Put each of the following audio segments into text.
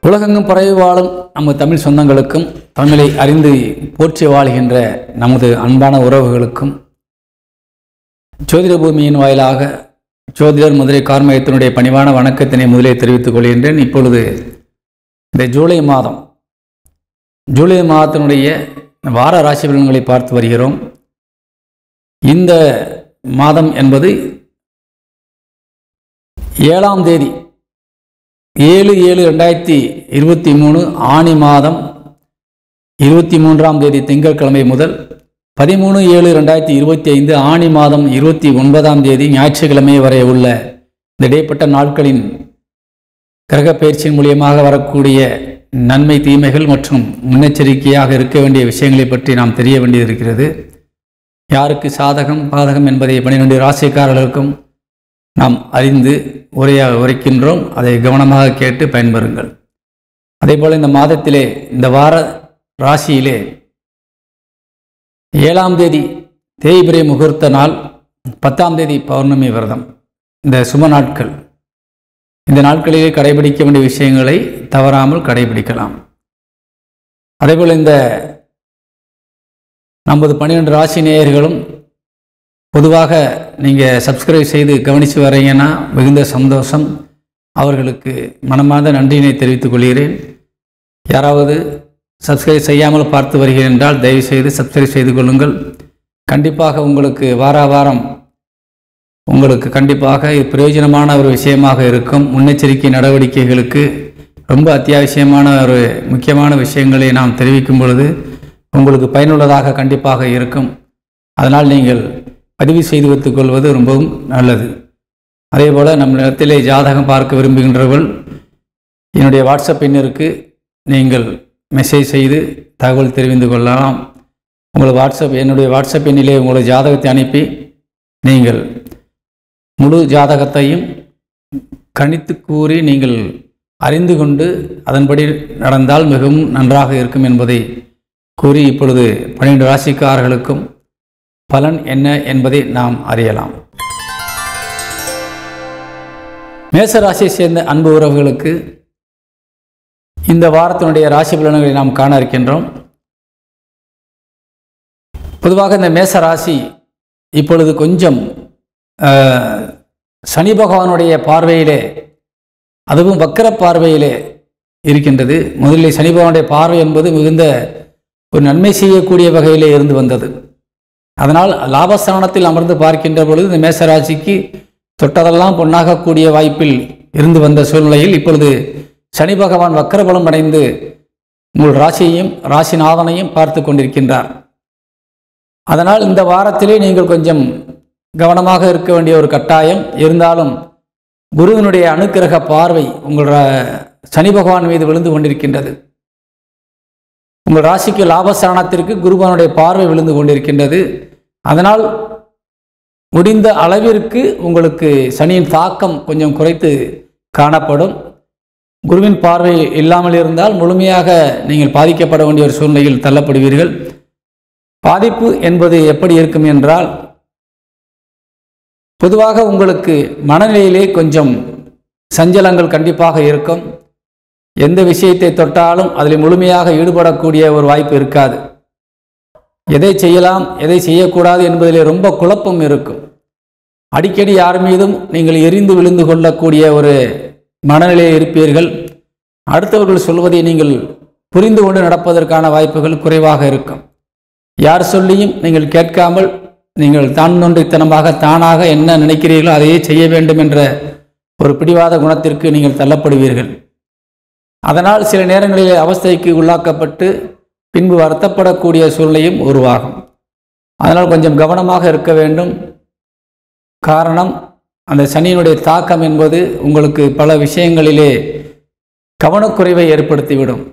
உலகெங்கும் பரவி வாழும் நம்ம தமிழ் சொந்தங்களுக்கும் தமிழை அறிந்து போற்றி வாழ்கின்ற நமது அன்பான உறவுகளுக்கும் ஜோதிட பூமியின் வாயிலாக ஜோதிடர் மதுரை கார்மயத்தினுடைய பணிவான வணக்கத்தினை முதலே தெரிவித்துக் கொள்கின்றேன். இப்பொழுது இந்த ஜூலை மாதத்தினுடைய வார ராசி பலன்களை பார்த்து வருகிறோம். இந்த மாதம் என்பது 7ஆம் தேதி 7/7/2023 ஆனி மாதம் 23ஆம் தேதி திங்கட்கிழமை முதல் 13/7/2025 ஆனி மாதம் 29ஆம் தேதி ஞாயிற்றுக்கிழமை வரை உள்ள இந்த இடைப்பட்ட நாட்களின் கிரக பயிற்சியின் மூலியமாக வரக்கூடிய நன்மை தீமைகள் மற்றும் முன்னெச்சரிக்கையாக இருக்க வேண்டிய விஷயங்களை பற்றி நாம் தெரிய வேண்டியிருக்கிறது. யாருக்கு சாதகம் பாதகம் என்பதை 12 ராசிக்காரர்களுக்கும் நாம் அறிந்து உரைக்கின்றோம். அதை கவனமாக கேட்டு பயன்பெறுங்கள். அதேபோல் இந்த மாதத்திலே இந்த வார ராசியிலே 7ஆம் தேதி தேய்பிரை முகூர்த்த நாள், 10ஆம் தேதி பௌர்ணமி விரதம், இந்த சும நாட்கள். இந்த நாட்களிலே கடைபிடிக்க வேண்டிய விஷயங்களை தவறாமல் கடைபிடிக்கலாம். அதேபோல் இந்த நமது 12 ராசி நேயர்களும் பொதுவாக நீங்கள் சப்ஸ்கிரைப் செய்து கவனித்து வரீங்கன்னா மிகுந்த சந்தோஷம். அவர்களுக்கு மனமார்ந்த நன்றியினை தெரிவித்துக் கொள்கிறேன். யாராவது சப்ஸ்கிரைப் செய்யாமல் பார்த்து வருகிறேன் என்றால் தயவுசெய்து சப்ஸ்கிரைப் செய்து கொள்ளுங்கள். கண்டிப்பாக உங்களுக்கு வாரம் உங்களுக்கு கண்டிப்பாக இது பிரயோஜனமான ஒரு விஷயமாக இருக்கும். முன்னெச்சரிக்கை நடவடிக்கைகளுக்கு ரொம்ப அத்தியாவசியமான ஒரு முக்கியமான விஷயங்களை நாம் தெரிவிக்கும் பொழுது உங்களுக்கு பயனுள்ளதாக கண்டிப்பாக இருக்கும். அதனால் நீங்கள் பதிவு செய்து வைத்துக் கொள்வது ரொம்பவும் நல்லது. அதே போல் நம்ம இடத்திலே ஜாதகம் பார்க்க விரும்புகின்றவர்கள் என்னுடைய வாட்ஸ்அப் எண்ணிற்கு நீங்கள் மெசேஜ் செய்து தகவல் தெரிவித்து கொள்ளலாம். என்னுடைய வாட்ஸ்அப் எண்ணிலே உங்களுடைய ஜாதகத்தை அனுப்பி நீங்கள் முழு ஜாதகத்தையும் கணித்து கூறி நீங்கள் அறிந்து கொண்டு அதன்படி நடந்தால் மிகவும் நன்றாக இருக்கும் என்பதை கூறி இப்பொழுது 12 ராசிக்காரர்களுக்கும் பலன் என்ன என்பதை நாம் அறியலாம். மேசராசியை சேர்ந்த அன்பு உறவுகளுக்கு இந்த வாரத்தினுடைய ராசி பலன்களை நாம் காண இருக்கின்றோம். பொதுவாக இந்த மேசராசி இப்பொழுது கொஞ்சம் சனி பகவானுடைய பார்வையிலே, அதுவும் வக்கர பார்வையிலே இருக்கின்றது. முதலில் சனி பகவானுடைய பார்வை என்பது மிகுந்த ஒரு நன்மை செய்யக்கூடிய வகையிலே இருந்து வந்தது. அதனால் லாபஸ்தானத்தில் அமர்ந்து பார்க்கின்ற பொழுது இந்த மேசராசிக்கு தொட்டதெல்லாம் பொன்னாகக்கூடிய வாய்ப்பில் இருந்து வந்த சூழ்நிலையில் இப்பொழுது சனி பகவான் வக்கரபலம் அடைந்து உங்கள் ராசியையும் ராசிநாதனையும் பார்த்து கொண்டிருக்கின்றார். அதனால் இந்த வாரத்திலே நீங்கள் கொஞ்சம் கவனமாக இருக்க வேண்டிய ஒரு கட்டாயம் இருந்தாலும் குருவினுடைய அனுக்கிரக பார்வை உங்கள் சனி பகவான் மீது விழுந்து கொண்டிருக்கின்றது. உங்கள் ராசிக்கு லாபஸ்தானத்திற்கு குருவானுடைய பார்வை விழுந்து கொண்டிருக்கின்றது. அதனால் முடிந்த அளவிற்கு உங்களுக்கு சனியின் தாக்கம் கொஞ்சம் குறைத்து காணப்படும். குருவின் பார்வை இல்லாமல் இருந்தால் முழுமையாக நீங்கள் பாதிக்கப்பட வேண்டிய ஒரு சூழ்நிலையில் தள்ளப்படுவீர்கள். பாதிப்பு என்பது எப்படி இருக்கும் என்றால், பொதுவாக உங்களுக்கு மனநிலையிலே கொஞ்சம் சஞ்சலங்கள் கண்டிப்பாக இருக்கும். எந்த விஷயத்தை தொட்டாலும் அதில் முழுமையாக ஈடுபடக்கூடிய ஒரு வாய்ப்பு இருக்காது. எதை செய்யலாம் எதை செய்யக்கூடாது என்பதிலே ரொம்ப குழப்பம் இருக்கும். அடிக்கடி யார் மீதும் நீங்கள் எரிந்து விழுந்து கொள்ளக்கூடிய ஒரு மனநிலையில் இருப்பீர்கள். அடுத்தவர்கள் சொல்வதை நீங்கள் புரிந்து கொண்டு நடப்பதற்கான வாய்ப்புகள் குறைவாக இருக்கும். யார் சொல்லியும் நீங்கள் கேட்காமல் நீங்கள் தான் நொன்றித்தனமாக தானாக என்ன நினைக்கிறீர்களோ அதையே செய்ய வேண்டும் என்ற ஒரு பிடிவாத குணத்திற்கு நீங்கள் தள்ளப்படுவீர்கள். அதனால் சில நேரங்களில் அவஸ்தைக்கு உள்ளாக்கப்பட்டு பின்பு வருத்தப்படக்கூடிய சூழ்நிலையும் உருவாகும். அதனால் கொஞ்சம் கவனமாக இருக்க வேண்டும். காரணம், அந்த சனியினுடைய தாக்கம் என்பது உங்களுக்கு பல விஷயங்களிலே கவனக்குறைவை ஏற்படுத்திவிடும்.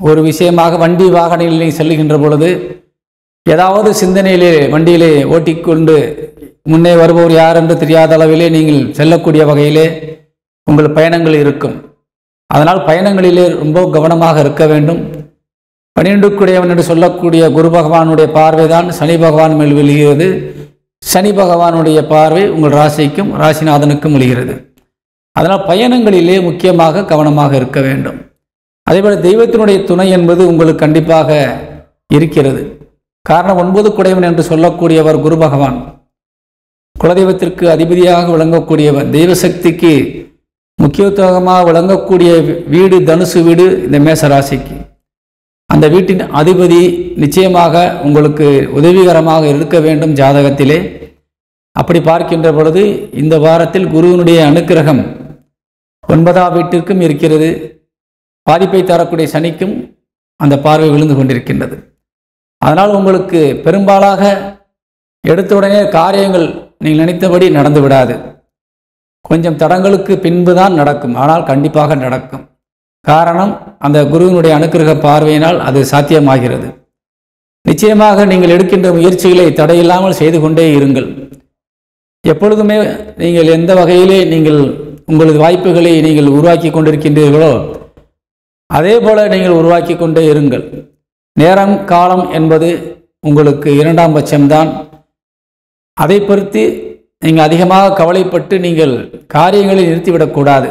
ஒரு விஷயமாக வண்டி வாகனங்களில் செல்லுகின்ற பொழுது ஏதாவது சிந்தனையிலே வண்டியிலே ஓட்டிக்கொண்டு முன்னே வருபவர் யார் என்று தெரியாத அளவிலே நீங்கள் செல்லக்கூடிய வகையிலே உங்கள் பயணங்கள் இருக்கும். அதனால் பயணங்களிலே ரொம்ப கவனமாக இருக்க வேண்டும். 12 என்று சொல்லக்கூடிய குரு பகவானுடைய பார்வைதான் சனி பகவான் மேல் விழுகிறது. சனி பகவானுடைய பார்வை உங்கள் ராசிக்கும் ராசிநாதனுக்கும் விழுகிறது. அதனால் பயணங்களிலே முக்கியமாக கவனமாக இருக்க வேண்டும். அதேபோல் தெய்வத்தினுடைய துணை என்பது உங்களுக்கு கண்டிப்பாக இருக்கிறது. காரணம் 9 குடைவன் என்று சொல்லக்கூடியவர் குரு பகவான், குலதெய்வத்திற்கு அதிபதியாக விளங்கக்கூடியவர், தெய்வசக்திக்கு முக்கியத்துவமாக விளங்கக்கூடிய வீடு தனுசு வீடு இந்த மேசராசிக்கு. அந்த வீட்டின் அதிபதி நிச்சயமாக உங்களுக்கு உதவிகரமாக இருக்க வேண்டும் ஜாதகத்திலே. அப்படி பார்க்கின்ற பொழுது இந்த வாரத்தில் குருவினுடைய அனுக்கிரகம் 9ஆம் வீட்டிற்கும் இருக்கிறது. பாதிப்பை தரக்கூடிய சனிக்கும் அந்த பார்வை விழுந்து கொண்டிருக்கின்றது. அதனால் உங்களுக்கு பெரும்பாலாக எடுத்தவுடனே காரியங்கள் நீங்கள் நினைத்தபடி நடந்து விடாது. கொஞ்சம் தடங்களுக்கு பின்புதான் நடக்கும், ஆனால் கண்டிப்பாக நடக்கும். காரணம், அந்த குருவினுடைய அனுக்கிரக பார்வையினால் அது சாத்தியமாகிறது. நிச்சயமாக நீங்கள் எடுக்கின்ற முயற்சிகளை தடையில்லாமல் செய்து கொண்டே இருங்கள். எப்பொழுதுமே நீங்கள் எந்த வகையிலே நீங்கள் உங்களது வாய்ப்புகளை நீங்கள் உருவாக்கி கொண்டிருக்கின்றீர்களோ அதே போல நீங்கள் உருவாக்கி கொண்டே இருங்கள். நேரம் காலம் என்பது உங்களுக்கு 2ஆம் பட்சம்தான். அதை பொறுத்து நீங்கள் அதிகமாக கவலைப்பட்டு நீங்கள் காரியங்களை நிறுத்திவிடக்கூடாது.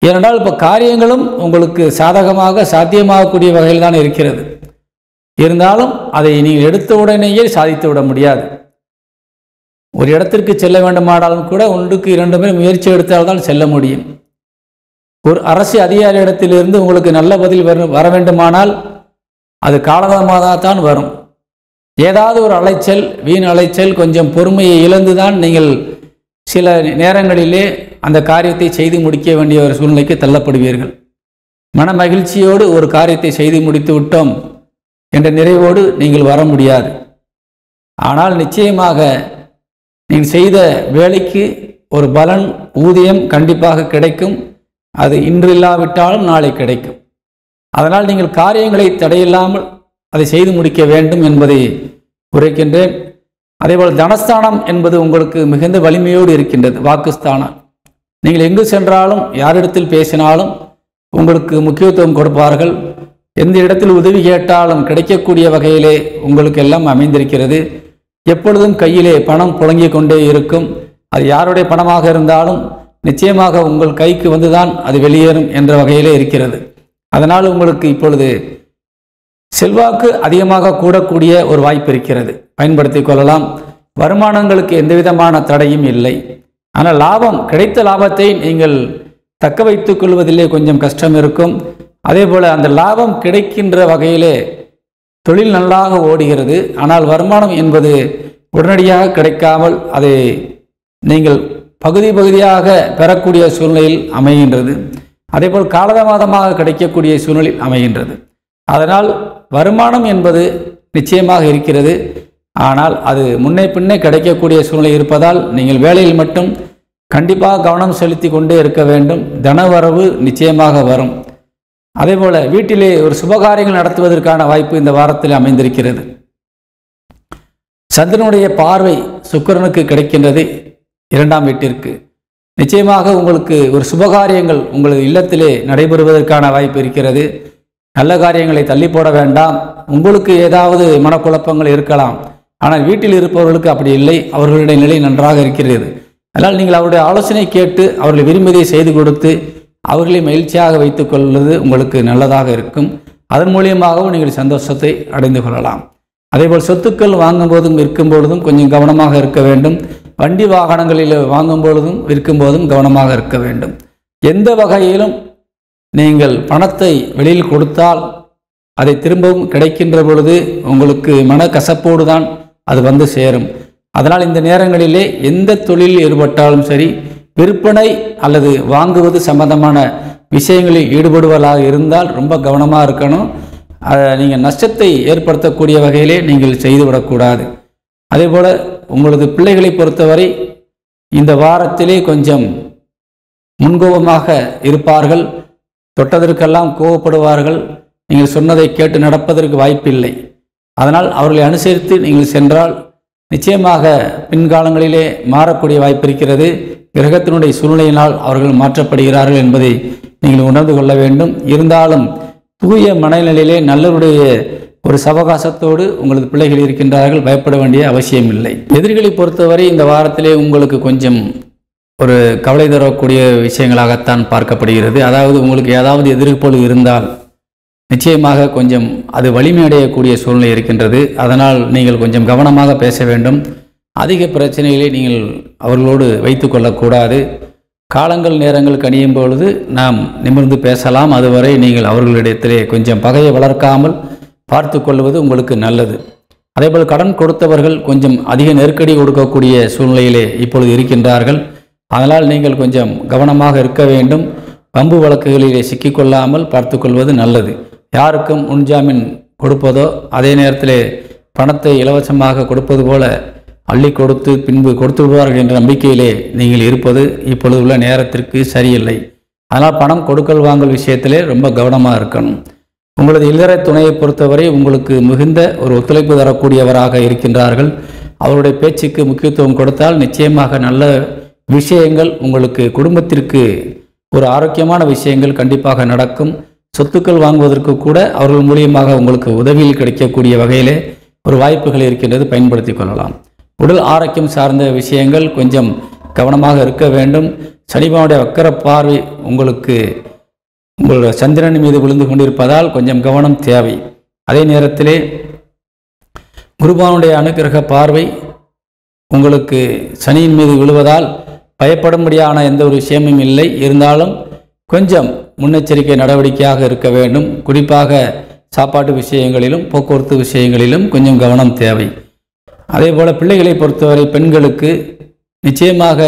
ஏனென்றால் இப்போ காரியங்களும் உங்களுக்கு சாதகமாக சாத்தியமாகக்கூடிய வகையில் தான் இருக்கிறது. இருந்தாலும் அதை நீங்கள் எடுத்த உடனேயே சாதித்து விட முடியாது. ஒரு இடத்திற்கு செல்ல வேண்டுமானாலும் கூட 1க்கு 2 பேர் முயற்சி எடுத்தால்தான் செல்ல முடியும். ஒரு அரசு அதிகாரி இடத்திலிருந்து உங்களுக்கு நல்ல பதில் வர வேண்டுமானால் அது காலதாமதமாகத்தான் வரும். ஏதாவது ஒரு அலைச்சல், வீண் அலைச்சல், கொஞ்சம் பொறுமையை இழந்துதான் நீங்கள் சில நேரங்களிலே அந்த காரியத்தை செய்து முடிக்க வேண்டிய ஒரு சூழ்நிலைக்கு தள்ளப்படுவீர்கள். மன மகிழ்ச்சியோடு ஒரு காரியத்தை செய்து முடித்து விட்டோம் என்ற நிறைவோடு நீங்கள் வர முடியாது. ஆனால் நிச்சயமாக நீங்கள் செய்த வேலைக்கு ஒரு பலன், ஊதியம் கண்டிப்பாக கிடைக்கும். அது இன்று இல்லாவிட்டாலும் நாளை கிடைக்கும். அதனால் நீங்கள் காரியங்களை தடையில்லாமல் அதை செய்து முடிக்க வேண்டும் என்பதை உரைக்கின்றேன். அதேபோல் தனஸ்தானம் என்பது உங்களுக்கு மிகுந்த வலிமையோடு இருக்கின்றது, வாக்குஸ்தானம். நீங்கள் எங்கு சென்றாலும் யாரிடத்தில் பேசினாலும் உங்களுக்கு முக்கியத்துவம் கொடுப்பார்கள். எந்த இடத்தில் உதவி கேட்டாலும் கிடைக்கக்கூடிய வகையிலே உங்களுக்கு எல்லாம் அமைந்திருக்கிறது. எப்பொழுதும் கையிலே பணம் புழங்கிக் கொண்டே இருக்கும். அது யாருடைய பணமாக இருந்தாலும் நிச்சயமாக உங்கள் கைக்கு வந்துதான் அது வெளியேறும் என்ற வகையிலே இருக்கிறது. அதனால் உங்களுக்கு இப்பொழுது செல்வாக்கு அதிகமாக கூடக்கூடிய ஒரு வாய்ப்பு இருக்கிறது, பயன்படுத்தி கொள்ளலாம். வருமானங்களுக்கு எந்த விதமான தடையும் இல்லை. ஆனால் லாபம், கிடைத்த லாபத்தை நீங்கள் தக்க வைத்துக் கொள்வதிலே கொஞ்சம் கஷ்டம் இருக்கும். அதே போல் அந்த லாபம் கிடைக்கின்ற வகையிலே தொழில் நல்லாக ஓடுகிறது. ஆனால் வருமானம் என்பது உடனடியாக கிடைக்காமல் அதை நீங்கள் பகுதி பகுதியாக பெறக்கூடிய சூழ்நிலையில் அமைகின்றது. அதேபோல் காலதாமதமாக கிடைக்கக்கூடிய சூழ்நிலையில் அமைகின்றது. அதனால் வருமானம் என்பது நிச்சயமாக இருக்கிறது. ஆனால் அது முன்னே பின்னே கிடைக்கக்கூடிய சூழ்நிலை இருப்பதால் நீங்கள் வேலையில் மட்டும் கண்டிப்பாக கவனம் செலுத்தி கொண்டே இருக்க வேண்டும். தனவரவு நிச்சயமாக வரும். அதேபோல் வீட்டிலே ஒரு சுபகாரியங்கள் நடத்துவதற்கான வாய்ப்பு இந்த வாரத்தில் அமைந்திருக்கிறது. சந்திரனுடைய பார்வை சுக்கிரனுக்கு கிடைக்கின்றது 2ஆம் வீட்டிற்கு. நிச்சயமாக உங்களுக்கு ஒரு சுபகாரியங்கள் உங்களது இல்லத்திலே நடைபெறுவதற்கான வாய்ப்பு இருக்கிறது. நல்ல காரியங்களை தள்ளி போட வேண்டாம். உங்களுக்கு ஏதாவது மனக்குழப்பங்கள் இருக்கலாம், ஆனால் வீட்டில் இருப்பவர்களுக்கு அப்படி இல்லை. அவர்களுடைய நிலை நன்றாக இருக்கிறது. அதனால் நீங்கள் அவருடைய ஆலோசனை கேட்டு அவர்களை விரும்பியதை செய்து கொடுத்து அவர்களை மகிழ்ச்சியாக வைத்துக் கொள்வது உங்களுக்கு நல்லதாக இருக்கும். அதன் மூலியமாகவும் நீங்கள் சந்தோஷத்தை அடைந்து கொள்ளலாம். அதேபோல் சொத்துக்கள் வாங்கும் போதும் விற்கும் பொழுதும் கொஞ்சம் கவனமாக இருக்க வேண்டும். வண்டி வாகனங்களில் வாங்கும் பொழுதும் விற்கும் போதும் கவனமாக இருக்க வேண்டும். எந்த வகையிலும் நீங்கள் பணத்தை வெளியில் கொடுத்தால் அதை திரும்பவும் கிடைக்கின்ற பொழுது உங்களுக்கு மனக்கசப்போடு தான் அது வந்து சேரும். அதனால் இந்த நேரங்களிலே எந்த தொழிலில் ஈடுபட்டாலும் சரி, விற்பனை அல்லது வாங்குவது சம்பந்தமான விஷயங்களில் ஈடுபடுவதாக இருந்தால் ரொம்ப கவனமாக இருக்கணும். நீங்கள் நஷ்டத்தை ஏற்படுத்தக்கூடிய வகையிலே நீங்கள் செய்துவிடக்கூடாது. அதேபோல் உங்களது பிள்ளைகளை பொறுத்தவரை இந்த வாரத்திலே கொஞ்சம் முன்கோபமாக இருப்பார்கள். தொட்டதற்கெல்லாம் கோபப்படுவார்கள். நீங்கள் சொன்னதை கேட்டு நடப்பதற்கு வாய்ப்பில்லை. அதனால் அவர்களை அனுசரித்து நீங்கள் சென்றால் நிச்சயமாக பின்காலங்களிலே மாறக்கூடிய வாய்ப்பு இருக்கிறது. கிரகத்தினுடைய சூழ்நிலையினால் அவர்கள் மாற்றப்படுகிறார்கள் என்பதை நீங்கள் உணர்ந்து கொள்ள வேண்டும். இருந்தாலும் தூய மனநிலையிலே நல்லவருடைய ஒரு சவகாசத்தோடு உங்களது பிள்ளைகள் இருக்கின்றார்கள், பயப்பட வேண்டிய அவசியம் இல்லை. எதிரிகளை பொறுத்தவரை இந்த வாரத்திலே உங்களுக்கு கொஞ்சம் ஒரு கவலை தரக்கூடிய விஷயங்களாகத்தான் பார்க்கப்படுகிறது. அதாவது உங்களுக்கு ஏதாவது எதிர்ப்பு இருந்தால் நிச்சயமாக கொஞ்சம் அது வலிமையடையக்கூடிய சூழ்நிலை இருக்கின்றது. அதனால் நீங்கள் கொஞ்சம் கவனமாக பேச வேண்டும். அதிக பிரச்சனைகளை நீங்கள் அவர்களோடு வைத்து கொள்ளக்கூடாது. காலங்கள் நேரங்கள் கணியும் பொழுது நாம் நிமிர்ந்து பேசலாம். அதுவரை நீங்கள் அவர்களிடத்திலே கொஞ்சம் பகையை வளர்க்காமல் பார்த்து கொள்வது உங்களுக்கு நல்லது. அதேபோல் கடன் கொடுத்தவர்கள் கொஞ்சம் அதிக நெருக்கடி கொடுக்கக்கூடிய சூழ்நிலையிலே இப்பொழுது இருக்கின்றார்கள். அதனால் நீங்கள் கொஞ்சம் கவனமாக இருக்க வேண்டும். வம்பு வழக்குகளிலே சிக்கிக்கொள்ளாமல் பார்த்து கொள்வது நல்லது. யாருக்கும் முன்ஜாமீன் கொடுப்பதோ அதே நேரத்தில் பணத்தை இலவசமாக கொடுப்பது போல அள்ளி கொடுத்து பின்பு கொடுத்து விடுவார்கள் என்ற நம்பிக்கையிலே நீங்கள் இருப்பது இப்பொழுது உள்ள நேரத்திற்கு சரியில்லை. அதனால் பணம் கொடுக்கல் வாங்கல் விஷயத்திலே ரொம்ப கவனமாக இருக்கணும். உங்களது இல்லற துணையை பொறுத்தவரை உங்களுக்கு மிகுந்த ஒரு ஒத்துழைப்பு தரக்கூடியவராக இருக்கின்றார்கள். அவருடைய பேச்சுக்கு முக்கியத்துவம் கொடுத்தால் நிச்சயமாக நல்ல விஷயங்கள் உங்களுக்கு குடும்பத்திற்கு ஒரு ஆரோக்கியமான விஷயங்கள் கண்டிப்பாக நடக்கும். சொத்துக்கள் வாங்குவதற்கு கூட அவர்கள் மூலியமாக உங்களுக்கு உதவியில் கிடைக்கக்கூடிய வகையிலே ஒரு வாய்ப்புகள் இருக்கின்றது, பயன்படுத்தி கொள்ளலாம். உடல் ஆரோக்கியம் சார்ந்த விஷயங்கள் கொஞ்சம் கவனமாக இருக்க வேண்டும். சனிபகவானுடைய வக்கர பார்வை உங்களுக்கு உங்களுடைய சந்திரன் மீது விழுந்து கொண்டிருப்பதால் கொஞ்சம் கவனம் தேவை. அதே நேரத்திலே குருபகவானுடைய அனுக்கிரக பார்வை உங்களுக்கு சனியின் மீது விழுவதால் பயப்படும்படியான எந்த ஒரு விஷயமும் இல்லை. இருந்தாலும் கொஞ்சம் முன்னெச்சரிக்கை நடவடிக்கையாக இருக்க வேண்டும். குறிப்பாக சாப்பாட்டு விஷயங்களிலும் போக்குவரத்து விஷயங்களிலும் கொஞ்சம் கவனம் தேவை. அதே போல் பிள்ளைகளை பொறுத்தவரை பெண்களுக்கு நிச்சயமாக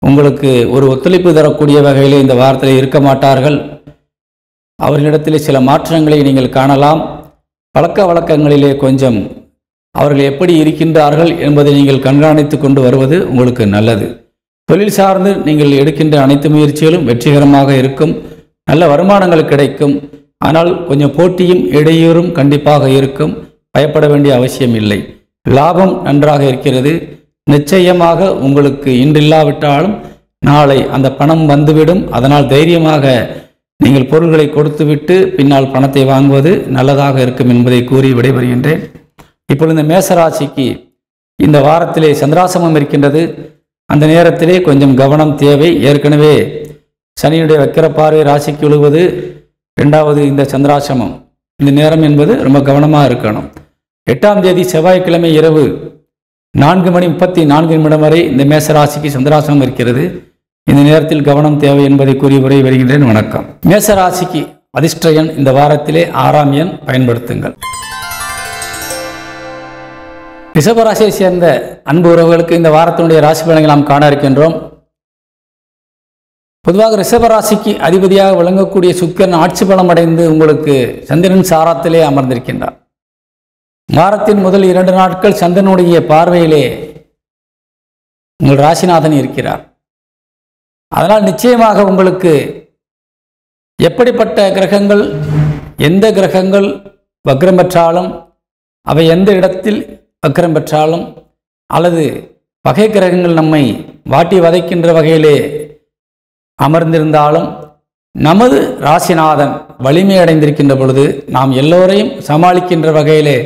உங்களுக்கு ஒரு ஒத்துழைப்பு தரக்கூடிய வகையில் இந்த வாரத்தில் இருக்க மாட்டார்கள். அவர்களிடத்தில் சில மாற்றங்களை நீங்கள் காணலாம். பழக்க வழக்கங்களிலே கொஞ்சம் அவர்கள் எப்படி இருக்கின்றார்கள் என்பதை நீங்கள் கண்காணித்து கொண்டு வருவது உங்களுக்கு நல்லது. தொழில் சார்ந்து நீங்கள் எடுக்கின்ற அனைத்து முயற்சிகளும் வெற்றிகரமாக இருக்கும். நல்ல வருமானங்கள் கிடைக்கும். ஆனால் கொஞ்சம் போட்டியும் இடையூறும் கண்டிப்பாக இருக்கும். பயப்பட வேண்டிய அவசியம் இல்லை. லாபம் நன்றாக இருக்கிறது. நிச்சயமாக உங்களுக்கு இன்றில்லாவிட்டாலும் நாளை அந்த பணம் வந்துவிடும். அதனால் தைரியமாக நீங்கள் பொருள்களை கொடுத்துவிட்டு பின்னால் பணத்தை வாங்குவது நல்லதாக இருக்கும் என்பதை கூறி விடைபெறுகின்றேன். இப்பொழுது இந்த மேசராசிக்கு இந்த வாரத்திலே சந்திராசிரமம் இருக்கின்றது. அந்த நேரத்திலே கொஞ்சம் கவனம் தேவை. ஏற்கனவே சனியுடைய வக்கிர பார்வை ராசிக்கு விழுவது, இரண்டாவது இந்த சந்திராசிரமம், இந்த நேரம் என்பது ரொம்ப கவனமாக இருக்கணும். 8ஆம் தேதி செவ்வாய்க்கிழமை இரவு 4:34 வரை இந்த மேசராசிக்கு சந்திராசிரமம் இருக்கிறது. இந்த நேரத்தில் கவனம் தேவை என்பதை கூறி உரை வருகின்றேன். வணக்கம். மேசராசிக்கு அதிர்ஷ்ட எண் இந்த வாரத்திலே 6ஆம் எண் பயன்படுத்துங்கள். ரிஷபராசியை சேர்ந்த அன்பு உறவுகளுக்கு இந்த வாரத்தினுடைய ராசி பலன்களை நாம் காண இருக்கின்றோம். பொதுவாக ரிஷபராசிக்கு அதிபதியாக விளங்கக்கூடிய சுக்கிரன் ஆட்சி பலம் அடைந்து உங்களுக்கு சந்திரன் சாரத்திலே அமர்ந்திருக்கின்றார். வாரத்தின் முதல் 2 நாட்கள் சந்திரனுடைய பார்வையிலே உங்கள் ராசிநாதன் இருக்கிறார். அதனால் நிச்சயமாக உங்களுக்கு எப்படிப்பட்ட கிரகங்கள், எந்த கிரகங்கள் வக்ரம் பெற்றாலும், அவை எந்த இடத்தில் வக்ரம் பெற்றாலும், அல்லது பகை கிரகங்கள் நம்மை வாட்டி வதைக்கின்ற வகையிலே அமர்ந்திருந்தாலும், நமது ராசிநாதன் வலிமை அடைந்திருக்கின்ற பொழுது நாம் எல்லோரையும் சமாளிக்கின்ற வகையிலே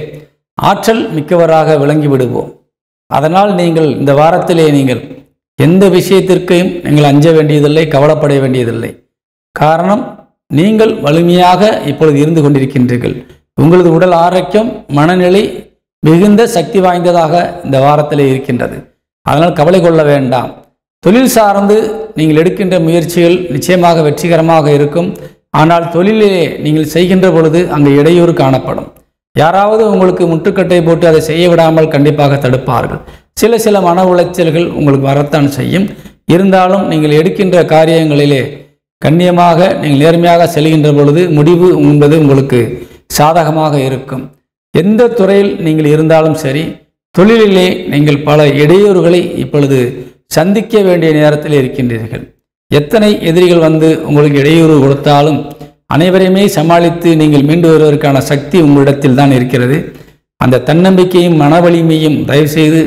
ஆற்றல் மிக்கவராக விளங்கி விடுவோம். அதனால் நீங்கள் இந்த வாரத்திலே நீங்கள் எந்த விஷயத்திற்கையும் நீங்கள் அஞ்ச வேண்டியதில்லை, கவலைப்பட வேண்டியதில்லை. காரணம், நீங்கள் வலிமையாக இப்பொழுது இருந்து கொண்டிருக்கின்றீர்கள். உங்களது உடல் ஆரோக்கியம், மனநிலை மிகுந்த சக்தி வாய்ந்ததாக இந்த வாரத்திலே இருக்கின்றது. அதனால் கவலை கொள்ள வேண்டாம். தொழில் சார்ந்து நீங்கள் எடுக்கின்ற முயற்சிகள் நிச்சயமாக வெற்றிகரமாக இருக்கும். ஆனால் தொழிலே நீங்கள் செய்கின்ற பொழுது அங்கு இடையூறு காணப்படும். யாராவது உங்களுக்கு முட்டுக்கட்டை போட்டு அதை செய்ய விடாமல் கண்டிப்பாக தடுப்பார்கள். சில மன உளைச்சல்கள் உங்களுக்கு வரத்தான் செய்யும். இருந்தாலும் நீங்கள் எடுக்கின்ற காரியங்களிலே கண்ணியமாக நீங்கள் நேர்மையாக செல்கின்ற பொழுது முடிவு என்பது உங்களுக்கு சாதகமாக இருக்கும். எந்த துறையில் நீங்கள் இருந்தாலும் சரி, தொழிலிலே நீங்கள் பல இடையூறுகளை இப்பொழுது சந்திக்க வேண்டிய நேரத்தில் இருக்கின்றீர்கள். எத்தனை எதிரிகள் வந்து உங்களுக்கு இடையூறு கொடுத்தாலும் அனைவரையுமே சமாளித்து நீங்கள் மீண்டு வருவதற்கான சக்தி உங்களிடத்தில் தான் இருக்கிறது. அந்த தன்னம்பிக்கையும் மன வலிமையும் தயவுசெய்து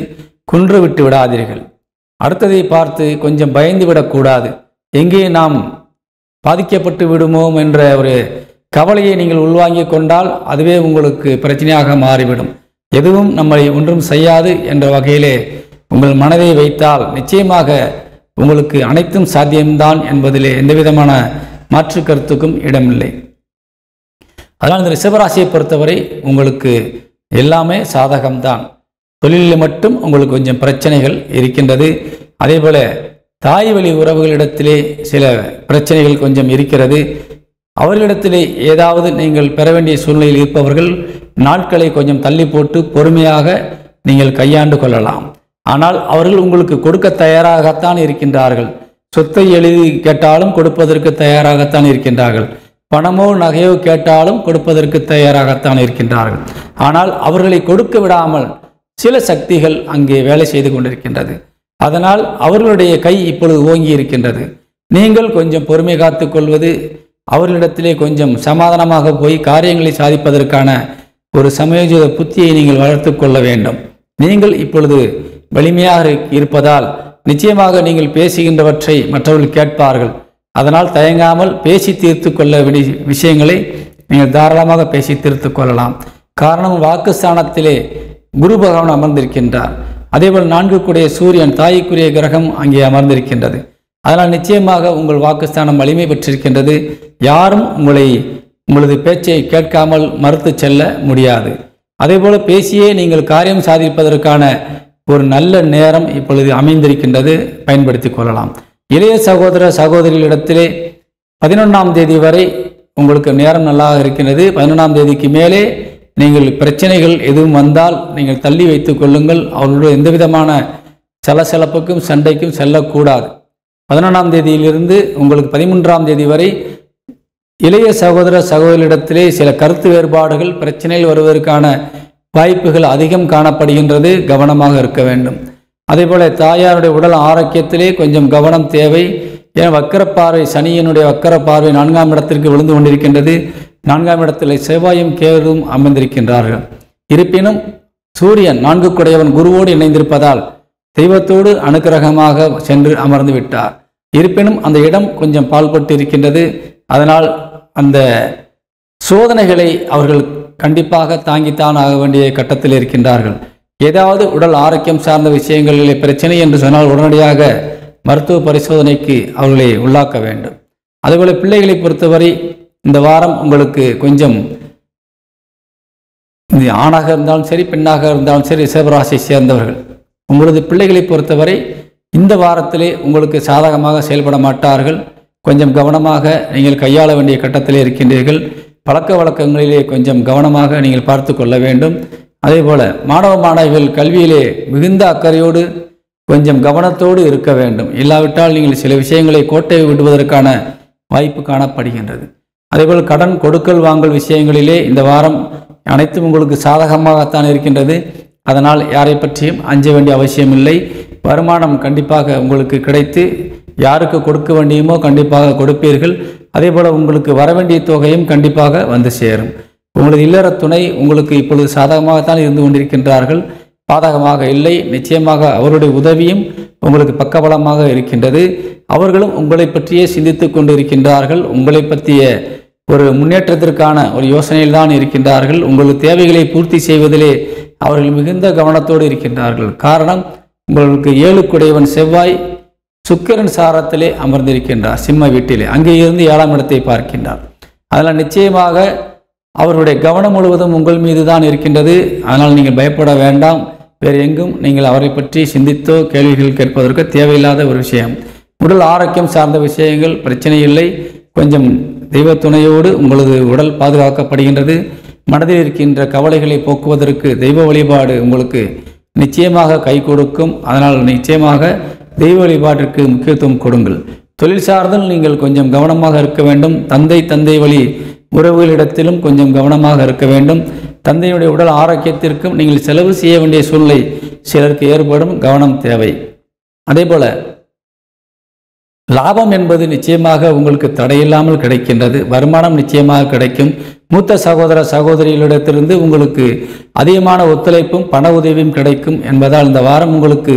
குன்று விட்டு விடாதீர்கள். அடுத்ததை பார்த்து கொஞ்சம் பயந்து விடக்கூடாது. எங்கே நாம் பாதிக்கப்பட்டு விடுமோம் என்ற ஒரு கவலையை நீங்கள் உள்வாங்கிக் கொண்டால் அதுவே உங்களுக்கு பிரச்சனையாக மாறிவிடும். எதுவும் நம்மை ஒன்றும் செய்யாது என்ற வகையிலே உங்கள் மனதை வைத்தால் நிச்சயமாக உங்களுக்கு அனைத்தும் சாத்தியம்தான் என்பதிலே எந்தவிதமான மாற்று கருத்துக்கும் இடமில்லை. அதனால் இந்த ரிஷபராசியை பொறுத்தவரை உங்களுக்கு எல்லாமே சாதகம்தான். தொழிலில் மட்டும் உங்களுக்கு கொஞ்சம் பிரச்சனைகள் இருக்கின்றது. அதே போல தாய் வழி உறவுகளிடத்திலே சில பிரச்சனைகள் கொஞ்சம் இருக்கிறது. அவர்களிடத்திலே ஏதாவது நீங்கள் பெற வேண்டிய சூழ்நிலையில் இருப்பவர்கள் நாட்களை கொஞ்சம் தள்ளி போட்டு பொறுமையாக நீங்கள் கையாண்டு கொள்ளலாம். ஆனால் அவர்கள் உங்களுக்கு கொடுக்க தயாராகத்தான் இருக்கின்றார்கள். சொத்தை எழுதி கேட்டாலும் கொடுப்பதற்கு தயாராகத்தான் இருக்கின்றார்கள். பணமோ நகையோ கேட்டாலும் கொடுப்பதற்கு தயாராகத்தான் இருக்கின்றார்கள். ஆனால் அவர்களை கொடுக்க விடாமல் சில சக்திகள் அங்கே வேலை செய்து கொண்டிருக்கின்றது. அதனால் அவர்களுடைய கை இப்பொழுது ஓங்கி இருக்கின்றது. நீங்கள் கொஞ்சம் பொறுமை காத்து கொள்வது, அவர்களிடத்திலே கொஞ்சம் சமாதானமாக போய் காரியங்களை சாதிப்பதற்கான ஒரு சமயோஜித புத்தியை நீங்கள் வளர்த்து கொள்ள வேண்டும். நீங்கள் இப்பொழுது வலிமையாக இருப்பதால் நிச்சயமாக நீங்கள் பேசுகின்றவற்றை மற்றவர்கள் கேட்பார்கள். அதனால் தயங்காமல் பேசி தீர்த்து கொள்ள வேண்டிய விஷயங்களை நீங்கள் தாராளமாக பேசி தீர்த்து கொள்ளலாம். காரணம், வாக்குஸ்தானத்திலே குரு பகவான் அமர்ந்திருக்கின்றார். அதேபோல் 4 கூடிய சூரியன் தாய்க்குரிய கிரகம் அங்கே அமர்ந்திருக்கின்றது. அதனால் நிச்சயமாக உங்கள் வாக்குஸ்தானம் வலிமை பெற்றிருக்கின்றது. யாரும் உங்களது பேச்சை கேட்காமல் மறுத்து செல்ல முடியாது. அதேபோல பேசியே நீங்கள் காரியம் சாதிப்பதற்கான ஒரு நல்ல நேரம் இப்பொழுது அமைந்திருக்கின்றது, பயன்படுத்தி கொள்ளலாம். இளைய சகோதர சகோதரிகளிடத்திலே 11ஆம் தேதி வரை உங்களுக்கு நேரம் நல்லாக இருக்கின்றது. 11ஆம் தேதிக்கு மேலே நீங்கள் பிரச்சனைகள் எதுவும் வந்தால் நீங்கள் தள்ளி வைத்துக் கொள்ளுங்கள். அவர்களுடைய எந்த விதமான சலசலப்புக்கும் சண்டைக்கும் செல்லக்கூடாது. 11ஆம் தேதியிலிருந்து உங்களுக்கு 13ஆம் தேதி வரை இளைய சகோதர சகோதரிடத்திலே சில கருத்து வேறுபாடுகள் பிரச்சனைகள் வருவதற்கான வாய்ப்புகள் அதிகம் காணப்படுகின்றது. கவனமாக இருக்க வேண்டும். அதேபோல தாயாருடைய உடல் ஆரோக்கியத்திலே கொஞ்சம் கவனம் தேவை. ஏன் வக்கரப்பார்வை, சனியினுடைய வக்கரப்பார்வை 4ஆம் இடத்திற்கு விழுந்து கொண்டிருக்கின்றது. 4ஆம் இடத்தில் செவ்வாயும் கேதுவும் அமர்ந்திருக்கின்றார்கள். இருப்பினும் சூரியன் 4 குடையவன் குருவோடு இணைந்திருப்பதால் தெய்வத்தோடு அனுக்கிரகமாக சென்று அமர்ந்து விட்டார். இருப்பினும் அந்த இடம் கொஞ்சம் பால்பட்டு இருக்கின்றது. அதனால் அந்த சோதனைகளை அவர்கள் கண்டிப்பாக தாங்கித்தான் ஆக வேண்டிய கட்டத்தில் இருக்கின்றார்கள். ஏதாவது உடல் ஆரோக்கியம் சார்ந்த விஷயங்களிலே பிரச்சனை என்று சொன்னால் உடனடியாக மருத்துவ பரிசோதனைக்கு அவர்களை உள்ளாக்க வேண்டும். அதுபோல பிள்ளைகளை பொறுத்தவரை இந்த வாரம் உங்களுக்கு கொஞ்சம் ஆணாக இருந்தாலும் சரி பெண்ணாக இருந்தாலும் சரி ரிஷபராசியை சேர்ந்தவர்கள் உங்களது பிள்ளைகளை பொறுத்தவரை இந்த வாரத்திலே உங்களுக்கு சாதகமாக செயல்பட மாட்டார்கள். கொஞ்சம் கவனமாக நீங்கள் கையாள வேண்டிய கட்டத்திலே இருக்கின்றீர்கள். பழக்க வழக்கங்களிலே கொஞ்சம் கவனமாக நீங்கள் பார்த்து கொள்ள வேண்டும். அதேபோல மாணவ மாணவிகள் கல்வியிலே மிகுந்த அக்கறையோடு கொஞ்சம் கவனத்தோடு இருக்க வேண்டும். இல்லாவிட்டால் நீங்கள் சில விஷயங்களை கோட்டை விடுவதற்கான வாய்ப்பு காணப்படுகின்றது. அதேபோல் கடன் கொடுக்கல் வாங்கல் விஷயங்களிலே இந்த வாரம் அனைத்தும் உங்களுக்கு சாதகமாகத்தான் இருக்கின்றது. அதனால் யாரை பற்றியும் அஞ்ச வேண்டிய அவசியம் இல்லை. வருமானம் கண்டிப்பாக உங்களுக்கு கிடைத்து யாருக்கு கொடுக்க வேண்டியுமோ கண்டிப்பாக கொடுப்பீர்கள். அதேபோல் உங்களுக்கு வரவேண்டிய தொகையும் கண்டிப்பாக வந்து சேரும். உங்களது இல்லற துணை உங்களுக்கு இப்பொழுது சாதகமாகத்தான் இருந்து கொண்டிருக்கின்றார்கள், பாதகமாக இல்லை. நிச்சயமாக அவருடைய உதவியும் உங்களுக்கு பக்கபலமாக இருக்கின்றது. அவர்களும் உங்களை பற்றியே சிந்தித்து கொண்டு இருக்கின்றார்கள். உங்களை பற்றிய ஒரு முன்னேற்றத்திற்கான ஒரு யோசனையில் தான் இருக்கின்றார்கள். உங்களது தேவைகளை பூர்த்தி செய்வதிலே அவர்கள் மிகுந்த கவனத்தோடு இருக்கின்றார்கள். காரணம், உங்களுக்கு 7 குடையவன் செவ்வாய் சுக்கிரன் சாரத்திலே அமர்ந்திருக்கின்றார். சிம்ம வீட்டிலே அங்கே இருந்து 7ஆம் இடத்தை பார்க்கின்றார். அதனால் நிச்சயமாக அவருடைய கவனம் முழுவதும் உங்கள் மீது தான் இருக்கின்றது. அதனால் நீங்கள் பயப்பட வேண்டாம். வேறு எங்கும் நீங்கள் அவரை பற்றி சிந்தித்தோ கேள்விகள் கேட்பதற்கு தேவையில்லாத ஒரு விஷயம். உடல் ஆரோக்கியம் சார்ந்த விஷயங்கள் பிரச்சனை இல்லை. கொஞ்சம் தெய்வ துணையோடு உங்களது உடல் பாதுகாக்கப்படுகின்றது. மனதில் இருக்கின்ற கவலைகளை போக்குவதற்கு தெய்வ வழிபாடு உங்களுக்கு நிச்சயமாக கை கொடுக்கும். அதனால் நிச்சயமாக தெய்வ வழிபாட்டிற்கு முக்கியத்துவம் கொடுங்கள். தொழில் சார்ந்தும் நீங்கள் கொஞ்சம் கவனமாக இருக்க வேண்டும். தந்தை வழி உறவுகளிடத்திலும் கொஞ்சம் கவனமாக இருக்க வேண்டும். தந்தையுடைய உடல் ஆரோக்கியத்திற்கும் நீங்கள் செலவு செய்ய வேண்டிய சூழ்நிலை சிலருக்கு ஏற்படும், கவனம் தேவை. அதேபோல லாபம் என்பது நிச்சயமாக உங்களுக்கு தடையில்லாமல் கிடைக்கின்றது. வருமானம் நிச்சயமாக கிடைக்கும். மூத்த சகோதர சகோதரிகளிடத்திலிருந்து உங்களுக்கு அதிகமான ஒத்துழைப்பும் பண உதவியும் கிடைக்கும் என்பதால் இந்த வாரம் உங்களுக்கு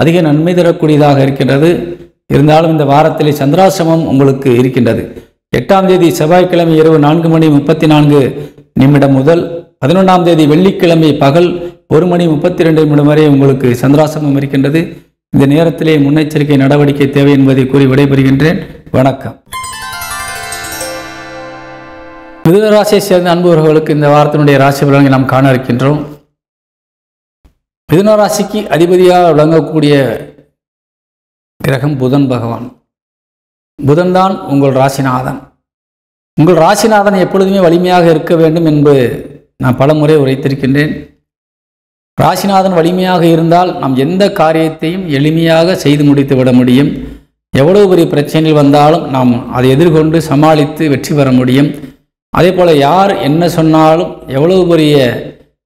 அதிக நன்மை தரக்கூடியதாக இருக்கின்றது. இருந்தாலும் இந்த வாரத்திலே சந்திராசிரமம் உங்களுக்கு இருக்கின்றது. 8ஆம் தேதி செவ்வாய்க்கிழமை இரவு 4:34 முதல் 11ஆம் தேதி வெள்ளிக்கிழமை பகல் 1:32 வரை உங்களுக்கு சந்திராசிரமம் இருக்கின்றது. இந்த நேரத்திலே முன்னெச்சரிக்கை நடவடிக்கை தேவை என்பதை கூறி விடைபெறுகின்றேன். வணக்கம். மிதுன ராசியை சேர்ந்த அன்புறவர்களுக்கு இந்த வாரத்தினுடைய ராசி பலன்களை நாம் காண இருக்கின்றோம். மிதுன ராசிக்கு அதிபதியாக விளங்கக்கூடிய கிரகம் புதன் பகவான். புதன் தான் உங்கள் ராசிநாதன். உங்கள் ராசிநாதன் எப்பொழுதுமே வலிமையாக இருக்க வேண்டும் என்று நான் பல முறை உரைத்திருக்கின்றேன். ராசிநாதன் வலிமையாக இருந்தால் நாம் எந்த காரியத்தையும் எளிமையாக செய்து முடித்து விட முடியும். எவ்வளவு பெரிய பிரச்சனைகள் வந்தாலும் நாம் அதை எதிர்கொண்டு சமாளித்து வெற்றி பெற முடியும். அதே போல் யார் என்ன சொன்னாலும் எவ்வளவு பெரிய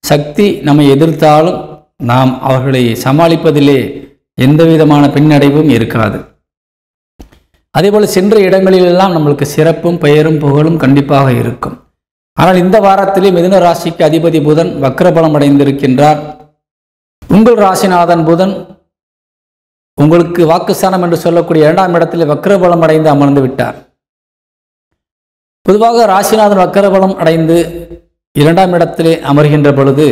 சக்தி நம்மை எதிர்த்தாலும் நாம் அவர்களை சமாளிப்பதிலே எந்த விதமான பின்னடைவும் இருக்காது. அதேபோல் சென்ற இடங்களிலெல்லாம் நம்மளுக்கு சிறப்பும் பெயரும் புகழும் கண்டிப்பாக இருக்கும். ஆனால் இந்த வாரத்திலே மிதுன ராசிக்கு அதிபதி புதன் வக்ரபலம் அடைந்திருக்கின்றார். உங்கள் ராசிநாதன் புதன் உங்களுக்கு வாக்குஸ்தானம் என்று சொல்லக்கூடிய 2ஆம் இடத்திலே வக்ரபலம் அடைந்து அமர்ந்து விட்டார். பொதுவாக ராசிநாதன் வக்ரபலம் அடைந்து 2ஆம் இடத்திலே அமர்கின்ற பொழுது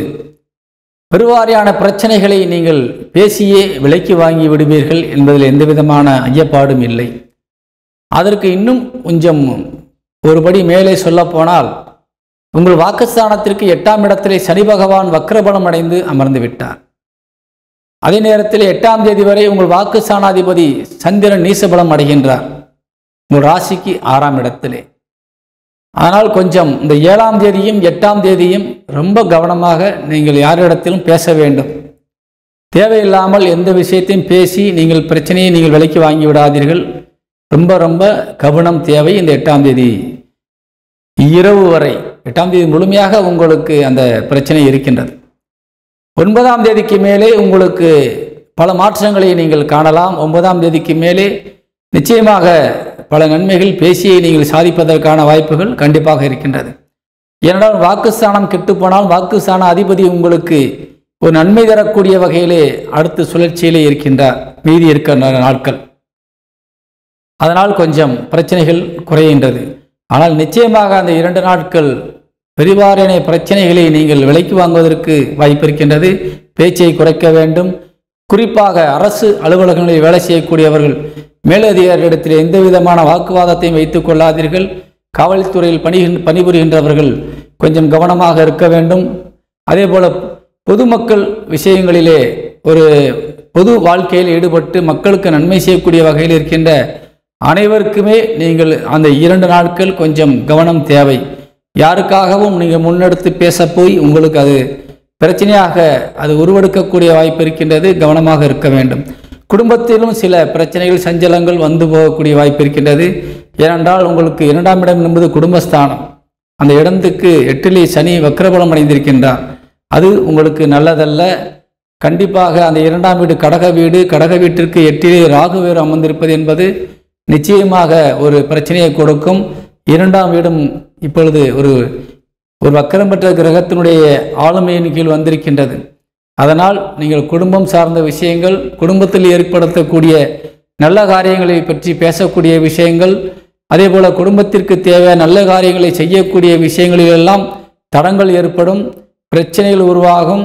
பெருவாரியான பிரச்சனைகளை நீங்கள் பேசியே விலைக்கு வாங்கி விடுவீர்கள் என்பதில் எந்த விதமான ஐயப்பாடும் இல்லை. அதற்கு இன்னும் கொஞ்சம் ஒருபடி மேலே சொல்லப்போனால் உங்கள் வாக்குஸ்தானத்திற்கு 8ஆம் இடத்திலே சனி பகவான் வக்ரபலம் அடைந்து அமர்ந்து விட்டார். அதே நேரத்தில் 8ஆம் தேதி வரை உங்கள் வாக்குஸ்தானாதிபதி சந்திரன் நீசபலம் அடைகின்றார் உங்கள் ராசிக்கு 6ஆம் இடத்திலே. ஆனால் கொஞ்சம் இந்த 7ஆம் தேதியும் 8ஆம் தேதியும் ரொம்ப கவனமாக நீங்கள் யாரிடத்திலும் பேச வேண்டும். தேவையில்லாமல் எந்த விஷயத்தையும் பேசி நீங்கள் பிரச்சனையை நீங்கள் விலைக்கு வாங்கி விடாதீர்கள். ரொம்ப ரொம்ப கவனம் தேவை. இந்த 8ஆம் தேதி இரவு வரை 8ஆம் தேதி முழுமையாக உங்களுக்கு அந்த பிரச்சனை இருக்கின்றது. 9ஆம் தேதிக்கு மேலே உங்களுக்கு பல மாற்றங்களை நீங்கள் காணலாம். 9ஆம் தேதிக்கு மேலே நிச்சயமாக பல நன்மைகள் பேசியை நீங்கள் சாதிப்பதற்கான வாய்ப்புகள் கண்டிப்பாக இருக்கின்றது. ஏனென்றால் வாக்குஸ்தானம் கெட்டுப்போனால் வாக்குஸ்தான அதிபதி உங்களுக்கு ஒரு நன்மை தரக்கூடிய வகையிலே அடுத்த சுழற்சியிலே இருக்கின்றார் மீதி இருக்கிற நாட்கள். அதனால் கொஞ்சம் பிரச்சனைகள் குறைகின்றது. ஆனால் நிச்சயமாக அந்த 2 நாட்கள் பெரிவாரியான பிரச்சனைகளை நீங்கள் விலைக்கு வாங்குவதற்கு வாய்ப்பு இருக்கின்றது. பேச்சை குறைக்க வேண்டும். குறிப்பாக அரசு அலுவலகங்களில் வேலை செய்யக்கூடியவர்கள் மேலதிகாரியிடத்தில் எந்த விதமான வாக்குவாதத்தையும் வைத்துக் கொள்ளாதீர்கள். காவல்துறையில் பணிபுரிகின்றவர்கள் கொஞ்சம் கவனமாக இருக்க வேண்டும். அதே போல பொதுமக்கள் விஷயங்களிலே ஒரு பொது வாழ்க்கையில் ஈடுபட்டு மக்களுக்கு நன்மை செய்யக்கூடிய வகையில் இருக்கின்ற அனைவருக்குமே நீங்கள் அந்த 2 நாட்கள் கொஞ்சம் கவனம் தேவை. யாருக்காகவும் நீங்கள் முன்னெடுத்து பேச போய் உங்களுக்கு அது பிரச்சனையாக அது உருவெடுக்கக்கூடிய வாய்ப்பு இருக்கின்றது. கவனமாக இருக்க வேண்டும். குடும்பத்திலும் சில பிரச்சனைகள் சஞ்சலங்கள் வந்து போகக்கூடிய வாய்ப்பு இருக்கின்றது. ஏனென்றால் உங்களுக்கு 2ஆம் இடம் என்பது குடும்பஸ்தானம். அந்த இடத்துக்கு 8லே சனி வக்ரபலம் அடைந்திருக்கின்றார். அது உங்களுக்கு நல்லதல்ல. கண்டிப்பாக அந்த 2ஆம் வீடு கடக வீட்டிற்கு 8லே ராகு வேறு அமர்ந்திருப்பது என்பது நிச்சயமாக ஒரு பிரச்சனையை கொடுக்கும். 2ஆம் வீடும் இப்பொழுது ஒரு வக்கரம் பெற்ற கிரகத்தினுடைய ஆளுமையின் கீழ் வந்திருக்கின்றது. அதனால் நீங்கள் குடும்பம் சார்ந்த விஷயங்கள், குடும்பத்தில் ஏற்படுத்தக்கூடிய நல்ல காரியங்களை பற்றி பேசக்கூடிய விஷயங்கள், அதே போல குடும்பத்திற்கு தேவையான நல்ல காரியங்களை செய்யக்கூடிய விஷயங்களிலெல்லாம் தடங்கள் ஏற்படும், பிரச்சனைகள் உருவாகும்.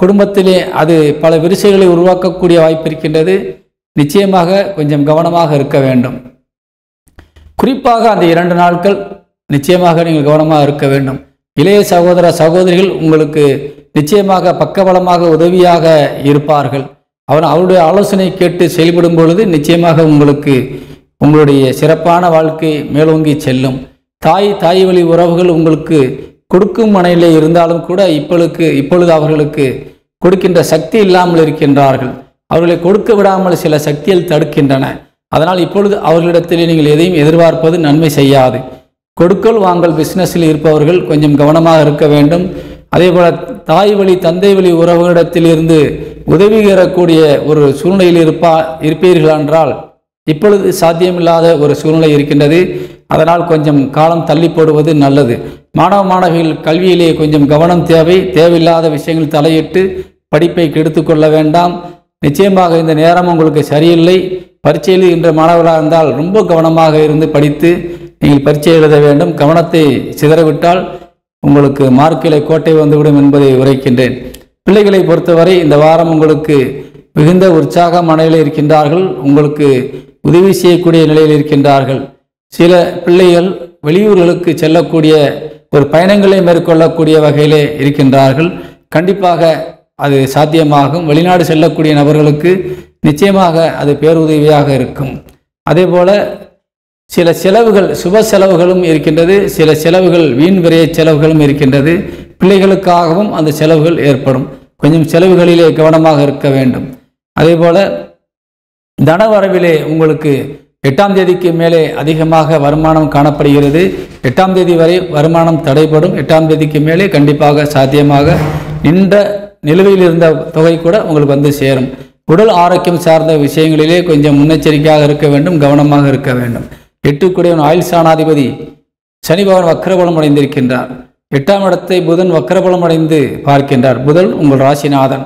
குடும்பத்திலே அது பல விரிசல்களை உருவாக்கக்கூடிய வாய்ப்பு இருக்கின்றது. நிச்சயமாக கொஞ்சம் கவனமாக இருக்க வேண்டும். குறிப்பாக அந்த 2 நாட்கள் நிச்சயமாக நீங்கள் கவனமாக இருக்க வேண்டும். இளைய சகோதர சகோதரிகள் உங்களுக்கு நிச்சயமாக பக்கபலமாக உதவியாக இருப்பார்கள். அவருடைய ஆலோசனை கேட்டு செயல்படும் பொழுது நிச்சயமாக உங்களுக்கு உங்களுடைய சிறப்பான வாழ்க்கை மேலோங்கி செல்லும். தாய் வழி உறவுகள் உங்களுக்கு கொடுக்கும் மனையிலே இருந்தாலும் கூட இப்பொழுது அவர்களுக்கு கொடுக்கின்ற சக்தி இல்லாமல் இருக்கின்றார்கள். அவர்களை கொடுக்க விடாமல் சில சக்திகள் தடுக்கின்றன. அதனால் இப்பொழுது அவர்களிடத்தில் நீங்கள் எதையும் எதிர்பார்ப்பது நன்மை செய்யாது. கொடுக்கல் வாங்கல் பிஸ்னஸில் இருப்பவர்கள் கொஞ்சம் கவனமாக இருக்க வேண்டும். அதே போல தாய் வழி தந்தை வழி உறவுகளிடத்தில் இருந்து உதவி பெறக்கூடிய ஒரு சூழ்நிலையில் இருப்பீர்கள் என்றால் இப்பொழுது சாத்தியமில்லாத ஒரு சூழ்நிலை இருக்கின்றது. அதனால் கொஞ்சம் காலம் தள்ளி போடுவது நல்லது. மாணவிகள் கல்வியிலே கொஞ்சம் கவனம் தேவை. தேவையில்லாத விஷயங்கள் தலையிட்டு படிப்பை கெடுத்து கொள்ள வேண்டாம். நிச்சயமாக இந்த நேரம் உங்களுக்கு சரியில்லை. பரீட்சை எழுதுகின்ற மாணவர்களாக இருந்தால் ரொம்ப கவனமாக இருந்து படித்து நீங்கள் பரீட்சை எழுத வேண்டும். கவனத்தை சிதறவிட்டால் உங்களுக்கு மார்க்கிலே கோட்டை வந்துவிடும் என்பதை உரைக்கின்றேன். பிள்ளைகளை பொறுத்தவரை இந்த வாரம் உங்களுக்கு மிகுந்த உற்சாக மனநிலையில் இருக்கின்றார்கள். உங்களுக்கு உதவி செய்யக்கூடிய நிலையில் இருக்கின்றார்கள். சில பிள்ளைகள் வெளியூர்களுக்கு செல்லக்கூடிய ஒரு பயணங்களை மேற்கொள்ளக்கூடிய வகையிலே இருக்கின்றார்கள். கண்டிப்பாக அது சாத்தியமாகும். வெளிநாடு செல்லக்கூடிய நபர்களுக்கு நிச்சயமாக அது பேருதவியாக இருக்கும். அதே போல சில செலவுகள், சுப செலவுகளும் இருக்கின்றது, சில செலவுகள் வீண் விரைய செலவுகளும் இருக்கின்றது. பிள்ளைகளுக்காகவும் அந்த செலவுகள் ஏற்படும். கொஞ்சம் செலவுகளிலே கவனமாக இருக்க வேண்டும். அதே போல தனவரவிலே உங்களுக்கு 8ஆம் தேதிக்கு மேலே அதிகமாக வருமானம் காணப்படுகிறது. 8ஆம் தேதி வரை வருமானம் தடைப்படும். 8ஆம் தேதிக்கு மேலே கண்டிப்பாக சாத்தியமாக நின்ற நிலுவையில் இருந்த தொகை கூட உங்களுக்கு வந்து சேரும். உடல் ஆரோக்கியம் சார்ந்த விஷயங்களிலே கொஞ்சம் முன்னெச்சரிக்கையாக இருக்க வேண்டும், கவனமாக இருக்க வேண்டும். 8 ஆயுள் ஸ்தானாதிபதி சனி பகவான் வக்ரபலம் அடைந்திருக்கின்றார். 8ஆம் இடத்தை புதன் வக்ரபலம் அடைந்து பார்க்கின்றார். புதன் உங்கள் ராசிநாதன்.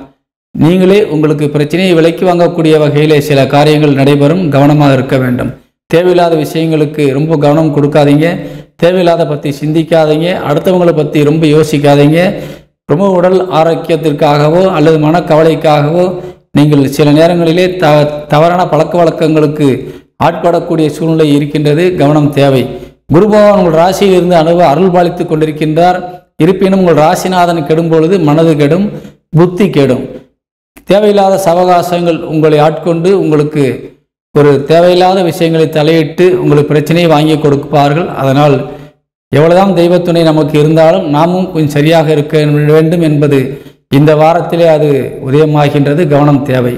நீங்களே உங்களுக்கு பிரச்சனையை விலைக்கு வாங்கக்கூடிய வகையிலே சில காரியங்கள் நடைபெறும். கவனமாக இருக்க வேண்டும். தேவையில்லாத விஷயங்களுக்கு ரொம்ப கவனம் கொடுக்காதீங்க. தேவையில்லாத பற்றி சிந்திக்காதீங்க. அடுத்தவங்களை பற்றி ரொம்ப யோசிக்காதீங்க. ரொம்ப உடல் ஆரோக்கியத்திற்காகவோ அல்லது மனக்கவலைக்காகவோ நீங்கள் சில நேரங்களிலே தவறான பழக்க வழக்கங்களுக்கு ஆட்படக்கூடிய சூழ்நிலை இருக்கின்றது. கவனம் தேவை. குரு பகவான் உங்கள் ராசியில் இருந்து அருள் பாலித்து கொண்டிருக்கின்றார். இருப்பினும் உங்கள் ராசிநாதன் கெடும் பொழுது மனது கெடும், புத்தி கெடும். தேவையில்லாத சவகாசங்கள் உங்களை ஆட்கொண்டு உங்களுக்கு ஒரு தேவையில்லாத விஷயங்களை தலையிட்டு உங்களுக்கு பிரச்சனையை வாங்கி கொடுப்பார்கள். அதனால் எவ்வளவுதான் தெய்வத்துணை நமக்கு இருந்தாலும் நாமும் கொஞ்சம் சரியாக இருக்க வேண்டும் என்பது இந்த வாரத்திலே அது உதயமாகின்றது. கவனம் தேவை.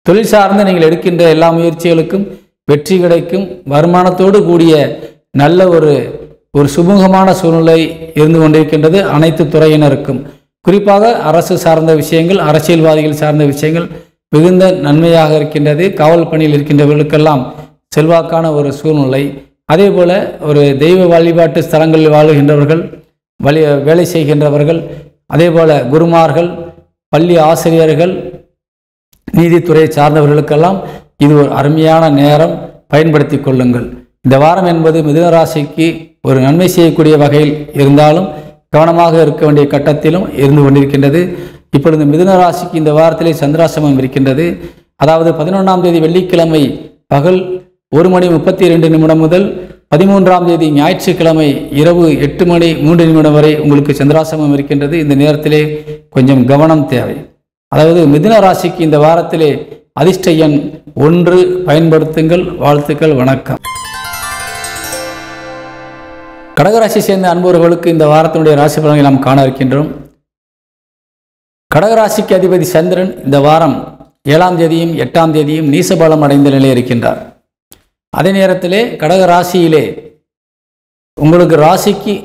தொழில் சார்ந்து நீங்கள் எடுக்கின்ற எல்லா முயற்சிகளுக்கும் வெற்றி கிடைக்கும். வருமானத்தோடு கூடிய நல்ல ஒரு சுமூகமான சூழ்நிலை இருந்து கொண்டிருக்கின்றது அனைத்து துறையினருக்கும். குறிப்பாக அரசு சார்ந்த விஷயங்கள், அரசியல்வாதிகள் சார்ந்த விஷயங்கள் மிகுந்த நன்மையாக இருக்கின்றது. காவல் பணியில் இருக்கின்றவர்களுக்கெல்லாம் செல்வாக்கான ஒரு சூழ்நிலை. அதே போல ஒரு தெய்வ வழிபாட்டு ஸ்தலங்களில் வாழுகின்றவர்கள், வேலை செய்கின்றவர்கள், அதே போல குருமார்கள், பள்ளி ஆசிரியர்கள், நீதித்துறையை சார்ந்தவர்களுக்கெல்லாம் இது ஒரு அருமையான நேரம். பயன்படுத்தி கொள்ளுங்கள். இந்த வாரம் என்பது மிதுன ராசிக்கு ஒரு நன்மை செய்யக்கூடிய வகையில் இருந்தாலும் கவனமாக இருக்க வேண்டிய கட்டத்திலும் இருந்து கொண்டிருக்கின்றது. இப்பொழுது மிதுன ராசிக்கு இந்த வாரத்திலே சந்திராசிரமம் இருக்கின்றது. அதாவது 11ஆம் தேதி வெள்ளிக்கிழமை பகல் 1:32 முதல் 13ஆம் தேதி ஞாயிற்றுக்கிழமை இரவு 8:03 வரை உங்களுக்கு சந்திராசிரமம் இருக்கின்றது. இந்த நேரத்திலே கொஞ்சம் கவனம் தேவை. அதாவது மிதுன ராசிக்கு இந்த வாரத்திலே அதிர்ஷ்ட எண் 1 பயன்படுத்துங்கள். வாழ்த்துக்கள். வணக்கம். கடகராசி சேர்ந்த அன்பர்களுக்கு இந்த வாரத்தினுடைய ராசி பலன்களை நாம் காண இருக்கின்றோம். கடகராசிக்கு அதிபதி சந்திரன் இந்த வாரம் 7ஆம் தேதியும் 8ஆம் தேதியும் நீசபலம் அடைந்த நிலையில் இருக்கின்றார். அதே நேரத்திலே கடகராசியிலே உங்களுக்கு ராசிக்கு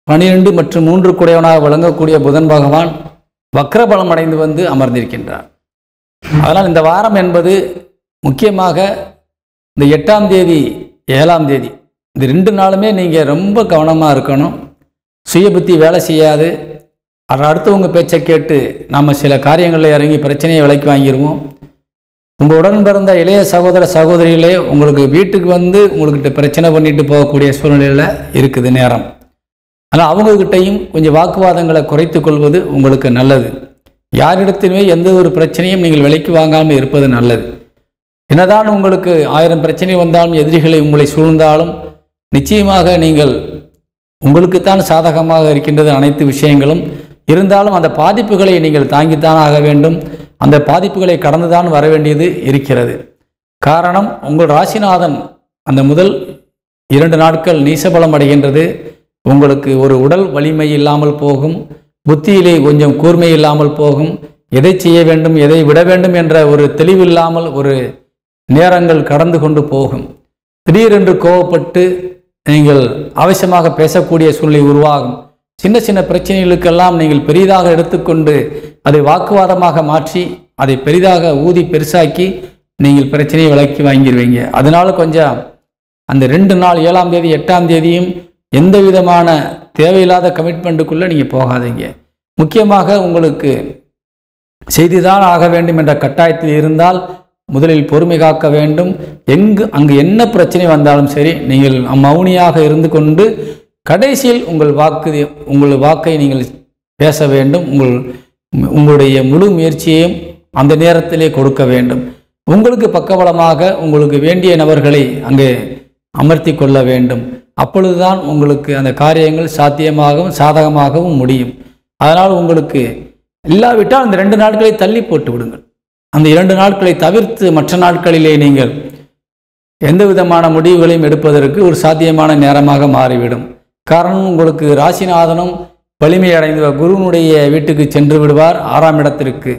12 மற்றும் 3 குடையவனாக விளங்கக்கூடிய புதன் பகவான் வக்ரபலம் அடைந்து வந்து அமர்ந்திருக்கின்றார். அதனால் இந்த வாரம் என்பது முக்கியமாக இந்த 8ஆம் தேதி 7ஆம் தேதி இந்த 2 நாளுமே நீங்கள் ரொம்ப கவனமாக இருக்கணும். சுய புத்தி வேலை செய்யாது. அடுத்தவங்க பேச்சை கேட்டு நாம் சில காரியங்களில் இறங்கி பிரச்சனையை விலைக்கு வாங்கிடுவோம். உங்கள் உடன் பிறந்த இளைய சகோதர சகோதரிகளே உங்களுக்கு வீட்டுக்கு வந்து உங்கள்கிட்ட பிரச்சனை பண்ணிட்டு போகக்கூடிய சூழ்நிலையில் இருக்குது நேரம். ஆனால் அவங்கக்கிட்டையும் கொஞ்சம் வாக்குவாதங்களை குறைத்து கொள்வது உங்களுக்கு நல்லது. யாரிடத்திலுமே எந்த ஒரு பிரச்சனையும் நீங்கள் விலைக்கு வாங்காமல் இருப்பது நல்லது. என்னதான் உங்களுக்கு 1000 பிரச்சனை வந்தாலும் எதிரிகளை உங்களை சூழ்ந்தாலும் நிச்சயமாக நீங்கள் உங்களுக்குத்தான் சாதகமாக இருக்கின்றது அனைத்து விஷயங்களும். இருந்தாலும் அந்த பாதிப்புகளை நீங்கள் தாங்கித்தான் ஆக வேண்டும். அந்த பாதிப்புகளை கடந்துதான் வர வேண்டியது இருக்கிறது. காரணம், உங்கள் ராசிநாதன் அந்த முதல் 2 நாட்கள் நீசபலம் அடைகின்றது. உங்களுக்கு ஒரு உடல் வலிமை இல்லாமல் போகும். புத்தியிலே கொஞ்சம் கூர்மை இல்லாமல் போகும். எதை செய்ய வேண்டும், எதை விட வேண்டும் என்ற ஒரு தெளிவில்லாமல் ஒரு நேரங்கள் கடந்து கொண்டு போகும். திடீரென்று கோபப்பட்டு நீங்கள் அவசியமாக பேசக்கூடிய சூழ்நிலை உருவாகும். சின்ன சின்ன பிரச்சனைகளுக்கெல்லாம் நீங்கள் பெரிதாக எடுத்துக்கொண்டு அதை வாக்குவாதமாக மாற்றி அதை பெரிதாக ஊதி பெருசாக்கி நீங்கள் பிரச்சனையை விலக்கி வாங்கிடுவீங்க. அதனால கொஞ்சம் அந்த 2 நாள் 7ஆம் தேதி 8ஆம் தேதியும் எந்த விதமான தேவையில்லாத கமிட்மெண்ட்டுக்குள்ளே நீங்கள் போகாதீங்க. முக்கியமாக உங்களுக்கு செய்துதான் ஆக வேண்டும் என்ற கட்டாயத்தில் இருந்தால் முதலில் பொறுமை காக்க வேண்டும். அங்கு என்ன பிரச்சனை வந்தாலும் சரி நீங்கள் மௌனியாக இருந்து கொண்டு கடைசியில் உங்கள் வாக்கை நீங்கள் பேச வேண்டும். உங்களுடைய முழு முயற்சியையும் அந்த நேரத்திலே கொடுக்க வேண்டும். உங்களுக்கு பக்கபலமாக உங்களுக்கு வேண்டிய நபர்களை அங்கே அமர்த்தி கொள்ள வேண்டும். அப்பொழுதுதான் உங்களுக்கு அந்த காரியங்கள் சாத்தியமாகவும் சாதகமாகவும் முடியும். அதனால் உங்களுக்கு இல்லாவிட்டால் அந்த 2 நாட்களை தள்ளி போட்டு விடுங்கள். அந்த 2 நாட்களை தவிர்த்து மற்ற நாட்களிலே நீங்கள் எந்த விதமான முடிவுகளையும் எடுப்பதற்கு ஒரு சாத்தியமான நேரமாக மாறிவிடும். காரணம், உங்களுக்கு ராசிநாதனும் வலிமையடைந்த குருவினுடைய வீட்டுக்கு சென்று விடுவார். 6ஆம் இடத்திற்கு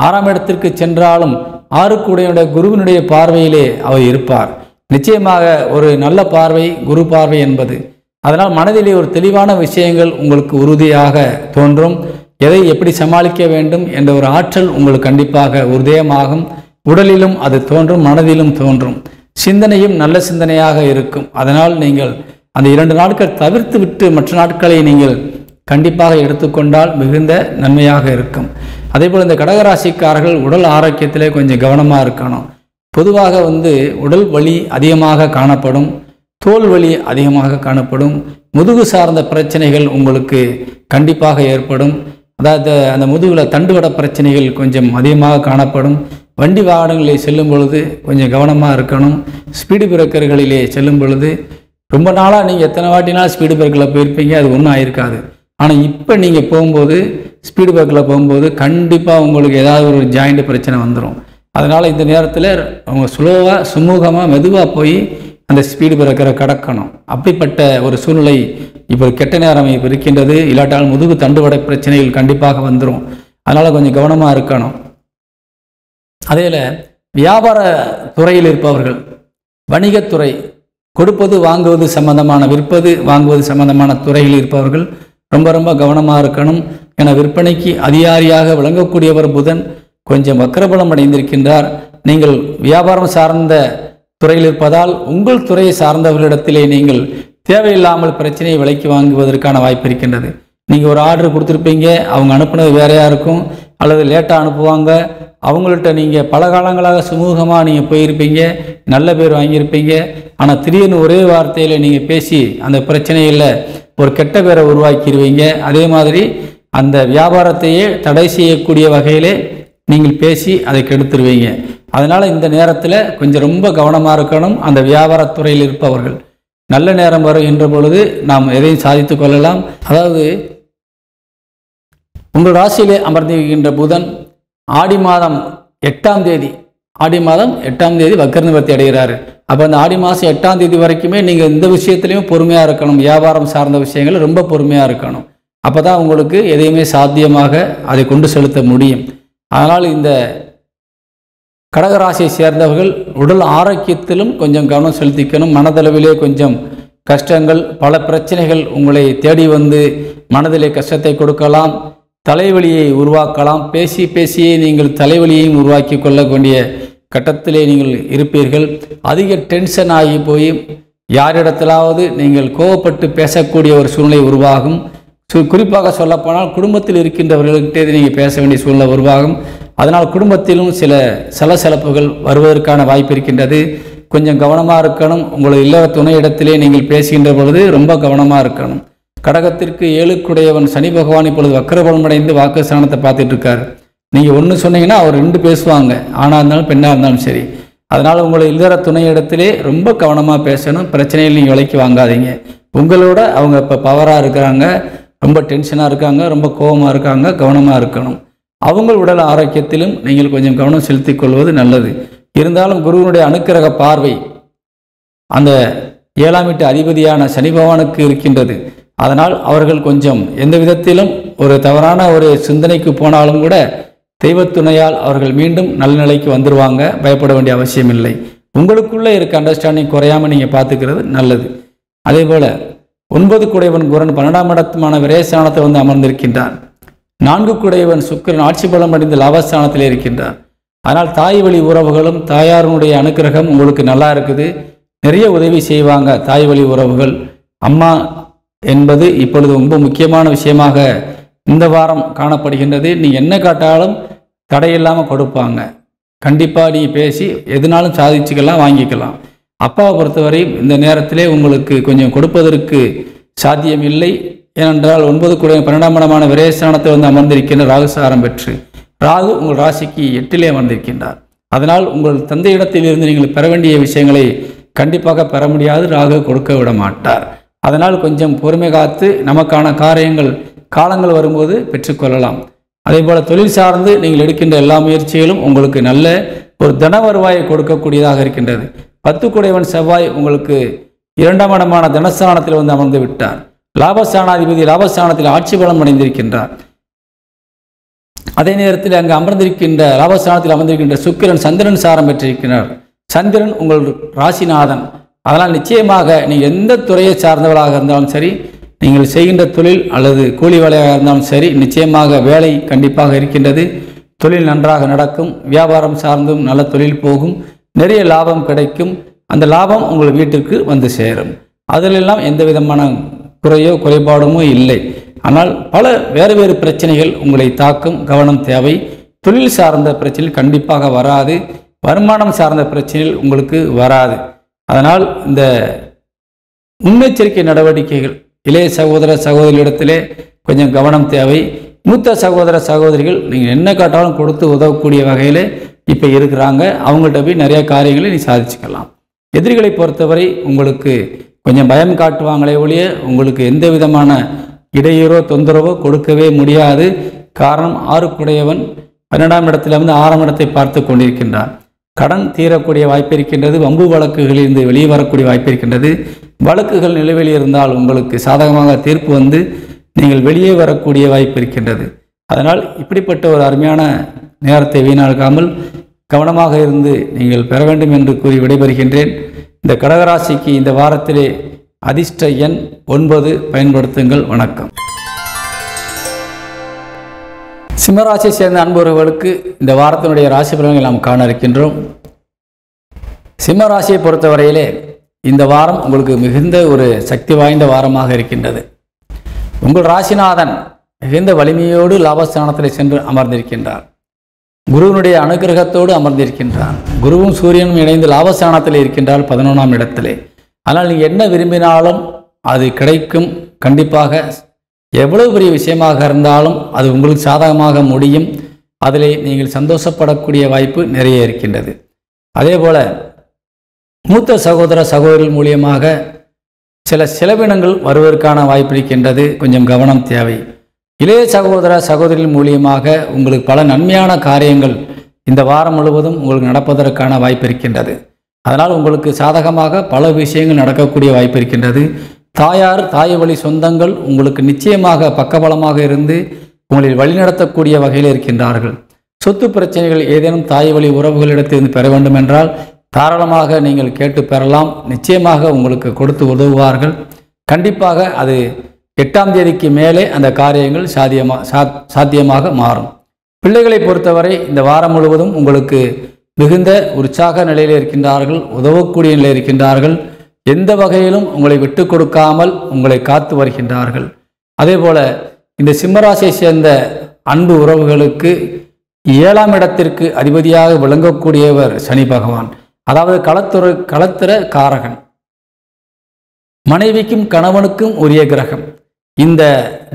6ஆம் இடத்திற்கு சென்றாலும் 6க்குடைய குருவினுடைய பார்வையிலே அவர் இருப்பார். நிச்சயமாக ஒரு நல்ல பார்வை குரு பார்வை என்பது. அதனால் மனதிலே ஒரு தெளிவான விஷயங்கள் உங்களுக்கு உறுதியாக தோன்றும். எதை எப்படி சமாளிக்க வேண்டும் என்ற ஒரு ஆற்றல் உங்களுக்கு கண்டிப்பாக உதயமாகும். உடலிலும் அது தோன்றும், மனதிலும் தோன்றும். சிந்தனையும் நல்ல சிந்தனையாக இருக்கும். அதனால் நீங்கள் அந்த 2 நாட்கள் தவிர்த்து விட்டு மற்ற நாட்களை நீங்கள் கண்டிப்பாக எடுத்துக்கொண்டால் மிகுந்த நன்மையாக இருக்கும். அதேபோல் இந்த கடகராசிக்காரர்கள் உடல் ஆரோக்கியத்திலே கொஞ்சம் கவனமாக இருக்கணும். பொதுவாக உடல் வலி அதிகமாக காணப்படும், தோல் வலி அதிகமாக காணப்படும், முதுகு சார்ந்த பிரச்சனைகள் உங்களுக்கு கண்டிப்பாக ஏற்படும். அதாவது அந்த முதுகில் தண்டுவட பிரச்சனைகள் கொஞ்சம் அதிகமாக காணப்படும். வண்டி வாகனங்களில் செல்லும் பொழுது கொஞ்சம் கவனமாக இருக்கணும். ஸ்பீடு பிரேக்கர்களிலே செல்லும் பொழுது ரொம்ப நாளாக நீங்கள் எத்தனை வாட்டினாலும் ஸ்பீடு பிரேக்கரில் போயிருப்பீங்க, அது ஒன்றும் ஆயிருக்காது. ஆனால் இப்போ நீங்கள் போகும்போது ஸ்பீடு பிரேக்கரில் போகும்போது கண்டிப்பாக உங்களுக்கு ஏதாவது ஒரு ஜாயிண்ட் பிரச்சனை வந்துடும். அதனால் இந்த நேரத்தில் அவங்க ஸ்லோவாக சுமூகமாக மெதுவாக போய் அந்த ஸ்பீடு பிரேக்கரை கடக்கணும். அப்படிப்பட்ட ஒரு சூழ்நிலை இப்போ கெட்ட நேரம் இப்போ இருக்கின்றது. இல்லாட்டால் முதுகு தண்டுவடை பிரச்சனைகள் கண்டிப்பாக வந்துடும். அதனால் கொஞ்சம் கவனமாக இருக்கணும். அதேல வியாபார துறையில் இருப்பவர்கள், வணிகத்துறை, கொடுப்பது வாங்குவது சம்பந்தமான, விற்பது வாங்குவது சம்பந்தமான துறையில் இருப்பவர்கள் ரொம்ப ரொம்ப கவனமாக இருக்கணும். என விற்பனைக்கு அதிகாரியாக விளங்கக்கூடியவர் புதன் கொஞ்சம் வக்ரபலம் அடைந்திருக்கின்றார். நீங்கள் வியாபாரம் சார்ந்த துறையில் இருப்பதால் உங்கள் துறையை சார்ந்தவர்களிடத்திலே நீங்கள் தேவையில்லாமல் பிரச்சனையை விலைக்கு வாங்குவதற்கான வாய்ப்பு இருக்கின்றது. நீங்கள் ஒரு ஆர்டர் கொடுத்துருப்பீங்க, அவங்க அனுப்புனது வேறையாக இருக்கும், அல்லது லேட்டாக அனுப்புவாங்க. அவங்கள்ட்ட நீங்கள் பல காலங்களாக சுமூகமாக நீங்கள் போயிருப்பீங்க, நல்ல பேர் வாங்கியிருப்பீங்க. ஆனால் திடீர்னு ஒரே வார்த்தையில் நீங்கள் பேசி அந்த பிரச்சனையில் ஒரு கெட்ட பேரை உருவாக்கிடுவீங்க. அதே மாதிரி அந்த வியாபாரத்தையே தடை செய்யக்கூடிய வகையிலே நீங்கள் பேசி அதை கெடுத்துருவீங்க. அதனால் இந்த நேரத்தில் கொஞ்சம் ரொம்ப கவனமாக இருக்கணும். அந்த வியாபாரத்துறையில் இருப்பவர்கள் நல்ல நேரம் வருகின்ற பொழுது நாம் எதையும் சாதித்து கொள்ளலாம். அதாவது உங்கள் ராசியிலே அமர்ந்திருக்கின்ற புதன் ஆடி மாதம் 8ஆம் தேதி வக்கர நிவர்த்தி அடைகிறாரு. அப்போ அந்த ஆடி மாதம் 8ஆம் தேதி வரைக்குமே நீங்கள் இந்த விஷயத்துலையும் பொறுமையாக இருக்கணும். வியாபாரம் சார்ந்த விஷயங்கள் ரொம்ப பொறுமையாக இருக்கணும். அப்போ தான் உங்களுக்கு எதையுமே சாத்தியமாக அதை கொண்டு செலுத்த முடியும். அதனால் இந்த கடகராசியை சேர்ந்தவர்கள் உடல் ஆரோக்கியத்திலும் கொஞ்சம் கவனம் செலுத்திக்கணும். மனதளவிலே கொஞ்சம் கஷ்டங்கள், பல பிரச்சனைகள் உங்களை தேடி வந்து மனதிலே கஷ்டத்தை கொடுக்கலாம், தலைவலியை உருவாக்கலாம். பேசியே நீங்கள் தலைவலியையும் உருவாக்கி கொள்ள வேண்டிய கட்டத்திலே நீங்கள் இருப்பீர்கள். அதிக டென்ஷன் ஆகி போய் யாரிடத்திலாவது நீங்கள் கோவப்பட்டு பேசக்கூடிய ஒரு சூழ்நிலை உருவாகும். குறிப்பாக சொல்லப்போனால் குடும்பத்தில் இருக்கின்றவர்கள்கிட்டே நீங்கள் பேச வேண்டிய சூழ்நிலை உருவாகும். அதனால் குடும்பத்திலும் சில சலசலப்புகள் வருவதற்கான வாய்ப்பு இருக்கின்றது. கொஞ்சம் கவனமாக இருக்கணும். உங்களது இல்லற துணை இடத்திலே நீங்கள் பேசுகின்ற பொழுது ரொம்ப கவனமாக இருக்கணும். கடகத்திற்கு 7க்குடையவன் சனி பகவான் இப்பொழுது வக்கரபலம் அடைந்து வாக்குஸ்தானத்தை பார்த்துட்டு இருக்காரு. நீங்கள் ஒன்று சொன்னீங்கன்னா அவர் 2 பேசுவாங்க, ஆணாக இருந்தாலும் பெண்ணாக இருந்தாலும் சரி. அதனால் உங்களை இல்லற துணை இடத்திலே ரொம்ப கவனமாக பேசணும். பிரச்சனையில் நீங்கள் விலைக்கு வாங்காதீங்க. உங்களோட அவங்க இப்போ பவராக இருக்கிறாங்க, ரொம்ப டென்ஷனாக இருக்காங்க, ரொம்ப கோபமாக இருக்காங்க, கவனமாக இருக்கணும். அவங்க உடல் ஆரோக்கியத்திலும் நீங்கள் கொஞ்சம் கவனம் செலுத்திக் கொள்வது நல்லது. இருந்தாலும் குருவினுடைய அனுக்கிரக பார்வை அந்த 7ஆம் வீட்டு அதிபதியான சனி பகவானுக்கு இருக்கின்றது. அதனால் அவர்கள் கொஞ்சம் எந்த விதத்திலும் ஒரு தவறான ஒரு சிந்தனைக்கு போனாலும் கூட தெய்வத்துணையால் அவர்கள் மீண்டும் நல்ல நிலைக்கு வந்துடுவாங்க. பயப்பட வேண்டிய அவசியம் இல்லை. உங்களுக்குள்ளே இருக்க அண்டர்ஸ்டாண்டிங் குறையாமல் நீங்கள் பார்த்துக்கிறது நல்லது. அதே போல் 9க்குடையவன் குரன் 12ஆம் இடத்துமான விரயஸ்தானத்தை அமர்ந்திருக்கின்றான். 4க்குடையவன் சுக்கிரன் ஆட்சி பலம் அடைந்து லாபஸ்தானத்திலே இருக்கின்றார். அதனால் தாய் வழி உறவுகளும் தாயாருடைய அனுக்கிரகம் உங்களுக்கு நல்லா இருக்குது. நிறைய உதவி செய்வாங்க தாய் வழி உறவுகள். அம்மா என்பது இப்பொழுது ரொம்ப முக்கியமான விஷயமாக இந்த வாரம் காணப்படுகின்றது. நீங்கள் என்ன காட்டாலும் தடையில்லாமல் கொடுப்பாங்க. கண்டிப்பாக நீங்கள் பேசி எதுனாலும் சாதிச்சுக்கலாம், வாங்கிக்கலாம். அப்பாவை பொறுத்தவரை இந்த நேரத்திலே உங்களுக்கு கொஞ்சம் கொடுப்பதற்கு சாத்தியம் இல்லை. ஏனென்றால் 9க்குடைய 12ஆம் இடமான விரயஸ்தானத்தை அமர்ந்திருக்கின்ற ராகுசாரம் பெற்று ராகு உங்கள் ராசிக்கு 8லே அமர்ந்திருக்கின்றார். அதனால் உங்கள் தந்தையிடத்திலிருந்து நீங்கள் பெற வேண்டிய விஷயங்களை கண்டிப்பாக பெற முடியாது, ராகு கொடுக்க விட மாட்டார். அதனால் கொஞ்சம் பொறுமை காத்து நமக்கான காலங்கள் வரும்போது பெற்றுக்கொள்ளலாம். அதே போல் தொழில் சார்ந்து நீங்கள் எடுக்கின்ற எல்லா முயற்சிகளும் உங்களுக்கு நல்ல ஒரு தன வருவாயை கொடுக்கக்கூடியதாக இருக்கின்றது. 10 குடையவன் செவ்வாய் உங்களுக்கு 2ஆம் இடமான தனஸ்தானத்தில் வந்து அமர்ந்து விட்டார். லாபஸ்தானாதிபதி லாபஸ்தானத்தில் ஆட்சி பலம் அடைந்திருக்கின்றார். அதே நேரத்தில் அங்கு அமர்ந்திருக்கின்ற லாபஸ்தானத்தில் அமர்ந்திருக்கின்ற சுக்கிரன் சந்திரன் சாரம் பெற்றிருக்கிறார். சந்திரன் உங்கள் ராசிநாதன். அதனால் நிச்சயமாக நீங்கள் எந்த துறையை சார்ந்தவர்களாக இருந்தாலும் சரி, நீங்கள் செய்கின்ற தொழில் அல்லது கூலி வேலையாக இருந்தாலும் சரி, நிச்சயமாக வேலை கண்டிப்பாக இருக்கின்றது. தொழில் நன்றாக நடக்கும். வியாபாரம் சார்ந்தும் நல்ல தொழில் போகும். நிறைய லாபம் கிடைக்கும். அந்த லாபம் உங்கள் வீட்டிற்கு வந்து சேரும். அதிலெல்லாம் எந்த விதமான குறைபாடுமோ இல்லை. ஆனால் பல வேறு பிரச்சனைகள் உங்களை தாக்கும். கவனம் தேவை. தொழில் சார்ந்த பிரச்சனைகள் கண்டிப்பாக வராது. வருமானம் சார்ந்த பிரச்சனைகள் உங்களுக்கு வராது. அதனால் இந்த முன்னெச்சரிக்கை நடவடிக்கைகள் இளைய சகோதர சகோதரிகளிடத்திலே கொஞ்சம் கவனம் தேவை. மூத்த சகோதர சகோதரிகள் நீங்கள் என்ன காட்டாலும் கொடுத்து உதவக்கூடிய வகையில் இப்போ இருக்கிறாங்க. அவங்கள்ட்ட போய் நிறைய காரியங்களை நீ சாதிச்சுக்கலாம். எதிரிகளை பொறுத்தவரை உங்களுக்கு கொஞ்சம் பயம் காட்டுவாங்களே ஒழிய உங்களுக்கு எந்த விதமான இடையூறோ தொந்தரவோ கொடுக்கவே முடியாது. காரணம் 6 குடையவன் 12ஆம் இடத்துல வந்து 6ஆம் இடத்தை பார்த்து கொண்டிருக்கின்றார். கடன் தீரக்கூடிய வாய்ப்பு இருக்கின்றது. வம்பு வழக்குகளில் இருந்து வெளியே வரக்கூடிய வாய்ப்பு இருக்கின்றது. வழக்குகள் நிலுவையில் இருந்தால் உங்களுக்கு சாதகமாக தீர்ப்பு வந்து நீங்கள் வெளியே வரக்கூடிய வாய்ப்பு இருக்கின்றது. அதனால் இப்படிப்பட்ட ஒரு அருமையான நேரத்தை வீணாக்காமல் கவனமாக இருந்து நீங்கள் பெற வேண்டும் என்று கூறி விடைபெறுகின்றேன். இந்த கடகராசிக்கு இந்த வாரத்திலே அதிர்ஷ்ட எண் 9 பயன்படுத்துங்கள். வணக்கம். சிம்மராசியை சேர்ந்த அன்புறவுகளுக்கு இந்த வாரத்தினுடைய ராசி பலன்களை நாம் காண இருக்கின்றோம். சிம்மராசியை பொறுத்தவரையிலே இந்த வாரம் உங்களுக்கு மிகுந்த ஒரு சக்தி வாய்ந்த வாரமாக இருக்கின்றது. உங்கள் ராசிநாதன் மிகுந்த வலிமையோடு லாபஸ்தானத்தில் சென்று அமர்ந்திருக்கின்றார். குருவினுடைய அனுகிரகத்தோடு அமர்ந்திருக்கின்றார். குருவும் சூரியனும் இணைந்து லாபஸ்தானத்தில் இருக்கின்றால் 11ஆம் இடத்திலே. ஆனால் நீங்கள் என்ன விரும்பினாலும் அது கிடைக்கும். கண்டிப்பாக எவ்வளவு பெரிய விஷயமாக இருந்தாலும் அது உங்களுக்கு சாதகமாக முடியும். அதிலே நீங்கள் சந்தோஷப்படக்கூடிய வாய்ப்பு நிறைய இருக்கின்றது. அதே போல மூத்த சகோதர சகோதரிகள் மூலியமாக சில செலவினங்கள் வருவதற்கான வாய்ப்பு இருக்கின்றது. கொஞ்சம் கவனம் தேவை. இளைய சகோதர சகோதரிகள் மூலியமாக உங்களுக்கு பல நன்மையான காரியங்கள் இந்த வாரம் முழுவதும் உங்களுக்கு நடப்பதற்கான வாய்ப்பு இருக்கின்றது. அதனால் உங்களுக்கு சாதகமாக பல விஷயங்கள் நடக்கக்கூடிய வாய்ப்பு இருக்கின்றது. தாயார் தாய் வழி சொந்தங்கள் உங்களுக்கு நிச்சயமாக பக்கபலமாக இருந்து உங்களில் வழிநடத்தக்கூடிய வகையில் இருக்கின்றார்கள். சொத்து பிரச்சனைகள் ஏதேனும் தாய் வழி உறவுகளிடத்திலிருந்து பெற வேண்டும் என்றால் தாராளமாக நீங்கள் கேட்டு பெறலாம். நிச்சயமாக உங்களுக்கு கொடுத்து உதவுவார்கள். கண்டிப்பாக அது 8ஆம் தேதிக்கு மேலே அந்த காரியங்கள் சாத்தியமாக மாறும். பிள்ளைகளை பொறுத்தவரை இந்த வாரம் முழுவதும் உங்களுக்கு மிகுந்த உற்சாக நிலையில் இருக்கின்றார்கள். உதவக்கூடிய நிலையில் இருக்கின்றார்கள். எந்த வகையிலும் உங்களை விட்டு கொடுக்காமல் உங்களை காத்து வருகின்றார்கள். அதே போல இந்த சிம்மராசியை சேர்ந்த அன்பு உறவுகளுக்கு 7ஆம் இடத்திற்கு அதிபதியாக விளங்கக்கூடியவர் சனி பகவான். அதாவது களத்திர காரகன், மனைவிக்கும் கணவனுக்கும் உரிய கிரகம். இந்த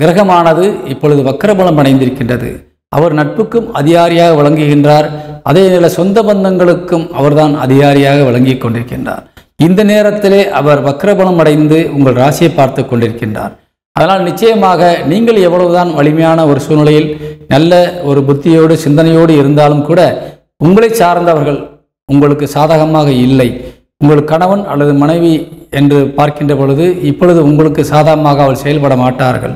கிரகமானது இப்பொழுது வக்கரபலம் அடைந்திருக்கின்றது. அவர் நட்புக்கும் அதிகாரியாக விளங்குகின்றார். அதே நேர சொந்த பந்தங்களுக்கும் அவர்தான் அதிகாரியாக விளங்கி கொண்டிருக்கின்றார். இந்த நேரத்திலே அவர் வக்கரபலம் அடைந்து உங்கள் ராசியை பார்த்து கொண்டிருக்கின்றார். அதனால் நிச்சயமாக நீங்கள் எவ்வளவுதான் வலிமையான ஒரு சூழ்நிலையில் நல்ல ஒரு புத்தியோடு சிந்தனையோடு இருந்தாலும் கூட உங்களை சார்ந்தவர்கள் உங்களுக்கு சாதகமாக இல்லை. உங்கள் கணவன் அல்லது மனைவி என்று பார்க்கின்ற பொழுது இப்பொழுது உங்களுக்கு சாதகமாக அவள் செயல்பட மாட்டார்கள்.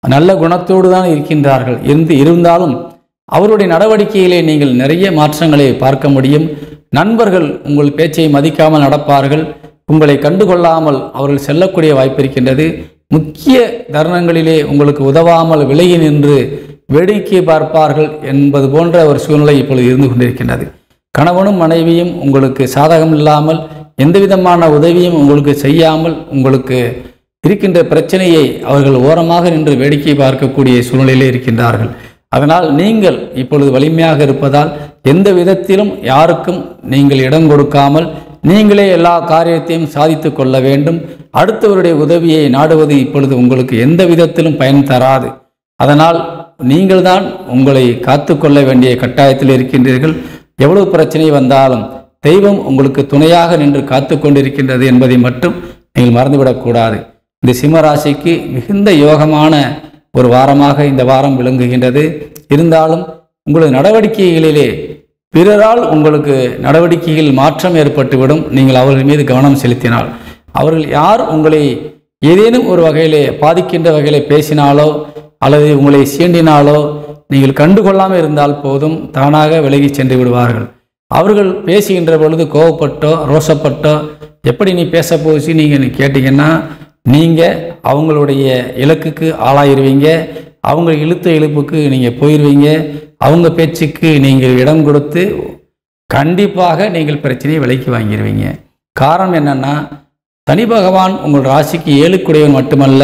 நல்ல குணத்தோடு தான் இருக்கின்றார்கள். இருந்தாலும் அவருடைய நடவடிக்கையிலே நீங்கள் நிறைய மாற்றங்களை பார்க்க முடியும். நண்பர்கள் உங்கள் பேச்சை மதிக்காமல் நடப்பார்கள். உங்களை கண்டுகொள்ளாமல் அவர்கள் செல்லக்கூடிய வாய்ப்பு இருக்கின்றது. முக்கிய தருணங்களிலே உங்களுக்கு உதவாமல் விலகி நின்று வேடிக்கை பார்ப்பார்கள் என்பது போன்ற ஒரு சூழ்நிலை இப்பொழுது இருந்து கொண்டிருக்கின்றது. கணவனும் மனைவியும் உங்களுக்கு சாதகம் இல்லாமல் எந்த விதமான உதவியும் உங்களுக்கு செய்யாமல் உங்களுக்கு இருக்கின்ற பிரச்சனையை அவர்கள் ஓரமாக நின்று வேடிக்கை பார்க்கக்கூடிய சூழ்நிலையிலே இருக்கின்றார்கள். அதனால் நீங்கள் இப்பொழுது வலிமையாக இருப்பதால் எந்த விதத்திலும் யாருக்கும் நீங்கள் இடம் கொடுக்காமல் நீங்களே எல்லா காரியத்தையும் சாதித்து கொள்ள வேண்டும். அடுத்தவருடைய உதவியை நாடுவது இப்பொழுது உங்களுக்கு எந்த விதத்திலும் பயன் தராது. அதனால் நீங்கள் தான் உங்களை காத்து கொள்ள வேண்டிய கட்டாயத்தில் இருக்கின்றீர்கள். எவ்வளவு பிரச்சனை வந்தாலும் தெய்வம் உங்களுக்கு துணையாக நின்று காத்து கொண்டிருக்கின்றது என்பதை மட்டும் நீங்கள் மறந்துவிடக்கூடாது. இந்த சிம்மராசிக்கு மிகுந்த யோகமான ஒரு வாரமாக இந்த வாரம் விளங்குகின்றது. இருந்தாலும் உங்களது நடவடிக்கைகளிலே பிறரால் உங்களுக்கு நடவடிக்கையில் மாற்றம் ஏற்பட்டுவிடும். நீங்கள் அவர்கள் மீது கவனம் செலுத்தினால், அவர்கள் யார் உங்களை ஏதேனும் ஒரு வகையிலே பாதிக்கின்ற வகையிலே பேசினாலோ அல்லது உங்களை சீண்டினாலோ நீங்கள் கண்டுகொள்ளாமல் இருந்தால் போதும், தானாக விலகி சென்று விடுவார்கள். அவர்கள் பேசுகின்ற பொழுது கோவப்பட்டோ ரோசப்பட்டோ எப்படி நீ பேச போச்சு நீங்கள் கேட்டிங்கன்னா நீங்கள் அவங்களுடைய இலக்குக்கு ஆளாயிருவீங்க. அவங்க இழுத்த இழுப்புக்கு நீங்கள் போயிடுவீங்க. அவங்க பேச்சுக்கு நீங்கள் இடம் கொடுத்து கண்டிப்பாக நீங்கள் பிரச்சனையை விலைக்கு வாங்கிடுவீங்க. காரணம் என்னன்னா, சனி பகவான் உங்கள் ராசிக்கு 7க்குடையவன் மட்டுமல்ல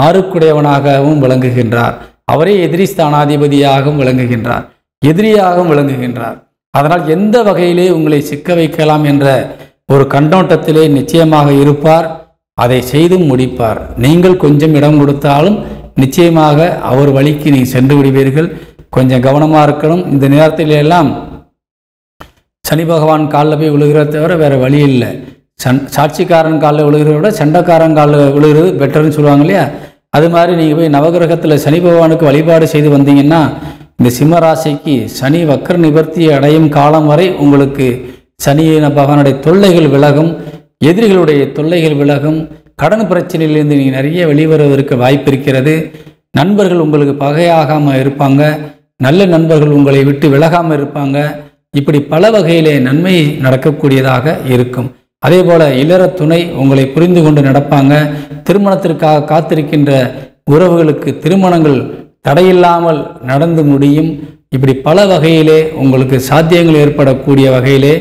6க்குடையவனாகவும் விளங்குகின்றார். அவரே எதிரி ஸ்தானாதிபதியாகவும் விளங்குகின்றார், எதிரியாகவும் விளங்குகின்றார். அதனால் எந்த வகையிலே உங்களை சிக்க வைக்கலாம் என்ற ஒரு கண்ணோட்டத்திலே நிச்சயமாக இருப்பார். அதை செய்தும் முடிப்பார். நீங்கள் கொஞ்சம் இடம் கொடுத்தாலும் நிச்சயமாக அவர் வழிக்கு நீ சென்று விடுவீர்கள். கொஞ்சம் கவனமாக இருக்கணும். இந்த நேரத்தில் எல்லாம் சனி பகவான் காலில் போய் விழுகிறத தவிர வேறு வழி இல்லை. சாட்சிக்காரன் காலில் விழுகிறத விட சண்டைக்காரன் காலில் விழுகிறது பெட்டர்னு சொல்லுவாங்க இல்லையா? அது மாதிரி நீங்கள் போய் நவகிரகத்தில் சனி பகவானுக்கு வழிபாடு செய்து வந்தீங்கன்னா இந்த சிம்மராசிக்கு சனி வக்கர நிவர்த்தி அடையும் காலம் வரை உங்களுக்கு சனி பகவானுடைய தொல்லைகள் விலகும், எதிரிகளுடைய தொல்லைகள் விலகும், கடன் பிரச்சனையிலிருந்து நீங்கள் நிறைய வெளிவருவதற்கு வாய்ப்பு இருக்கிறது. நண்பர்கள் உங்களுக்கு பகையாகாமல் இருப்பாங்க, நல்ல நண்பர்கள் உங்களை விட்டு விலகாமல் இருப்பாங்க. இப்படி பல வகையிலே நன்மை நடக்கக்கூடியதாக இருக்கும். அதே போல் இல்லற துணை உங்களை புரிந்து கொண்டு நடப்பாங்க. திருமணத்திற்காக காத்திருக்கின்ற உறவுகளுக்கு திருமணங்கள் தடையில்லாமல் நடந்து முடியும். இப்படி பல வகையிலே உங்களுக்கு சாத்தியங்கள் ஏற்படக்கூடிய வகையிலே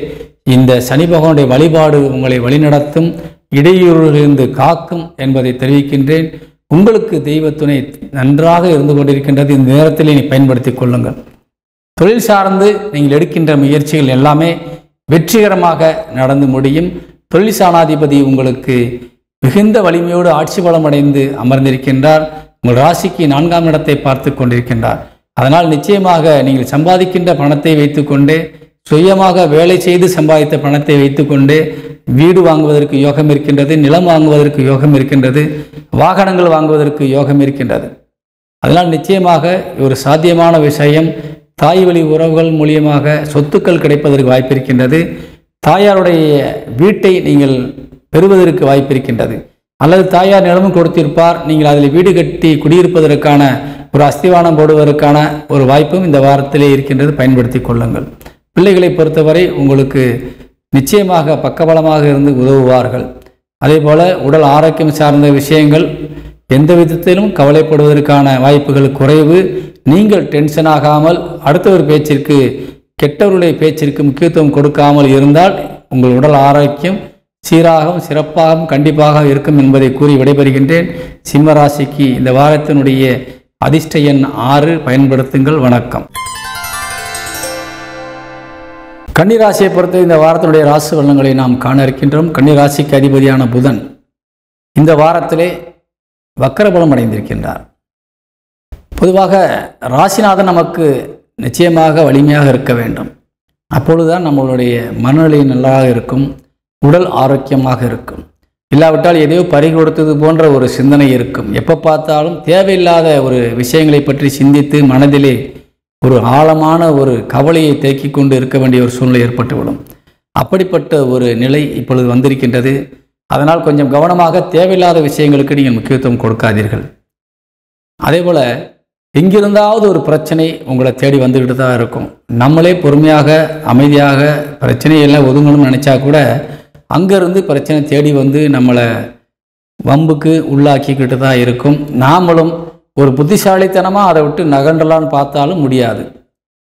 இந்த சனி பகவானுடைய வழிபாடு உங்களை வழிநடத்தும், இடையூறுகளிலிருந்து காக்கும் என்பதை தெரிவிக்கின்றேன். உங்களுக்கு தெய்வ துணை நன்றாக இருந்து கொண்டிருக்கின்றது. இந்த நேரத்தில் நீ பயன்படுத்தி கொள்ளுங்கள். தொழில் சார்ந்து நீங்கள் எடுக்கின்ற முயற்சிகள் எல்லாமே வெற்றிகரமாக நடந்து முடியும். தொழில் சாணாதிபதி உங்களுக்கு மிகுந்த வலிமையோடு ஆட்சி பலம் அடைந்து அமர்ந்திருக்கின்றார். உங்கள் ராசிக்கு 4ஆம் இடத்தை பார்த்து கொண்டிருக்கின்றார். அதனால் நிச்சயமாக நீங்கள் சம்பாதிக்கின்ற பணத்தை வைத்துக்கொண்டே, சுயமாக வேலை செய்து சம்பாதித்த பணத்தை வைத்துக்கொண்டே வீடு வாங்குவதற்கு யோகம் இருக்கின்றது, நிலம் வாங்குவதற்கு யோகம் இருக்கின்றது, வாகனங்கள் வாங்குவதற்கு யோகம் இருக்கின்றது. அதனால் நிச்சயமாக ஒரு சாத்தியமான விஷயம். தாய் வழி உறவுகள் மூலியமாக சொத்துக்கள் கிடைப்பதற்கு வாய்ப்பு இருக்கின்றது. தாயாருடைய வீட்டை நீங்கள் பெறுவதற்கு வாய்ப்பு இருக்கின்றது. அல்லது தாயார் நிலமும் கொடுத்திருப்பார், நீங்கள் அதில் வீடு கட்டி குடியிருப்பதற்கான ஒரு அஸ்திவானம் போடுவதற்கான ஒரு வாய்ப்பும் இந்த வாரத்திலே இருக்கின்றது. பயன்படுத்தி கொள்ளுங்கள். பிள்ளைகளை பொறுத்தவரை உங்களுக்கு நிச்சயமாக பக்கபலமாக இருந்து உதவுவார்கள். அதே போல் உடல் ஆரோக்கியம் சார்ந்த விஷயங்கள் எந்த விதத்திலும் கவலைப்படுவதற்கான வாய்ப்புகள் குறைவு. நீங்கள் டென்ஷன் ஆகாமல் அடுத்தவர் பேச்சிற்கு, கெட்டவருடைய பேச்சிற்கு முக்கியத்துவம் கொடுக்காமல் இருந்தால் உங்கள் உடல் ஆரோக்கியம் சீராகவும் சிறப்பாகவும் கண்டிப்பாக இருக்கும் என்பதை கூறி விடைபெறுகின்றேன். சிம்மராசிக்கு இந்த வாரத்தினுடைய அதிர்ஷ்ட எண் 6. பயன்படுத்துங்கள். வணக்கம். கன்னிராசியை பொறுத்த இந்த வாரத்தினுடைய ராசி பலன்களை நாம் காண இருக்கின்றோம். கன்னிராசிக்கு அதிபதியான புதன் இந்த வாரத்திலே வக்கரபலம் அடைந்திருக்கின்றார். பொதுவாக ராசிநாதன் நமக்கு நிச்சயமாக வலிமையாக இருக்க வேண்டும். அப்பொழுதுதான் நம்மளுடைய மனநிலை நல்லாக இருக்கும், உடல் ஆரோக்கியமாக இருக்கும். இல்லாவிட்டால் எதையோ பறி கொடுத்தது போன்ற ஒரு சிந்தனை இருக்கும். எப்போ பார்த்தாலும் தேவையில்லாத ஒரு விஷயங்களை பற்றி சிந்தித்து மனதிலே ஒரு ஆழமான ஒரு கவலையை தேக்கி கொண்டு இருக்க வேண்டிய ஒரு சூழ்நிலை ஏற்பட்டுவிடும். அப்படிப்பட்ட ஒரு நிலை இப்பொழுது வந்திருக்கின்றது. அதனால் கொஞ்சம் கவனமாக தேவையில்லாத விஷயங்களுக்கு நீங்கள் முக்கியத்துவம் கொடுக்காதீர்கள். அதே போல் எங்கிருந்தாவது ஒரு பிரச்சனை உங்களை தேடி வந்துக்கிட்டு தான் இருக்கும். நம்மளே பொறுமையாக அமைதியாக பிரச்சனையெல்லாம் ஒதுங்கணும்னு நினச்சா கூட அங்கேருந்து பிரச்சனை தேடி வந்து நம்மளை வம்புக்கு உள்ளாக்கிக்கிட்டு தான் இருக்கும். நாமளும் ஒரு புத்திசாலித்தனமாக அதை விட்டு நகண்டலான்னு பார்த்தாலும் முடியாது.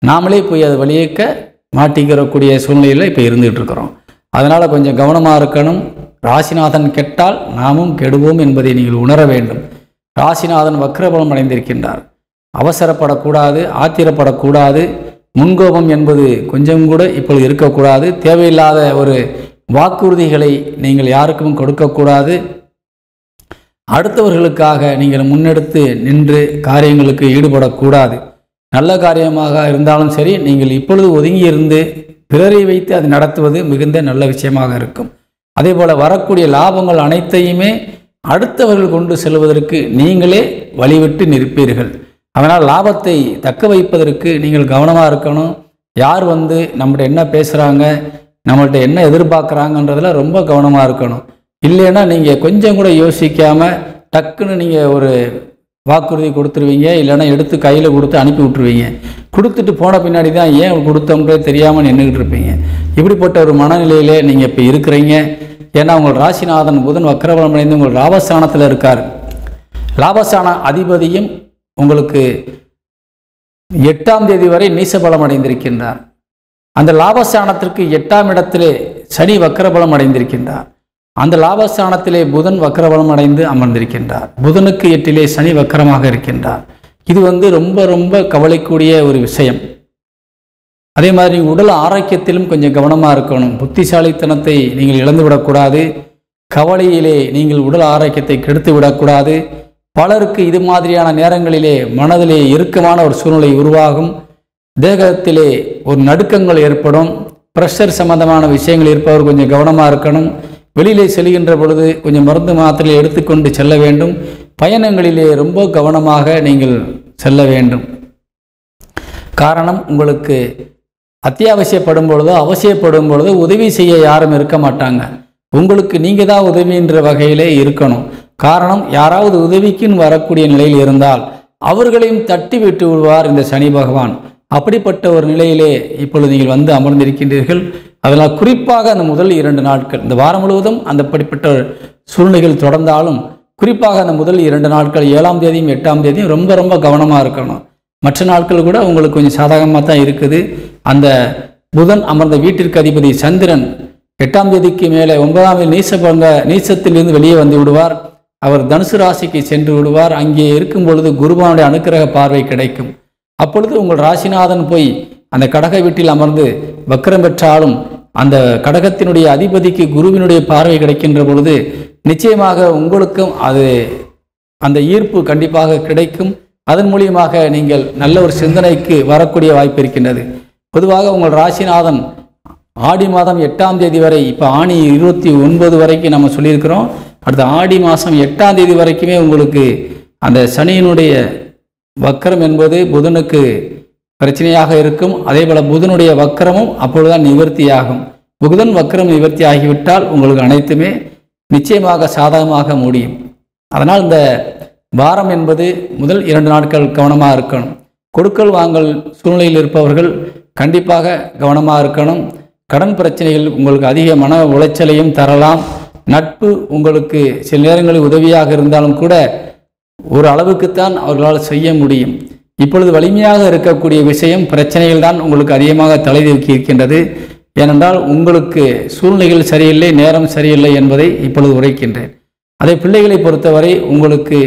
நாமளே போய் அதை வழியேக்க மாட்டிக்கிறக்கூடிய சூழ்நிலையில் இப்போ இருந்துகிட்டு இருக்கிறோம். அதனால் கொஞ்சம் கவனமாக இருக்கணும். ராசிநாதன் கெட்டால் நாமும் கெடுவோம் என்பதை நீங்கள் உணர வேண்டும். ராசிநாதன் வக்ரபலம் அடைந்திருக்கின்றார். அவசரப்படக்கூடாது, ஆத்திரப்படக்கூடாது. முன்கோபம் என்பது கொஞ்சம் கூட இப்பொழுது இருக்கக்கூடாது. தேவையில்லாத ஒரு வாக்குறுதிகளை நீங்கள் யாருக்கும் கொடுக்கக்கூடாது. அடுத்தவர்களுக்காக நீங்கள் முன்னெடுத்து நின்று காரியங்களுக்கு ஈடுபடக்கூடாது. நல்ல காரியமாக இருந்தாலும் சரி, நீங்கள் இப்பொழுது ஒதுங்கி இருந்து பிறரை வைத்து அதை நடத்துவது மிகுந்த நல்ல விஷயமாக இருக்கும். அதே போல் வரக்கூடிய லாபங்கள் அனைத்தையுமே அடுத்தவர்கள் கொண்டு செல்வதற்கு நீங்களே வழிவிட்டு நிற்பீர்கள். அதனால் லாபத்தை தக்க வைப்பதற்கு நீங்கள் கவனமாக இருக்கணும். யார் வந்து நம்மகிட்ட என்ன பேசுகிறாங்க, நம்மள்கிட்ட என்ன எதிர்பார்க்குறாங்கன்றதில் ரொம்ப கவனமாக இருக்கணும். இல்லைன்னா நீங்கள் கொஞ்சம் கூட யோசிக்காமல் டக்குன்னு நீங்கள் ஒரு வாக்குறுதி கொடுத்துருவீங்க, இல்லைன்னா எடுத்து கையில் கொடுத்து அனுப்பி விட்ருவீங்க. கொடுத்துட்டு போன பின்னாடி தான் ஏன் கொடுத்தோம்ன்றே தெரியாமல் நின்றுக்கிட்டு இருப்பீங்க. இப்படிப்பட்ட ஒரு மனநிலையிலே நீங்கள் இப்போ இருக்கிறீங்க. ஏன்னா உங்கள் ராசிநாதன் புதன் வக்கரபலம் அடைந்து உங்கள் லாபஸ்தானத்தில் இருக்கார். லாபஸ்தான அதிபதியும் உங்களுக்கு 8ஆம் தேதி வரை நீசபலம் அடைந்திருக்கின்றார். அந்த லாபஸ்தானத்திற்கு 8ஆம் இடத்திலே சனி வக்கரபலம் அடைந்திருக்கின்றார். அந்த லாபஸ்தானத்திலே புதன் வக்கரபலம் அடைந்து அமர்ந்திருக்கின்றார். புதனுக்கு 8லே சனி வக்கரமாக இருக்கின்றார். இது ரொம்ப ரொம்ப கவலைக்கூடிய ஒரு விஷயம். அதே மாதிரி உடல் ஆரோக்கியத்திலும் கொஞ்சம் கவனமாக இருக்கணும். புத்திசாலித்தனத்தை நீங்கள் இழந்து விடக்கூடாது. கவலையிலே நீங்கள் உடல் ஆரோக்கியத்தை கெடுத்து விடக்கூடாது. பலருக்கு இது மாதிரியான நேரங்களிலே மனதிலே இறுக்கமான ஒரு சூழ்நிலை உருவாகும். தேகத்திலே ஒரு நடுக்கங்கள் ஏற்படும். ப்ரெஷர் சம்பந்தமான விஷயங்கள் இருப்பவர் கொஞ்சம் கவனமாக இருக்கணும். வெளியிலே செல்கின்ற பொழுது கொஞ்சம் மருந்து மாத்திரை எடுத்துக்கொண்டு செல்ல வேண்டும். பயணங்களிலே ரொம்ப கவனமாக நீங்கள் செல்ல வேண்டும். காரணம், உங்களுக்கு அத்தியாவசியப்படும் பொழுதோ அவசியப்படும் பொழுதோ உதவி செய்ய யாரும் இருக்க மாட்டாங்க. உங்களுக்கு நீங்கள் தான் உதவின்ற வகையிலே இருக்கணும். காரணம், யாராவது உதவிக்குன்னு வரக்கூடிய நிலையில் இருந்தால் அவர்களையும் தட்டி விட்டு விடுவார் இந்த சனி பகவான். அப்படிப்பட்ட ஒரு நிலையிலே இப்பொழுது நீங்கள் வந்து அமர்ந்திருக்கின்றீர்கள். அதனால் குறிப்பாக அந்த முதல் 2 நாட்கள், இந்த வாரம் முழுவதும் அந்த படிப்பட்ட சூழ்நிலைகள் தொடர்ந்தாலும் குறிப்பாக அந்த முதல் 2 நாட்கள் 7ஆம் தேதியும் 8ஆம் தேதியும் ரொம்ப ரொம்ப கவனமாக இருக்கணும். மற்ற நாட்கள் கூட உங்களுக்கு கொஞ்சம் சாதகமாக தான் இருக்குது. அந்த புதன் அமர்ந்த வீட்டிற்கு அதிபதி சந்திரன் 8ஆம் தேதிக்கு மேலே 9ஆம் நீசத்திலிருந்து வெளியே வந்து விடுவார். அவர் தனுசு ராசிக்கு சென்று விடுவார். அங்கே இருக்கும் பொழுது குருபவனுடைய அனுக்கிரக பார்வை கிடைக்கும். அப்பொழுது உங்கள் ராசிநாதன் போய் அந்த கடக வீட்டில் அமர்ந்து வக்கரம் பெற்றாலும் அந்த கடகத்தினுடைய அதிபதிக்கு குருவினுடைய பார்வை கிடைக்கின்ற பொழுது நிச்சயமாக உங்களுக்கும் அந்த ஈர்ப்பு கண்டிப்பாக கிடைக்கும். அதன் மூலியமாக நீங்கள் நல்ல ஒரு சிந்தனைக்கு வரக்கூடிய வாய்ப்பு இருக்கின்றது. பொதுவாக உங்கள் ராசிநாதன் ஆடி மாதம் 8ஆம் தேதி வரை, இப்போ ஆணி 29 வரைக்கும் நம்ம சொல்லியிருக்கிறோம். அடுத்த ஆடி மாதம் 8ஆம் தேதி வரைக்குமே உங்களுக்கு அந்த சனியினுடைய வக்கரம் என்பது புதனுக்கு பிரச்சனையாக இருக்கும். அதே போல் புதனுடைய வக்கரமும் அப்பொழுதுதான் நிவர்த்தியாகும். புதன் வக்கரம் நிவர்த்தி ஆகிவிட்டால் உங்களுக்கு அனைத்துமே நிச்சயமாக சாதகமாக முடியும். அதனால் இந்த வாரம் என்பது முதல் 2 நாட்கள் கவனமாக இருக்கணும். கொடுக்கல் வாங்கல் சூழ்நிலையில் இருப்பவர்கள் கண்டிப்பாக கவனமாக இருக்கணும். கடன் பிரச்சனைகள் உங்களுக்கு அதிக மன உளைச்சலையும் தரலாம். நட்பு உங்களுக்கு சில நேரங்களில் உதவியாக இருந்தாலும் கூட ஒரு அளவுக்குத்தான் அவர்களால் செய்ய முடியும். இப்பொழுது வலிமையாக இருக்கக்கூடிய விஷயம் பிரச்சனைகள் தான் உங்களுக்கு அதிகமாக தலை தூக்கி இருக்கின்றது. ஏனென்றால் உங்களுக்கு சூழ்நிலைகள் சரியில்லை, நேரம் சரியில்லை என்பதை இப்பொழுது உரைக்கின்றேன். அதே பிள்ளைகளை பொறுத்தவரை உங்களுக்கு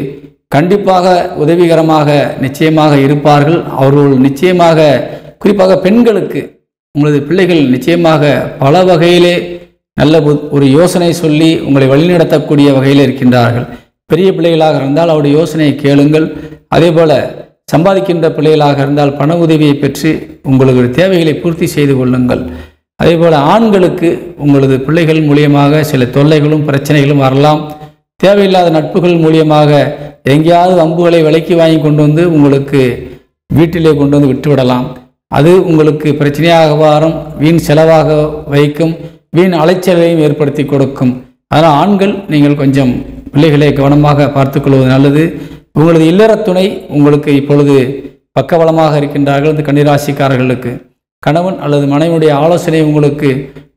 கண்டிப்பாக உதவிகரமாக நிச்சயமாக இருப்பார்கள். அவர்கள் நிச்சயமாக, குறிப்பாக பெண்களுக்கு உங்களது பிள்ளைகள் நிச்சயமாக பல வகையிலே நல்ல ஒரு யோசனை சொல்லி உங்களை வழிநடத்தக்கூடிய வகையில் இருக்கின்றார்கள். பெரிய பிள்ளைகளாக இருந்தால் அவருடைய யோசனையை கேளுங்கள். அதே போல் சம்பாதிக்கின்ற பிள்ளைகளாக இருந்தால் பண உதவியை பெற்று உங்களது தேவைகளை பூர்த்தி செய்து கொள்ளுங்கள். அதே போல் ஆண்களுக்கு உங்களது பிள்ளைகள் மூலியமாக சில தொல்லைகளும் பிரச்சனைகளும் வரலாம். தேவையில்லாத நட்புகள் மூலியமாக எங்கேயாவது வம்புகளை விலைக்கு வாங்கி கொண்டு வந்து உங்களுக்கு வீட்டிலே கொண்டு வந்து விட்டுவிடலாம். அது உங்களுக்கு பிரச்சனையாக வரும், வீண் செலவாக வைக்கும், வீண் அலைச்சலையும் ஏற்படுத்தி கொடுக்கும். அதனால் ஆண்கள் நீங்கள் கொஞ்சம் பிள்ளைகளை கவனமாக பார்த்துக்கொள்வது நல்லது. உங்களது இல்லற துணை உங்களுக்கு இப்பொழுது பக்கபலமாக இருக்கின்றார்கள். இந்த கன்னிராசிக்காரர்களுக்கு கணவன் அல்லது மனைவியுடைய ஆலோசனை உங்களுக்கு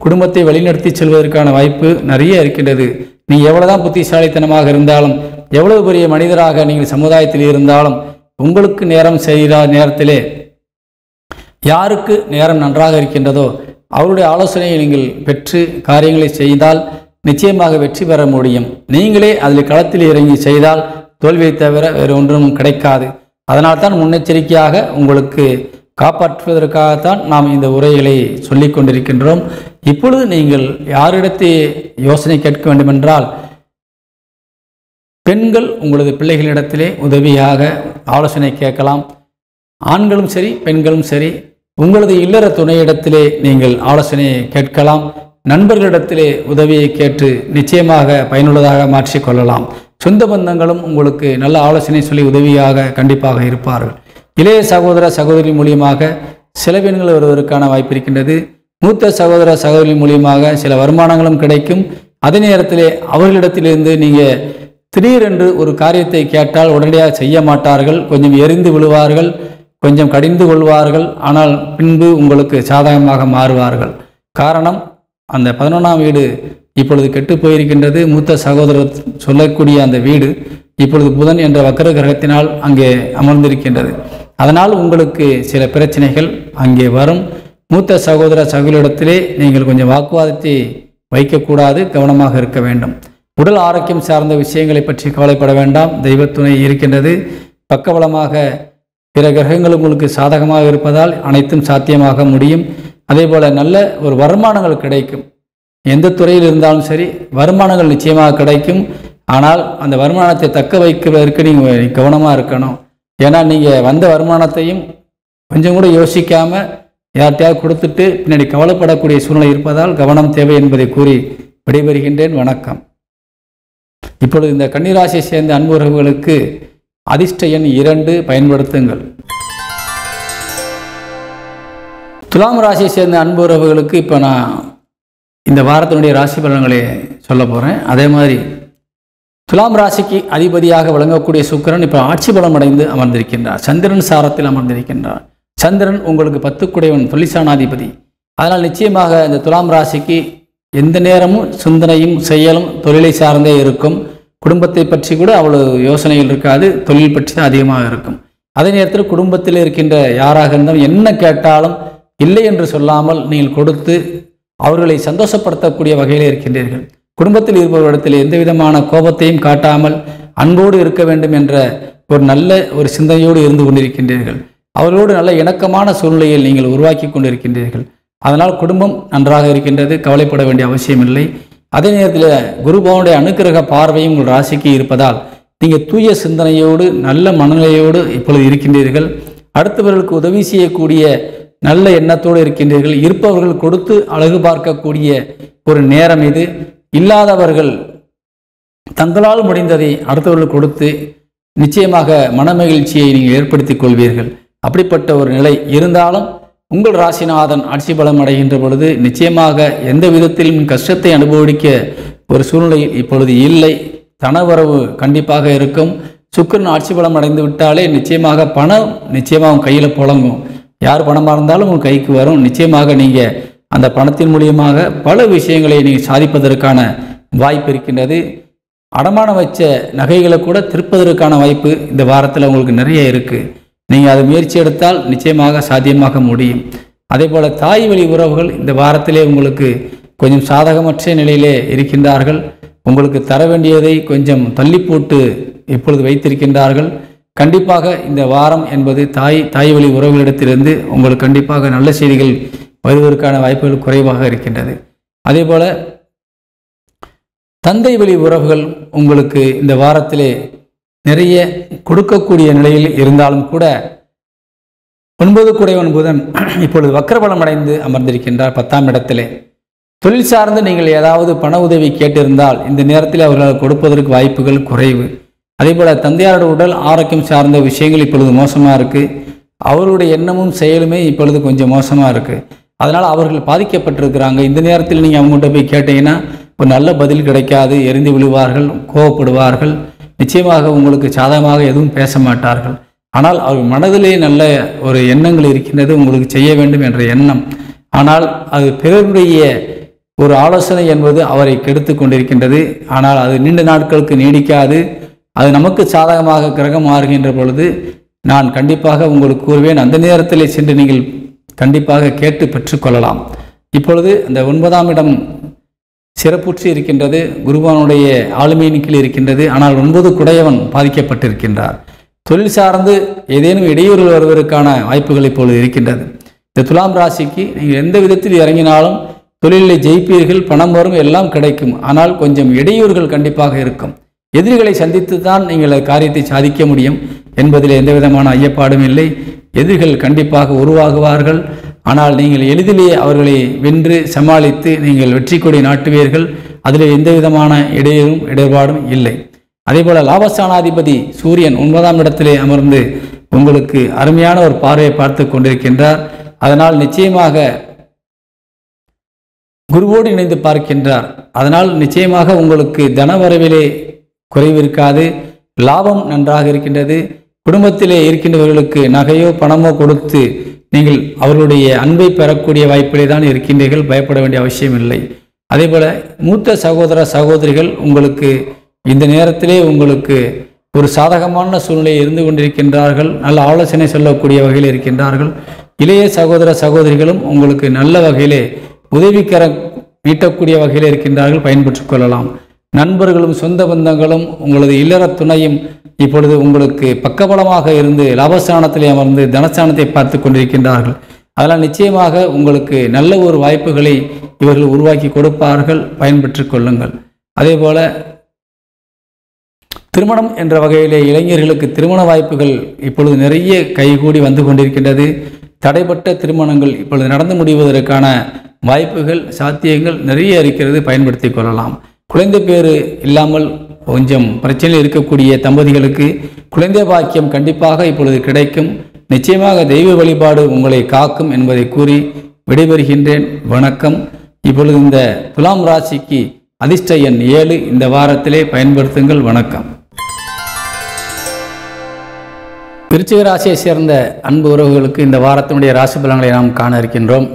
குடும்பத்தை வழிநடத்தி செல்வதற்கான வாய்ப்பு நிறைய இருக்கின்றது. நீங்கள் எவ்வளவுதான் புத்திசாலித்தனமாக இருந்தாலும், எவ்வளவு பெரிய மனிதராக நீங்கள் சமுதாயத்தில் இருந்தாலும், உங்களுக்கு நேரம் செய்கிற நேரத்திலே யாருக்கு நேரம் நன்றாக இருக்கின்றதோ அவருடைய ஆலோசனையை நீங்கள் பெற்று காரியங்களை செய்தால் நிச்சயமாக வெற்றி பெற முடியும். நீங்களே அதில் களத்தில் இறங்கி செய்தால் தோல்வியை தவிர வேறு ஒன்றும் கிடைக்காது. அதனால்தான் முன்னெச்சரிக்கையாக உங்களுக்கு காப்பாற்றுவதற்காகத்தான் நாம் இந்த உரைகளை சொல்லி கொண்டிருக்கின்றோம். இப்பொழுது நீங்கள் யாரிடத்தை யோசனை கேட்க வேண்டுமென்றால் பெண்கள் உங்களது பிள்ளைகளிடத்திலே உதவியாக ஆலோசனை கேட்கலாம். ஆண்களும் சரி பெண்களும் சரி உங்களது இல்லற துணையிடத்திலே நீங்கள் ஆலோசனையை கேட்கலாம். நண்பர்களிடத்திலே உதவியை கேட்டு நிச்சயமாக பயனுள்ளதாக மாற்றிக்கொள்ளலாம். சொந்த பந்தங்களும் உங்களுக்கு நல்ல ஆலோசனை சொல்லி உதவியாக கண்டிப்பாக இருப்பார்கள். இளைய சகோதர சகோதரி மூலியமாக சில பெண்கள் வருவதற்கான வாய்ப்பு இருக்கின்றது. மூத்த சகோதர சகோதரி மூலியமாக சில வருமானங்களும் கிடைக்கும். அதே நேரத்திலே அவர்களிடத்திலிருந்து நீங்கள் திடீரென்று ஒரு காரியத்தை கேட்டால் உடனடியாக செய்ய மாட்டார்கள். கொஞ்சம் எரிந்து விழுவார்கள், கொஞ்சம் கடிந்து கொள்வார்கள். ஆனால் பின்பு உங்களுக்கு சாதகமாக மாறுவார்கள். காரணம், அந்த 11ஆம் வீடு இப்பொழுது கெட்டு போயிருக்கின்றது. மூத்த சகோதரர் சொல்லக்கூடிய அந்த வீடு இப்பொழுது புதன் என்ற வக்கர கிரகத்தினால் அங்கே அமர்ந்திருக்கின்றது. அதனால் உங்களுக்கு சில பிரச்சனைகள் அங்கே வரும். மூத்த சகோதர சகோதரிடத்திலே நீங்கள் கொஞ்சம் வாக்குவாதத்தை வைக்கக்கூடாது, கவனமாக இருக்க வேண்டும். உடல் ஆரோக்கியம் சார்ந்த விஷயங்களை பற்றி கவலைப்பட வேண்டாம். தெய்வத்துணை இருக்கின்றது. பக்கபலமாக பிற கிரகங்கள் உங்களுக்கு சாதகமாக இருப்பதால் அனைத்தும் சாத்தியமாக முடியும். அதே போல் நல்ல ஒரு வருமானங்கள் கிடைக்கும். எந்த துறையில் இருந்தாலும் சரி வருமானங்கள் நிச்சயமாக கிடைக்கும். ஆனால் அந்த வருமானத்தை தக்க வைக்கிறதற்கு நீங்கள் கவனமாக இருக்கணும். ஏன்னா நீங்கள் வந்த வருமானத்தையும் கொஞ்சம் கூட யோசிக்காமல் யார்கிட்டையாவது கொடுத்துட்டு பின்னாடி கவலைப்படக்கூடிய சூழ்நிலை இருப்பதால் கவனம் தேவை என்பதை கூறி விடைபெறுகின்றேன். வணக்கம். இப்பொழுது இந்த கன்னிராசியை சேர்ந்த அன்பு உறவுகளுக்கு அதிர்ஷ்ட எண் 2 பயன்படுத்துங்கள். துலாம் ராசியை சேர்ந்த அன்பு உறவுகளுக்கு இப்போ நான் இந்த வாரத்தினுடைய ராசி பலன்களை சொல்ல போகிறேன். அதே மாதிரி துலாம் ராசிக்கு அதிபதியாக விளங்கக்கூடிய சுக்கிரன் இப்போ ஆட்சி பலம் அடைந்து அமர்ந்திருக்கின்றார். சந்திரன் சாரத்தில் அமர்ந்திருக்கின்றார். சந்திரன் உங்களுக்கு 10 தொழிற்சானாதிபதி. அதனால் நிச்சயமாக இந்த துலாம் ராசிக்கு எந்த நேரமும் சிந்தனையும் செயலும் தொழிலை சார்ந்தே இருக்கும். குடும்பத்தை பற்றி கூட அவ்வளவு யோசனைகள் இருக்காது, தொழில் பற்றி தான் அதிகமாக இருக்கும். அதே நேரத்தில் குடும்பத்தில் இருக்கின்ற யாராக இருந்தாலும் என்ன கேட்டாலும் இல்லை என்று சொல்லாமல் நீங்கள் கொடுத்து அவர்களை சந்தோஷப்படுத்தக்கூடிய வகையில் இருக்கின்றீர்கள். குடும்பத்தில் இருப்பவரிடத்தில் எந்த விதமான கோபத்தையும் காட்டாமல் அன்போடு இருக்க வேண்டும் என்ற ஒரு நல்ல ஒரு சிந்தனையோடு இருந்து கொண்டிருக்கின்றீர்கள். அவர்களோடு நல்ல இணக்கமான சூழ்நிலையில் நீங்கள் உருவாக்கி கொண்டிருக்கின்றீர்கள். அதனால் குடும்பம் நன்றாக இருக்கின்றது, கவலைப்பட வேண்டிய அவசியம் இல்லை. அதே நேரத்தில் குருபவனுடைய அனுக்கிரக பார்வையும் உங்கள் ராசிக்கு இருப்பதால் நீங்கள் தூய சிந்தனையோடு நல்ல மனநிலையோடு இப்பொழுது இருக்கின்றீர்கள். அடுத்தவர்களுக்கு உதவி செய்யக்கூடிய நல்ல எண்ணத்தோடு இருக்கின்றீர்கள். இருப்பவர்கள் கொடுத்து அழகு பார்க்கக்கூடிய ஒரு நேரம் இது. இல்லாதவர்கள் தங்களால் முடிந்ததை அடுத்தவர்கள் கொடுத்து நிச்சயமாக மனமகிழ்ச்சியை நீங்கள் ஏற்படுத்திக் கொள்வீர்கள். அப்படிப்பட்ட ஒரு நிலை இருந்தாலும் உங்கள் ராசிநாதன் ஆட்சி பலம் அடைகின்ற பொழுது நிச்சயமாக எந்த விதத்திலும் கஷ்டத்தை அனுபவிக்க ஒரு சூழ்நிலை இப்பொழுது இல்லை. தனவரவு கண்டிப்பாக இருக்கும். சுக்கிரன் ஆட்சி பலம் அடைந்து விட்டாலே நிச்சயமாக பணம் நிச்சயமாக கையில் புழங்கும். யார் பணமாக இருந்தாலும் உங்கள் கைக்கு வரும். நிச்சயமாக நீங்கள் அந்த பணத்தின் மூலியமாக பல விஷயங்களை நீங்கள் சாதிப்பதற்கான வாய்ப்பு இருக்கின்றது. அடமானம் வச்ச நகைகளை கூட திருப்பதற்கான வாய்ப்பு இந்த வாரத்தில் உங்களுக்கு நிறைய இருக்குது. நீங்கள் அதை முயற்சி எடுத்தால் நிச்சயமாக சாத்தியமாக முடியும். அதே போல் தாய் வழி உறவுகள் இந்த வாரத்திலே உங்களுக்கு கொஞ்சம் சாதகமற்ற நிலையிலே இருக்கின்றார்கள். உங்களுக்கு தர வேண்டியதை கொஞ்சம் தள்ளி போட்டு இப்பொழுது வைத்திருக்கின்றார்கள். கண்டிப்பாக இந்த வாரம் என்பது தாய் வழி உறவுகளிடத்திலிருந்து உங்களுக்கு கண்டிப்பாக நல்ல செய்திகள் வருவதற்கான வாய்ப்புகள் குறைவாக இருக்கின்றது. அதே போல் தந்தை வழி உறவுகள் உங்களுக்கு இந்த வாரத்திலே நிறைய கொடுக்கக்கூடிய நிலையில் இருந்தாலும் கூட 9 புதன் இப்பொழுது வக்கரபலம் அடைந்து அமர்ந்திருக்கின்றார் 10ஆம் இடத்திலே. தொழில் சார்ந்து நீங்கள் ஏதாவது பண உதவி கேட்டிருந்தால் இந்த நேரத்தில் அவர்கள் கொடுப்பதற்கு வாய்ப்புகள் குறைவு. அதே போல் தந்தையாரோட உடல் ஆரோக்கியம் சார்ந்த விஷயங்கள் இப்பொழுது மோசமாக இருக்குது. அவருடைய எண்ணமும் செயலுமே இப்பொழுது கொஞ்சம் மோசமாக இருக்குது. அதனால் அவர்கள் பாதிக்கப்பட்டிருக்கிறாங்க. இந்த நேரத்தில் நீங்கள் அவங்கள்ட்ட போய் கேட்டீங்கன்னா ஒரு நல்ல பதில் கிடைக்காது. எரிந்து விழுவார்கள், கோவப்படுவார்கள். நிச்சயமாக உங்களுக்கு சாதகமாக எதுவும் பேச மாட்டார்கள். ஆனால் அவர் மனதிலே நல்ல ஒரு எண்ணங்கள் இருக்கின்றது, உங்களுக்கு செய்ய வேண்டும் என்ற எண்ணம். ஆனால் அது பிறருடைய ஒரு ஆலோசனை என்பது அவரை கெடுத்து கொண்டிருக்கின்றது. ஆனால் அது நீண்ட நாட்களுக்கு நீடிக்காது. அது நமக்கு சாதகமாக கிரகம் மாறுகின்ற பொழுது நான் கண்டிப்பாக உங்களுக்கு கூறுவேன். அந்த நேரத்தில் சென்று நீங்கள் கண்டிப்பாக கேட்டு பெற்றுக்கொள்ளலாம். இப்பொழுது அந்த 9ஆம் இடம் சிறப்புற்று இருக்கின்றது. குருவானுடைய ஆளுமையின் கீழ் இருக்கின்றது. ஆனால் 9 பாதிக்கப்பட்டிருக்கின்றார். தொழில் சார்ந்து ஏதேனும் இடையூறுகள் வருவதற்கான வாய்ப்புகள் இப்பொழுது இருக்கின்றது. இந்த துலாம் ராசிக்கு நீங்கள் எந்த விதத்தில் இறங்கினாலும் தொழிலில் ஜெயிப்பீர்கள், பணம் வரும், எல்லாம் கிடைக்கும். ஆனால் கொஞ்சம் இடையூறுகள் கண்டிப்பாக இருக்கும். எதிரிகளை சந்தித்து தான் நீங்கள் காரியத்தை சாதிக்க முடியும் என்பதில் எந்த விதமான ஐயப்பாடும் இல்லை. எதிரிகள் கண்டிப்பாக உருவாகுவார்கள். ஆனால் நீங்கள் எளிதிலேயே அவர்களை வென்று சமாளித்து நீங்கள் வெற்றி கொடி நாட்டுவீர்கள். அதில் எந்த விதமான இடர்பாடும் இல்லை. அதேபோல லாபஸ்தானாதிபதி சூரியன் 9ஆம் இடத்திலே அமர்ந்து உங்களுக்கு அருமையான ஒரு பார்வையை பார்த்து கொண்டிருக்கின்றார். அதனால் நிச்சயமாக குருவோடு இணைந்து பார்க்கின்றார். அதனால் நிச்சயமாக உங்களுக்கு தனவரவிலே குறைவு இருக்காது. லாபம் நன்றாக இருக்கின்றது. குடும்பத்திலே இருக்கின்றவர்களுக்கு நகையோ பணமோ கொடுத்து நீங்கள் அவர்களுடைய அன்பை பெறக்கூடிய வாய்ப்பிலே தான் இருக்கின்றீர்கள். பயப்பட வேண்டிய அவசியம் இல்லை. அதேபோல மூத்த சகோதர சகோதரிகள் உங்களுக்கு இந்த நேரத்திலே உங்களுக்கு ஒரு சாதகமான சூழ்நிலை இருந்து கொண்டிருக்கின்றார்கள். நல்ல ஆலோசனை சொல்லக்கூடிய வகையில் இருக்கின்றார்கள். இளைய சகோதர சகோதரிகளும் உங்களுக்கு நல்ல வகையிலே உதவிக்கர மீட்டக்கூடிய வகையில் இருக்கின்றார்கள். பயன்பெற்றுக் கொள்ளலாம். நண்பர்களும் சொந்த பந்தங்களும் உங்களது இல்லற துணையும் இப்பொழுது உங்களுக்கு பக்கபலமாக இருந்து லாபஸ்தானத்திலே அமர்ந்து தனஸ்தானத்தை பார்த்து கொண்டிருக்கின்றார்கள். அதனால் நிச்சயமாக உங்களுக்கு நல்ல ஒரு வாய்ப்புகளை இவர்கள் உருவாக்கி கொடுப்பார்கள். பயன்பெற்றுக் கொள்ளுங்கள். அதேபோல திருமணம் என்ற வகையிலே இளைஞர்களுக்கு திருமண வாய்ப்புகள் இப்பொழுது நிறைய கைகூடி வந்து கொண்டிருக்கின்றது. தடைப்பட்ட திருமணங்கள் இப்பொழுது நடந்து முடிவதற்கான வாய்ப்புகள் சாத்தியங்கள் நிறைய இருக்கிறது. பயன்படுத்தி கொள்ளலாம். குழந்தை பேறு இல்லாமல் கொஞ்சம் பிரச்சனையில் இருக்கக்கூடிய தம்பதிகளுக்கு குழந்தை பாக்கியம் கண்டிப்பாக இப்பொழுது கிடைக்கும். நிச்சயமாக தெய்வ வழிபாடு உங்களை காக்கும் என்பதை கூறி விடைபெறுகின்றேன். வணக்கம். இப்பொழுது இந்த துலாம் ராசிக்கு அதிர்ஷ்ட எண் 7 இந்த வாரத்திலே பயன்படுத்துங்கள். வணக்கம். விருச்சிக ராசியை சேர்ந்த அன்பு உறவுகளுக்கு இந்த வாரத்தினுடைய ராசி பலன்களை நாம் காண இருக்கின்றோம்.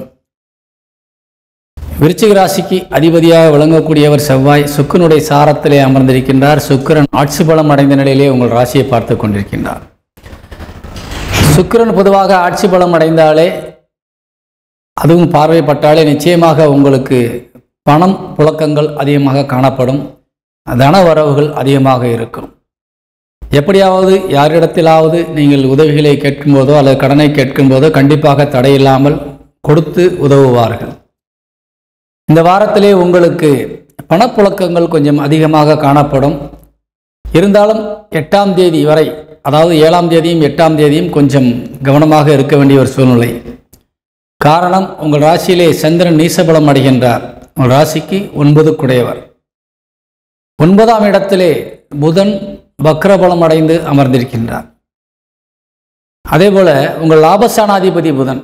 விருச்சிக ராசிக்கு அதிபதியாக விளங்கக்கூடியவர் செவ்வாய் சுக்கிரனுடைய சாரத்திலே அமர்ந்திருக்கின்றார். சுக்கிரன் ஆட்சி பலம் அடைந்த நிலையிலே உங்கள் ராசியை பார்த்து கொண்டிருக்கின்றார். சுக்கிரன் பொதுவாக ஆட்சி பலம் அடைந்தாலே அதுவும் பார்வைப்பட்டாலே நிச்சயமாக உங்களுக்கு பணம் புழக்கங்கள் அதிகமாக காணப்படும். தன வரவுகள் அதிகமாக இருக்கும். எப்படியாவது யாரிடத்திலாவது நீங்கள் உதவிகளை கேட்கும்போதோ அல்லது கடனை கேட்கும்போதோ கண்டிப்பாக தடையில்லாமல் கொடுத்து உதவுவார்கள். இந்த வாரத்திலே உங்களுக்கு பணப்புழக்கங்கள் கொஞ்சம் அதிகமாக காணப்படும். இருந்தாலும் 8ஆம் தேதி வரை, அதாவது 7ஆம் தேதியும் 8ஆம் தேதியும் கொஞ்சம் கவனமாக இருக்க வேண்டிய ஒரு சூழ்நிலை. காரணம், உங்கள் ராசியிலே சந்திரன் நீசபலம் அடைகின்றார். உங்கள் ராசிக்கு 9 குடையவர். 9ஆம் இடத்திலே புதன் வக்ரபலம் அடைந்து அமர்ந்திருக்கின்றார். அதேபோல உங்கள் லாபஸ்தானாதிபதி புதன்,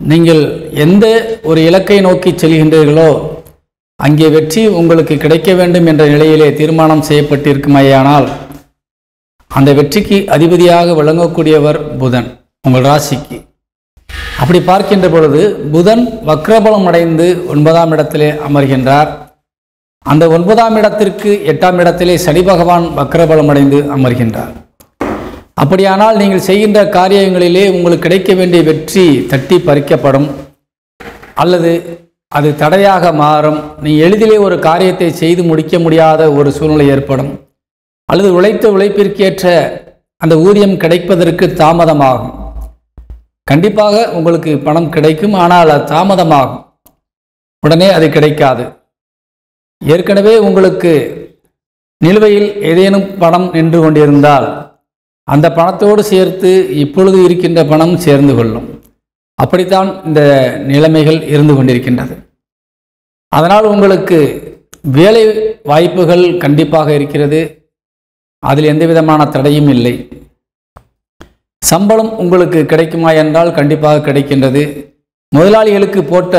நீங்கள் எந்த ஒரு இலக்கை நோக்கி செல்கின்றீர்களோ அங்கே வெற்றி உங்களுக்கு கிடைக்க வேண்டும் என்ற நிலையிலே தீர்மானம் செய்யப்பட்டிருக்குமையானால் அந்த வெற்றிக்கு அதிபதியாக விளங்கக்கூடியவர் புதன் உங்கள் ராசிக்கு. அப்படி பார்க்கின்ற பொழுது புதன் வக்ரபலம் அடைந்து 9ஆம் இடத்திலே அமர்கின்றார். அந்த 9ஆம் இடத்திற்கு 8ஆம் இடத்திலே சனி பகவான் வக்ரபலம் அடைந்து அமர்கின்றார். அப்படியானால் நீங்கள் செய்கின்ற காரியங்களிலே உங்களுக்கு கிடைக்க வேண்டிய வெற்றி தட்டி பறிக்கப்படும் அல்லது அது தடையாக மாறும். நீ எளிதிலே ஒரு காரியத்தை செய்து முடிக்க முடியாத ஒரு சூழ்நிலை ஏற்படும் அல்லது உழைத்த உழைப்பிற்கேற்ற அந்த ஊதியம் கிடைப்பதற்கு தாமதமாகும். கண்டிப்பாக உங்களுக்கு பணம் கிடைக்கும், ஆனால் அது தாமதமாகும். உடனே அது கிடைக்காது. ஏற்கனவே உங்களுக்கு நிலுவையில் ஏதேனும் பணம் நின்று கொண்டிருந்தால் அந்த பணத்தோடு சேர்த்து இப்பொழுது இருக்கின்ற பணம் சேர்ந்து கொள்ளும். அப்படித்தான் இந்த நிலைமைகள் இருந்து கொண்டிருக்கின்றது. அதனால் உங்களுக்கு வேலை வாய்ப்புகள் கண்டிப்பாக இருக்கிறது. அதில் எந்த விதமான தடையும் இல்லை. சம்பளம் உங்களுக்கு கிடைக்குமா என்றால் கண்டிப்பாக கிடைக்கின்றது. முதலாளிகளுக்கு போட்ட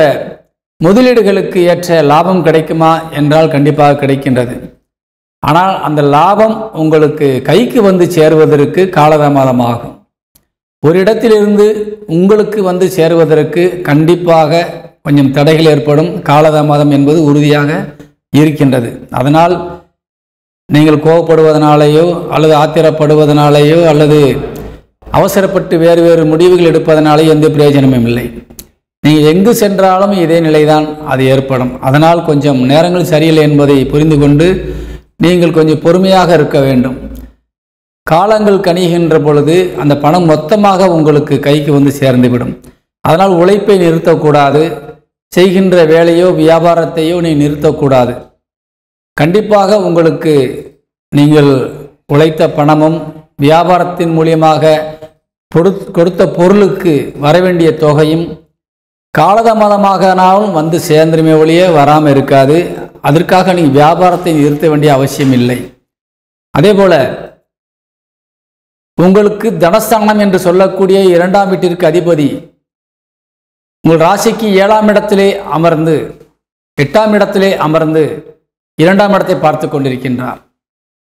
முதலீடுகளுக்கு ஏற்ற லாபம் கிடைக்குமா என்றால் கண்டிப்பாக கிடைக்கின்றது. ஆனால் அந்த லாபம் உங்களுக்கு கைக்கு வந்து சேருவதற்கு காலதாமதமாகும். ஒரு இடத்திலிருந்து உங்களுக்கு வந்து சேருவதற்கு கண்டிப்பாக கொஞ்சம் தடைகள் ஏற்படும். காலதாமதம் என்பது உறுதியாக இருக்கின்றது. அதனால் நீங்கள் கோபப்படுவதனாலேயோ அல்லது ஆத்திரப்படுவதனாலேயோ அல்லது அவசரப்பட்டு வேறு வேறு முடிவுகள் எடுப்பதனாலேயோ எந்த பிரயோஜனமும் இல்லை. நீங்கள் எங்கு சென்றாலும் இதே நிலைதான் அது ஏற்படும். அதனால் கொஞ்சம் நேரங்கள் சரியில்லை என்பதை புரிந்து கொண்டு நீங்கள் கொஞ்சம் பொறுமையாக இருக்க வேண்டும். காலங்கள் கணிகின்ற பொழுது அந்த பணம் மொத்தமாக உங்களுக்கு கைக்கு வந்து சேர்ந்துவிடும். அதனால் உழைப்பை நிறுத்தக்கூடாது. செய்கின்ற வேலையோ வியாபாரத்தையோ நீ நிறுத்தக்கூடாது. கண்டிப்பாக உங்களுக்கு நீங்கள் உழைத்த பணமும் வியாபாரத்தின் மூலியமாக கொடுத்த பொருளுக்கு வரவேண்டிய தொகையும் காலதாமதமாகனாலும் வந்து சேர்ந்துருமே ஒழிய வராமல் இருக்காது. அதற்காக நீங்கள் வியாபாரத்தை நிறுத்த வேண்டிய அவசியம் இல்லை. அதே போல உங்களுக்கு தனஸ்தானம் என்று சொல்லக்கூடிய 2ஆம் வீட்டிற்கு அதிபதி உங்கள் ராசிக்கு 7ஆம் இடத்திலே அமர்ந்து 8ஆம் இடத்திலே அமர்ந்து 2ஆம் இடத்தை பார்த்து கொண்டிருக்கின்றார்.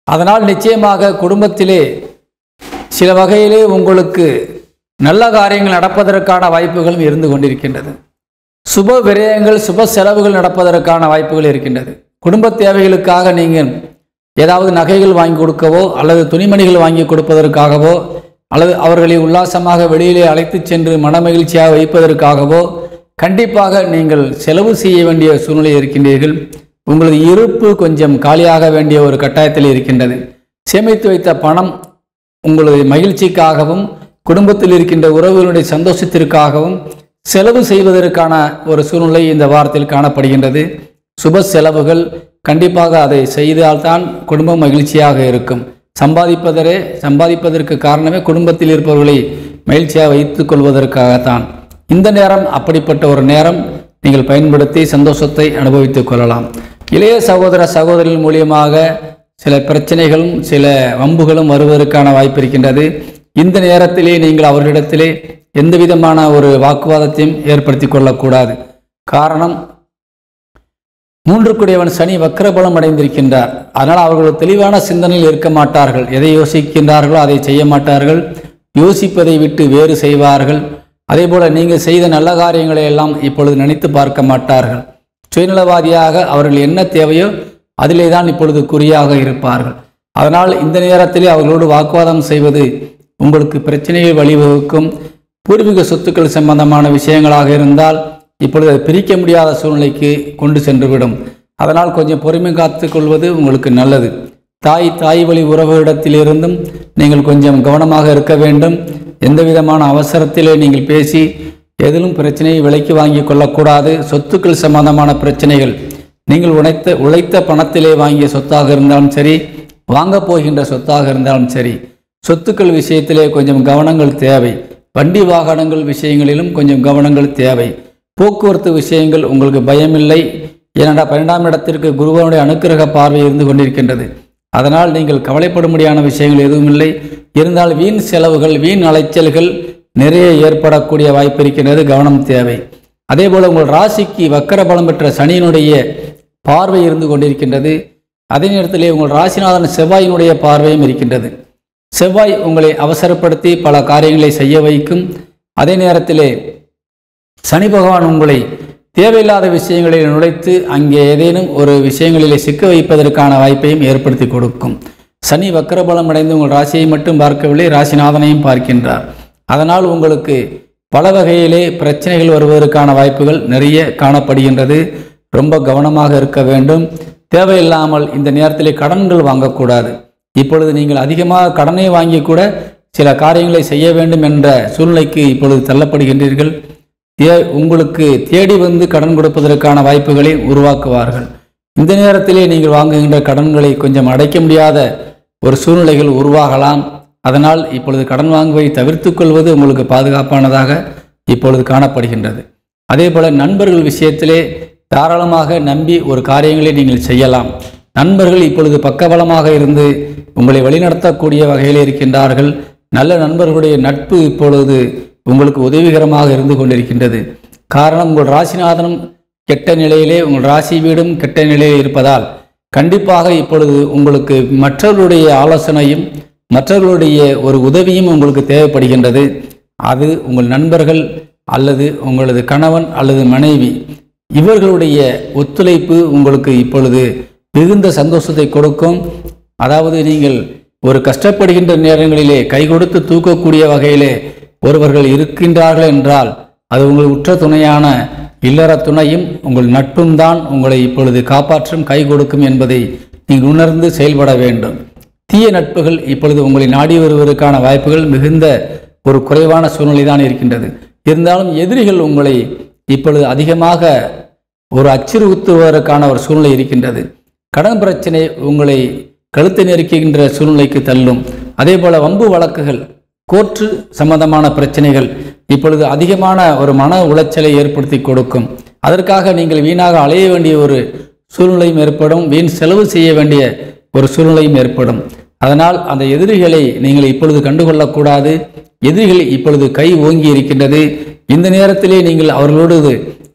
அதனால் நிச்சயமாக குடும்பத்திலே சில வகையிலே உங்களுக்கு நல்ல காரியங்கள் நடப்பதற்கான வாய்ப்புகளும் இருந்து கொண்டிருக்கின்றது. சுப விரயங்கள் சுப செலவுகள் நடப்பதற்கான வாய்ப்புகள் இருக்கின்றது. குடும்ப தேவைகளுக்காக நீங்கள் ஏதாவது நகைகள் வாங்கி கொடுக்கவோ அல்லது துணிமணிகள் வாங்கி கொடுப்பதற்காகவோ அல்லது அவர்களை உல்லாசமாக வெளியிலே அழைத்து சென்று மனமகிழ்ச்சியாக வைப்பதற்காகவோ கண்டிப்பாக நீங்கள் செலவு செய்ய வேண்டிய சூழ்நிலை இருக்கின்றீர்கள். உங்களது இருப்பு கொஞ்சம் காலியாக வேண்டிய ஒரு கட்டாயத்தில் இருக்கின்றது. சேமித்து வைத்த பணம் உங்களது மகிழ்ச்சிக்காகவும் குடும்பத்தில் இருக்கின்ற உறவுகளுடைய சந்தோஷத்திற்காகவும் செலவு செய்வதற்கான ஒரு சூழ்நிலை இந்த வாரத்தில் காணப்படுகின்றது. சுப செலவுகள் கண்டிப்பாக அதை செய்தால்தான் குடும்பம் மகிழ்ச்சியாக இருக்கும். சம்பாதிப்பதற்கு காரணமே குடும்பத்தில் இருப்பவர்களை மகிழ்ச்சியாக வைத்துக் கொள்வதற்காகத்தான். இந்த நேரம் அப்படிப்பட்ட ஒரு நேரம் நீங்கள் பயன்படுத்தி சந்தோஷத்தை அனுபவித்துக் கொள்ளலாம். இளைய சகோதர சகோதரிகள் மூலியமாக சில பிரச்சனைகளும் சில வம்புகளும் வருவதற்கான வாய்ப்பு இருக்கின்றது. இந்த நேரத்திலே நீங்கள் அவர்களிடத்திலே எந்த விதமான ஒரு வாக்குவாதத்தையும் ஏற்படுத்தி கொள்ளக்கூடாது. காரணம் 3 சனி வக்ரபலம் அடைந்திருக்கின்றார். அதனால் அவர்கள் தெளிவான சிந்தனையில் இருக்க மாட்டார்கள். எதை யோசிக்கின்றார்களோ அதை செய்ய மாட்டார்கள். யோசிப்பதை விட்டு வேறு செய்வார்கள். அதே போல நீங்கள் செய்த நல்ல காரியங்களை எல்லாம் இப்பொழுது நினைத்து பார்க்க மாட்டார்கள். சுயநலவாதியாக அவர்கள் என்ன தேவையோ அதிலே தான் இப்பொழுது குறியாக இருப்பார்கள். அதனால் இந்த நேரத்திலே அவர்களோடு வாக்குவாதம் செய்வது உங்களுக்கு பிரச்சனையை வழிவகுக்கும். பூர்வீக சொத்துக்கள் சம்பந்தமான விஷயங்களாக இருந்தால் இப்பொழுது அதை பிரிக்க முடியாத சூழ்நிலைக்கு கொண்டு சென்றுவிடும். அதனால் கொஞ்சம் பொறுமை காத்து கொள்வது உங்களுக்கு நல்லது. தாய் வழி உறவுகளிடத்திலிருந்தும் நீங்கள் கொஞ்சம் கவனமாக இருக்க வேண்டும். எந்த விதமான அவசரத்திலே நீங்கள் பேசி எதிலும் பிரச்சனையை விலைக்கு வாங்கி கொள்ளக்கூடாது. சொத்துக்கள் சம்பந்தமான பிரச்சனைகள் நீங்கள் உழைத்த பணத்திலே வாங்கிய சொத்தாக இருந்தாலும் சரி, வாங்கப் போகின்ற சொத்தாக இருந்தாலும் சரி, சொத்துக்கள் விஷயத்திலே கொஞ்சம் கவனங்கள் தேவை. வண்டி வாகனங்கள் விஷயங்களிலும் கொஞ்சம் கவனங்கள் தேவை. போக்குவரத்து விஷயங்கள் உங்களுக்கு பயமில்லை. ஏனென்றால் 12ஆம் இடத்திற்கு குருவனுடைய அனுக்கிரக பார்வை இருந்து கொண்டிருக்கின்றது. அதனால் நீங்கள் கவலைப்படும்படியான விஷயங்கள் எதுவும் இல்லை. இருந்தால் வீண் செலவுகள் வீண் அலைச்சல்கள் நிறைய ஏற்படக்கூடிய வாய்ப்பு இருக்கின்றது. கவனம் தேவை. அதே போல உங்கள் ராசிக்கு வக்கர பலம் பெற்ற சனியினுடைய பார்வை இருந்து கொண்டிருக்கின்றது. அதே நேரத்திலே உங்கள் ராசிநாதன் செவ்வாயினுடைய பார்வையும் இருக்கின்றது. செவ்வாய் உங்களை அவசரப்படுத்தி பல காரியங்களை செய்ய வைக்கும். அதே நேரத்திலே சனி பகவான் உங்களை தேவையில்லாத விஷயங்களில் நுழைத்து அங்கே ஏதேனும் ஒரு விஷயங்களிலே சிக்க வைப்பதற்கான வாய்ப்பையும் ஏற்படுத்தி கொடுக்கும். சனி வக்கரபலம் அடைந்து உங்கள் ராசியை மட்டும் பார்க்கவில்லை, ராசிநாதனையும் பார்க்கின்றார். அதனால் உங்களுக்கு பல வகையிலே பிரச்சனைகள் வருவதற்கான வாய்ப்புகள் நிறைய காணப்படுகின்றது. ரொம்ப கவனமாக இருக்க வேண்டும். தேவையில்லாமல் இந்த நேரத்திலே கடன்கள் வாங்கக்கூடாது. இப்பொழுது நீங்கள் அதிகமாக கடனை வாங்கி கூட சில காரியங்களை செய்ய வேண்டும் என்ற சூழ்நிலைக்கு இப்பொழுது தள்ளப்படுகின்றீர்கள். உங்களுக்கு தேடி வந்து கடன் கொடுப்பதற்கான வாய்ப்புகளை உருவாக்குவார்கள். இந்த நேரத்திலே நீங்கள் வாங்குகின்ற கடன்களை கொஞ்சம் அடைக்க முடியாத ஒரு சூழ்நிலைகள் உருவாகலாம். அதனால் இப்பொழுது கடன் வாங்குவதை தவிர்த்து கொள்வது உங்களுக்கு பாதுகாப்பானதாக இப்பொழுது காணப்படுகின்றது. அதே போல நண்பர்கள் விஷயத்திலே தாராளமாக நம்பி ஒரு காரியங்களை நீங்கள் செய்யலாம். நண்பர்கள் இப்பொழுது பக்கபலமாக இருந்து உங்களை வழிநடத்தக்கூடிய வகையில் இருக்கின்றார்கள். நல்ல நண்பர்களுடைய நட்பு இப்பொழுது உங்களுக்கு உதவிகரமாக இருந்து கொண்டிருக்கின்றது. காரணம் உங்கள் ராசிநாதனும் கெட்ட நிலையிலே உங்கள் ராசி வீடும் கெட்ட நிலையில் இருப்பதால் கண்டிப்பாக இப்பொழுது உங்களுக்கு மற்றவர்களுடைய ஆலோசனையும் மற்றவர்களுடைய ஒரு உதவியும் உங்களுக்கு தேவைப்படுகின்றது. அது உங்கள் நண்பர்கள் அல்லது உங்களது கணவன் அல்லது மனைவி இவர்களுடைய ஒத்துழைப்பு உங்களுக்கு இப்பொழுது மிகுந்த சந்தோஷத்தை கொடுக்கும். அதாவது நீங்கள் ஒரு கஷ்டப்படுகின்ற நேரங்களிலே கை கொடுத்து தூக்கக்கூடிய வகையிலே ஒருவர்கள் இருக்கின்றார்கள் என்றால் அது உங்கள் உற்ற துணையான இல்லற துணையும் உங்கள் நட்பும் தான் உங்களை இப்பொழுது காப்பாற்றும் கை கொடுக்கும் என்பதை நீங்கள் உணர்ந்து செயல்பட வேண்டும். தீய நட்புகள் இப்பொழுது உங்களை நாடி வருவதற்கான வாய்ப்புகள் மிகுந்த ஒரு குறைவான சூழ்நிலை தான் இருக்கின்றது. இருந்தாலும் எதிரிகள் உங்களை இப்பொழுது அதிகமாக ஒரு அச்சுறுத்துவதற்கான ஒரு சூழ்நிலை இருக்கின்றது. கடன் பிரச்சனை உங்களை கழுத்தை நெருக்குகின்ற சூழ்நிலைக்கு தள்ளும். அதே போல வம்பு வழக்குகள், கோர்ட்டு சம்பந்தமான பிரச்சனைகள் இப்பொழுது அதிகமான ஒரு மன உளைச்சலை ஏற்படுத்தி கொடுக்கும். அதற்காக நீங்கள் வீணாக அலைய வேண்டிய ஒரு சூழ்நிலையும் ஏற்படும், வீண் செலவு செய்ய வேண்டிய ஒரு சூழ்நிலையும் ஏற்படும். அதனால் அந்த எதிரிகளை நீங்கள் இப்பொழுது கண்டுகொள்ளக்கூடாது. எதிரிகள் இப்பொழுது கை ஓங்கி இருக்கின்றது. இந்த நேரத்திலே நீங்கள் அவர்களோடு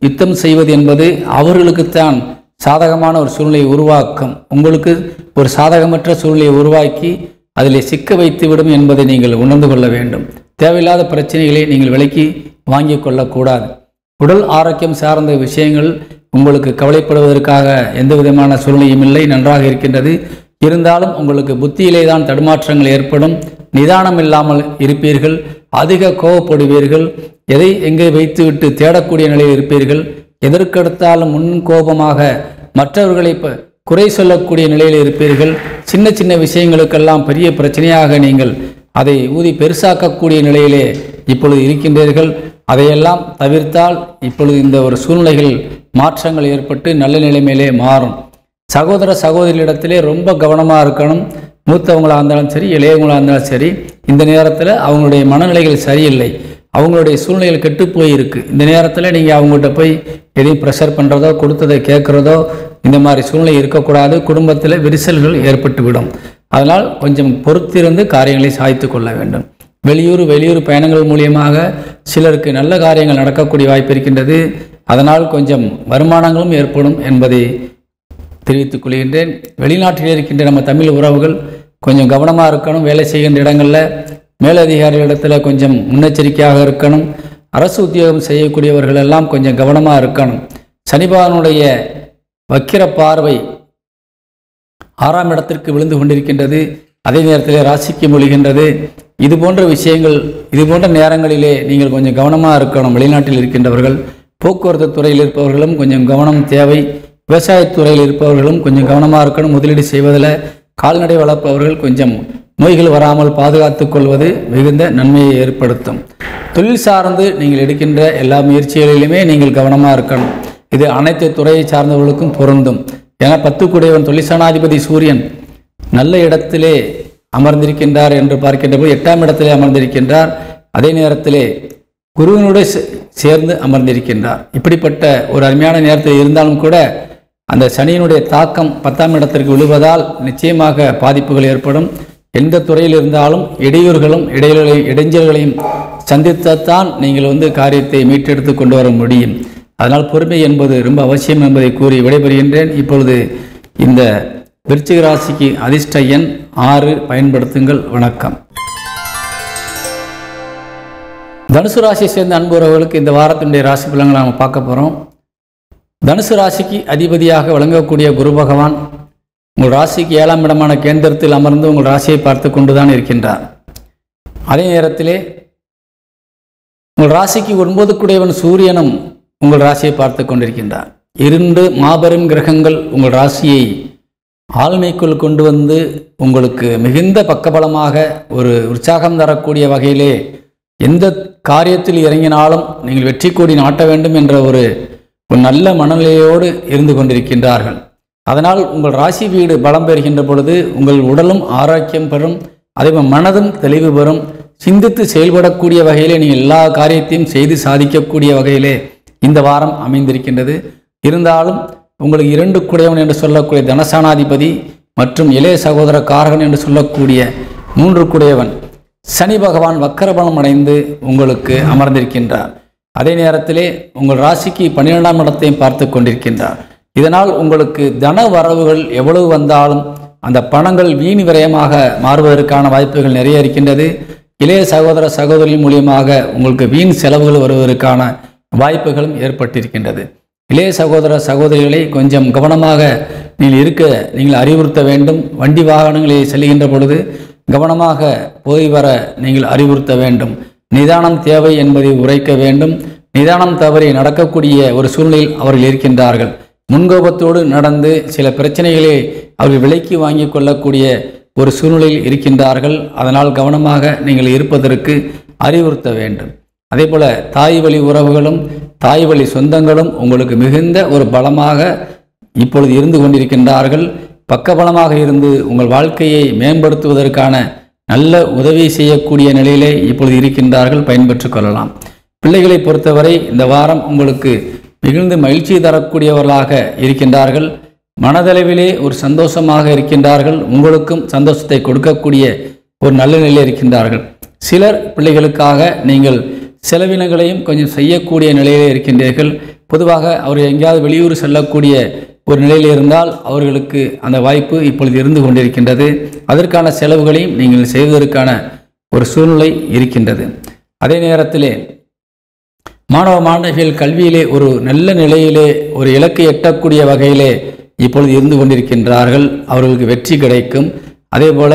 யுத்தம் செய்வது என்பது அவர்களுக்குத்தான் சாதகமான ஒரு சூழ்நிலையை உருவாக்கும். உங்களுக்கு ஒரு சாதகமற்ற சூழ்நிலையை உருவாக்கி அதில் சிக்க வைத்துவிடும் என்பதை நீங்கள் உணர்ந்து கொள்ள வேண்டும். தேவையில்லாத பிரச்சனைகளை நீங்கள் விலக்கி வாங்கி கொள்ளக்கூடாது. உடல் ஆரோக்கியம் சார்ந்த விஷயங்கள் உங்களுக்கு கவலைப்படுவதற்காக எந்த விதமான சூழ்நிலையும் இல்லை, நன்றாக இருக்கின்றது. இருந்தாலும் உங்களுக்கு புத்தியிலே தான் தடுமாற்றங்கள் ஏற்படும். நிதானம் இல்லாமல் இருப்பீர்கள், அதிக கோபப்படுவீர்கள், எதை எங்கே வைத்துவிட்டு தேடக்கூடிய நிலையில் இருப்பீர்கள். எதற்கெடுத்தாலும் முன் கோபமாக மற்றவர்களை குறை சொல்லக்கூடிய நிலையில் இருப்பீர்கள். சின்ன சின்ன விஷயங்களுக்கெல்லாம் பெரிய பிரச்சனையாக நீங்கள் அதை ஊதி பெருசாக்கக்கூடிய நிலையிலே இப்பொழுது இருக்கின்றீர்கள். அதையெல்லாம் தவிர்த்தால் இப்பொழுது இந்த ஒரு சூழ்நிலைகள் மாற்றங்கள் ஏற்பட்டு நல்ல நிலைமையிலே மாறும். சகோதர சகோதரியிடத்திலே ரொம்ப கவனமாக இருக்கணும். மூத்தவங்களாக இருந்தாலும் சரி, இளையவங்களாக இருந்தாலும் சரி, இந்த நேரத்தில் அவங்களுடைய மனநிலைகள் சரியில்லை, அவங்களுடைய சூழ்நிலைகள் கெட்டு போயிருக்கு. இந்த நேரத்தில் நீங்கள் அவங்கள்ட்ட போய் எதையும் ப்ரெஷர் பண்ணுறதோ, கொடுத்ததை கேட்குறதோ, இந்த மாதிரி சூழ்நிலை இருக்கக்கூடாது. குடும்பத்தில் விரிசல்கள் ஏற்பட்டுவிடும். அதனால் கொஞ்சம் பொறுத்திருந்து காரியங்களை சாய்த்து கொள்ள வேண்டும். வெளியூர் பயணங்கள் மூலியமாக சிலருக்கு நல்ல காரியங்கள் நடக்கக்கூடிய வாய்ப்பு இருக்கின்றது. அதனால் கொஞ்சம் வருமானங்களும் ஏற்படும் என்பதை தெரிவித்துக் கொள்கின்றேன். வெளிநாட்டில் இருக்கின்ற நம்ம தமிழ் உறவுகள் கொஞ்சம் கவனமாக இருக்கணும். வேலை செய்கின்ற இடங்களில் மேலதிகாரிகளிடத்தில் கொஞ்சம் முன்னெச்சரிக்கையாக இருக்கணும். அரசு உத்தியோகம் செய்யக்கூடியவர்கள் எல்லாம் கொஞ்சம் கவனமாக இருக்கணும். சனிபகவானுடைய வக்கிர பார்வை 6ஆம் இடத்திற்கு விழுந்து கொண்டிருக்கின்றது. அதே நேரத்தில் ராசிக்கு மொழிகின்றது. இது போன்ற விஷயங்கள், இது போன்ற நேரங்களிலே நீங்கள் கொஞ்சம் கவனமாக இருக்கணும். வெளிநாட்டில் இருக்கின்றவர்கள், போக்குவரத்து துறையில் இருப்பவர்களும் கொஞ்சம் கவனம் தேவை. விவசாயத்துறையில் இருப்பவர்களும் கொஞ்சம் கவனமாக இருக்கணும். முதலீடு செய்வதில், கால்நடை வளர்ப்பவர்கள் கொஞ்சம் நோய்கள் வராமல் பாதுகாத்துக் கொள்வது மிகுந்த நன்மையை ஏற்படுத்தும். தொழில் சார்ந்து நீங்கள் எடுக்கின்ற எல்லா முயற்சிகளிலுமே நீங்கள் கவனமாக இருக்கணும். இது அனைத்து துறையை சார்ந்தவர்களுக்கும் பொருந்தும். ஏன்னா 10 கூடியவன் தொழிற்சானாதிபதி சூரியன் நல்ல இடத்திலே அமர்ந்திருக்கின்றார் என்று பார்க்கின்ற போது 8ஆம் இடத்திலே அமர்ந்திருக்கின்றார். அதே நேரத்திலே குருவினோடு சேர்ந்து அமர்ந்திருக்கின்றார். இப்படிப்பட்ட ஒரு அருமையான நேரத்தில் இருந்தாலும் கூட அந்த சனியினுடைய தாக்கம் 10ஆம் இடத்திற்கு விழுவதால் நிச்சயமாக பாதிப்புகள் ஏற்படும். எந்த துறையில் இருந்தாலும் இடையூறுகளும் இடைஞ்சல்களையும் சந்தித்தான் நீங்கள் காரியத்தை மீட்டெடுத்து கொண்டு வர முடியும். அதனால் பொறுமை என்பது ரொம்ப அவசியம் என்பதை கூறி விடைபெறுகின்றேன். இப்பொழுது இந்த விருச்சிக ராசிக்கு அதிர்ஷ்ட எண் 6 பயன்படுத்துங்கள். வணக்கம். தனுசு ராசியை சேர்ந்த அன்புறவர்களுக்கு இந்த வாரத்தினுடைய ராசி பலன்களை நாம் பார்க்க போகிறோம். தனுசு ராசிக்கு அதிபதியாக விளங்கக்கூடிய குரு பகவான் உங்கள் ராசிக்கு 7ஆம் இடமான கேந்திரத்தில் அமர்ந்து உங்கள் ராசியை பார்த்து கொண்டுதான் இருக்கின்றார். அதே நேரத்திலே உங்கள் ராசிக்கு 9 கூடியவன் சூரியனும் உங்கள் ராசியை பார்த்து கொண்டிருக்கின்றார். 2 மாபெரும் கிரகங்கள் உங்கள் ராசியை ஆளுமைக்குள் கொண்டு வந்து உங்களுக்கு மிகுந்த பக்கபலமாக ஒரு உற்சாகம் தரக்கூடிய வகையிலே எந்த காரியத்தில் இறங்கினாலும் நீங்கள் வெற்றி கொடி நாட்ட வேண்டும் என்ற ஒரு நல்ல மனநிலையோடு இருந்து கொண்டிருக்கின்றார்கள். அதனால் உங்கள் ராசி வீடு பலம் பெறுகின்ற பொழுது உங்கள் உடலும் ஆரோக்கியம் பெறும், அதே மனதும் தெளிவு பெறும். சிந்தித்து செயல்படக்கூடிய வகையிலே நீங்கள் எல்லா காரியத்தையும் செய்து சாதிக்கக்கூடிய வகையிலே இந்த வாரம் அமைந்திருக்கின்றது. இருந்தாலும் உங்களுக்கு 2 கூடையவன் என்று சொல்லக்கூடிய தனசானாதிபதி மற்றும் இளைய சகோதர காரகன் என்று சொல்லக்கூடிய 3 கூடையவன் சனி பகவான் வக்கரபலம் அடைந்து உங்களுக்கு அமர்ந்திருக்கின்றார். அதே நேரத்திலே உங்கள் ராசிக்கு 12ஆம் இடத்தையும் பார்த்து கொண்டிருக்கின்றார். இதனால் உங்களுக்கு தன வரவுகள் எவ்வளவு வந்தாலும் அந்த பணங்கள் வீண் விரயமாக மாறுவதற்கான வாய்ப்புகள் நிறைய இருக்கின்றது. இளைய சகோதர சகோதரி மூலியமாக உங்களுக்கு வீண் செலவுகள் வருவதற்கான வாய்ப்புகளும் ஏற்பட்டிருக்கின்றது. இளைய சகோதர சகோதரிகளை கொஞ்சம் கவனமாக நீங்கள் அறிவுறுத்த வேண்டும். வண்டி வாகனங்களில் செல்கின்ற பொழுது கவனமாக போய் வர நீங்கள் அறிவுறுத்த வேண்டும். நிதானம் தேவை என்பதை உரைக்க வேண்டும். நிதானம் தவறி நடக்கக்கூடிய ஒரு சூழ்நிலையில் அவர்கள் இருக்கின்றார்கள். முன்கோபத்தோடு நடந்து சில பிரச்சனைகளை அவர்கள் விலைக்கு வாங்கி கொள்ளக்கூடிய ஒரு சூழ்நிலையில் இருக்கின்றார்கள். அதனால் கவனமாக நீங்கள் இருப்பதற்கு அறிவுறுத்த வேண்டும். அதே போல தாய் வழி உறவுகளும் தாய் வழி சொந்தங்களும் உங்களுக்கு மிகுந்த ஒரு பலமாக இப்பொழுது இருந்து கொண்டிருக்கின்றார்கள். பக்கபலமாக இருந்து உங்கள் வாழ்க்கையை மேம்படுத்துவதற்கான நல்ல உதவி செய்யக்கூடிய நிலையிலே இப்பொழுது இருக்கின்றார்கள். பயன்பெற்று கொள்ளலாம். பிள்ளைகளை பொறுத்தவரை இந்த வாரம் உங்களுக்கு மிகுந்த மகிழ்ச்சி தரக்கூடியவர்களாக இருக்கின்றார்கள். மனதளவிலே ஒரு சந்தோஷமாக இருக்கின்றார்கள். உங்களுக்கும் சந்தோஷத்தை கொடுக்கக்கூடிய ஒரு நல்ல நிலையில் இருக்கின்றார்கள். சிலர் பிள்ளைகளுக்காக நீங்கள் செலவினங்களையும் கொஞ்சம் செய்யக்கூடிய நிலையிலே இருக்கின்றீர்கள். பொதுவாக அவர் எங்கேயாவது வெளியூர் செல்லக்கூடிய ஒரு நிலையில் இருந்தால் அவர்களுக்கு அந்த வாய்ப்பு இப்பொழுது இருந்து கொண்டிருக்கின்றது. அதற்கான செலவுகளையும் நீங்கள் செய்வதற்கான ஒரு சூழ்நிலை இருக்கின்றது. அதே நேரத்திலே மாணவ மாணவிகள் கல்வியிலே ஒரு நல்ல நிலையிலே ஒரு இலக்கை எட்டக்கூடிய வகையிலே இப்பொழுது இருந்து கொண்டிருக்கின்றார்கள். அவர்களுக்கு வெற்றி கிடைக்கும். அதே போல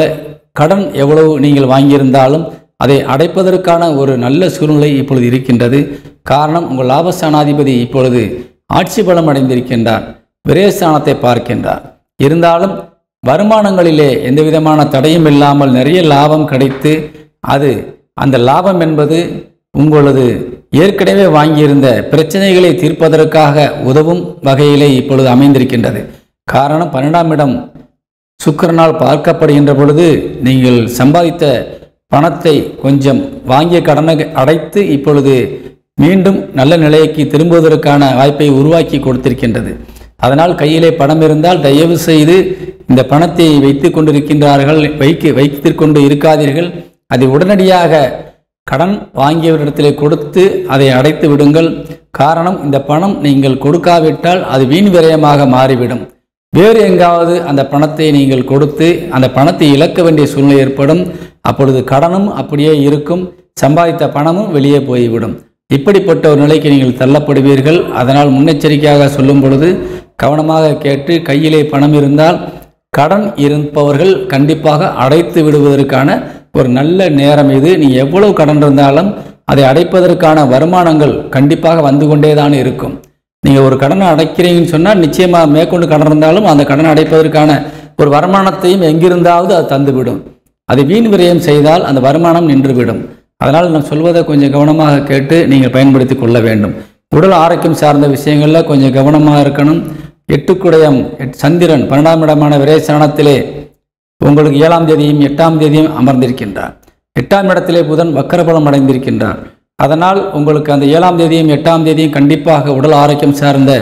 கடன் எவ்வளவு நீங்கள் வாங்கியிருந்தாலும் அதை அடைப்பதற்கான ஒரு நல்ல சூழ்நிலை இப்பொழுது இருக்கின்றது. காரணம், உங்கள் லாபஸ்தானாதிபதி இப்பொழுது ஆட்சி பலம் அடைந்திருக்கின்றார். விரயஸ்தானத்தை பார்க்கின்றார். இருந்தாலும் வருமானங்களிலே எந்த விதமான தடையும் இல்லாமல் நிறைய லாபம் கிடைத்து அந்த லாபம் என்பது உங்களது ஏற்கனவே வாங்கியிருந்த பிரச்சனைகளை தீர்ப்பதற்காக உதவும் வகையிலே இப்பொழுது அமைந்திருக்கின்றது. காரணம், 12ஆம் இடம் சுக்கிரனால் பார்க்கப்படுகின்ற பொழுது நீங்கள் சம்பாதித்த பணத்தை கொஞ்சம் வாங்கிய கடனை அடைத்து இப்பொழுது மீண்டும் நல்ல நிலைக்கு திரும்புவதற்கான வாய்ப்பை உருவாக்கி கொடுத்திருக்கின்றது. அதனால் கையிலே பணம் இருந்தால் தயவு செய்து இந்த பணத்தை வைத்து கொண்டிருக்கின்றார்கள் வைத்து கொண்டு இருக்காதீர்கள். அதை உடனடியாக கடன் வாங்கியவரிடத்திலே கொடுத்து அதை அடைத்து விடுங்கள். காரணம், இந்த பணம் நீங்கள் கொடுக்காவிட்டால் அது வீண் விரயமாக மாறிவிடும். வேறு எங்காவது அந்த பணத்தை நீங்கள் கொடுத்து அந்த பணத்தை இழக்க வேண்டிய சூழ்நிலை ஏற்படும். அப்பொழுது கடனும் அப்படியே இருக்கும், சம்பாதித்த பணமும் வெளியே போய்விடும். இப்படிப்பட்ட ஒரு நிலைக்கு நீங்கள் தள்ளப்படுவீர்கள். அதனால் முன்னெச்சரிக்கையாக சொல்லும் பொழுது கவனமாக கேட்டு, கையிலே பணம் இருந்தால் கடன் இருப்பவர்கள் கண்டிப்பாக அடைத்து விடுவதற்கான ஒரு நல்ல நேரம் இது. நீ எவ்வளவு கடன் இருந்தாலும் அதை அடைப்பதற்கான வருமானங்கள் கண்டிப்பாக வந்து கொண்டே தான் இருக்கும். நீங்கள் ஒரு கடனை அடைக்கிறீங்கன்னு சொன்னால் நிச்சயமாக மேற்கொண்டு கடன் இருந்தாலும் அந்த கடனை அடைப்பதற்கான ஒரு வருமானத்தையும் எங்கிருந்தாவது அது தந்துவிடும். அதை வீண் விரயம் செய்தால் அந்த வருமானம் நின்றுவிடும். அதனால் நான் சொல்வதை கொஞ்சம் கவனமாக கேட்டு நீங்கள் பயன்படுத்தி கொள்ள வேண்டும். உடல் ஆரோக்கியம் சார்ந்த விஷயங்களில் கொஞ்சம் கவனமாக இருக்கணும். 8 சந்திரன் 12ஆம் இடமான விரயஸ்தானத்திலே உங்களுக்கு 7ஆம் தேதியும் 8ஆம் தேதியும் அமர்ந்திருக்கின்றார். 8ஆம் இடத்திலே புதன் வக்கரபலம் அடைந்திருக்கின்றார். அதனால் உங்களுக்கு அந்த 7ஆம் தேதியும் 8ஆம் தேதியும் கண்டிப்பாக உடல் ஆரோக்கியம் சார்ந்த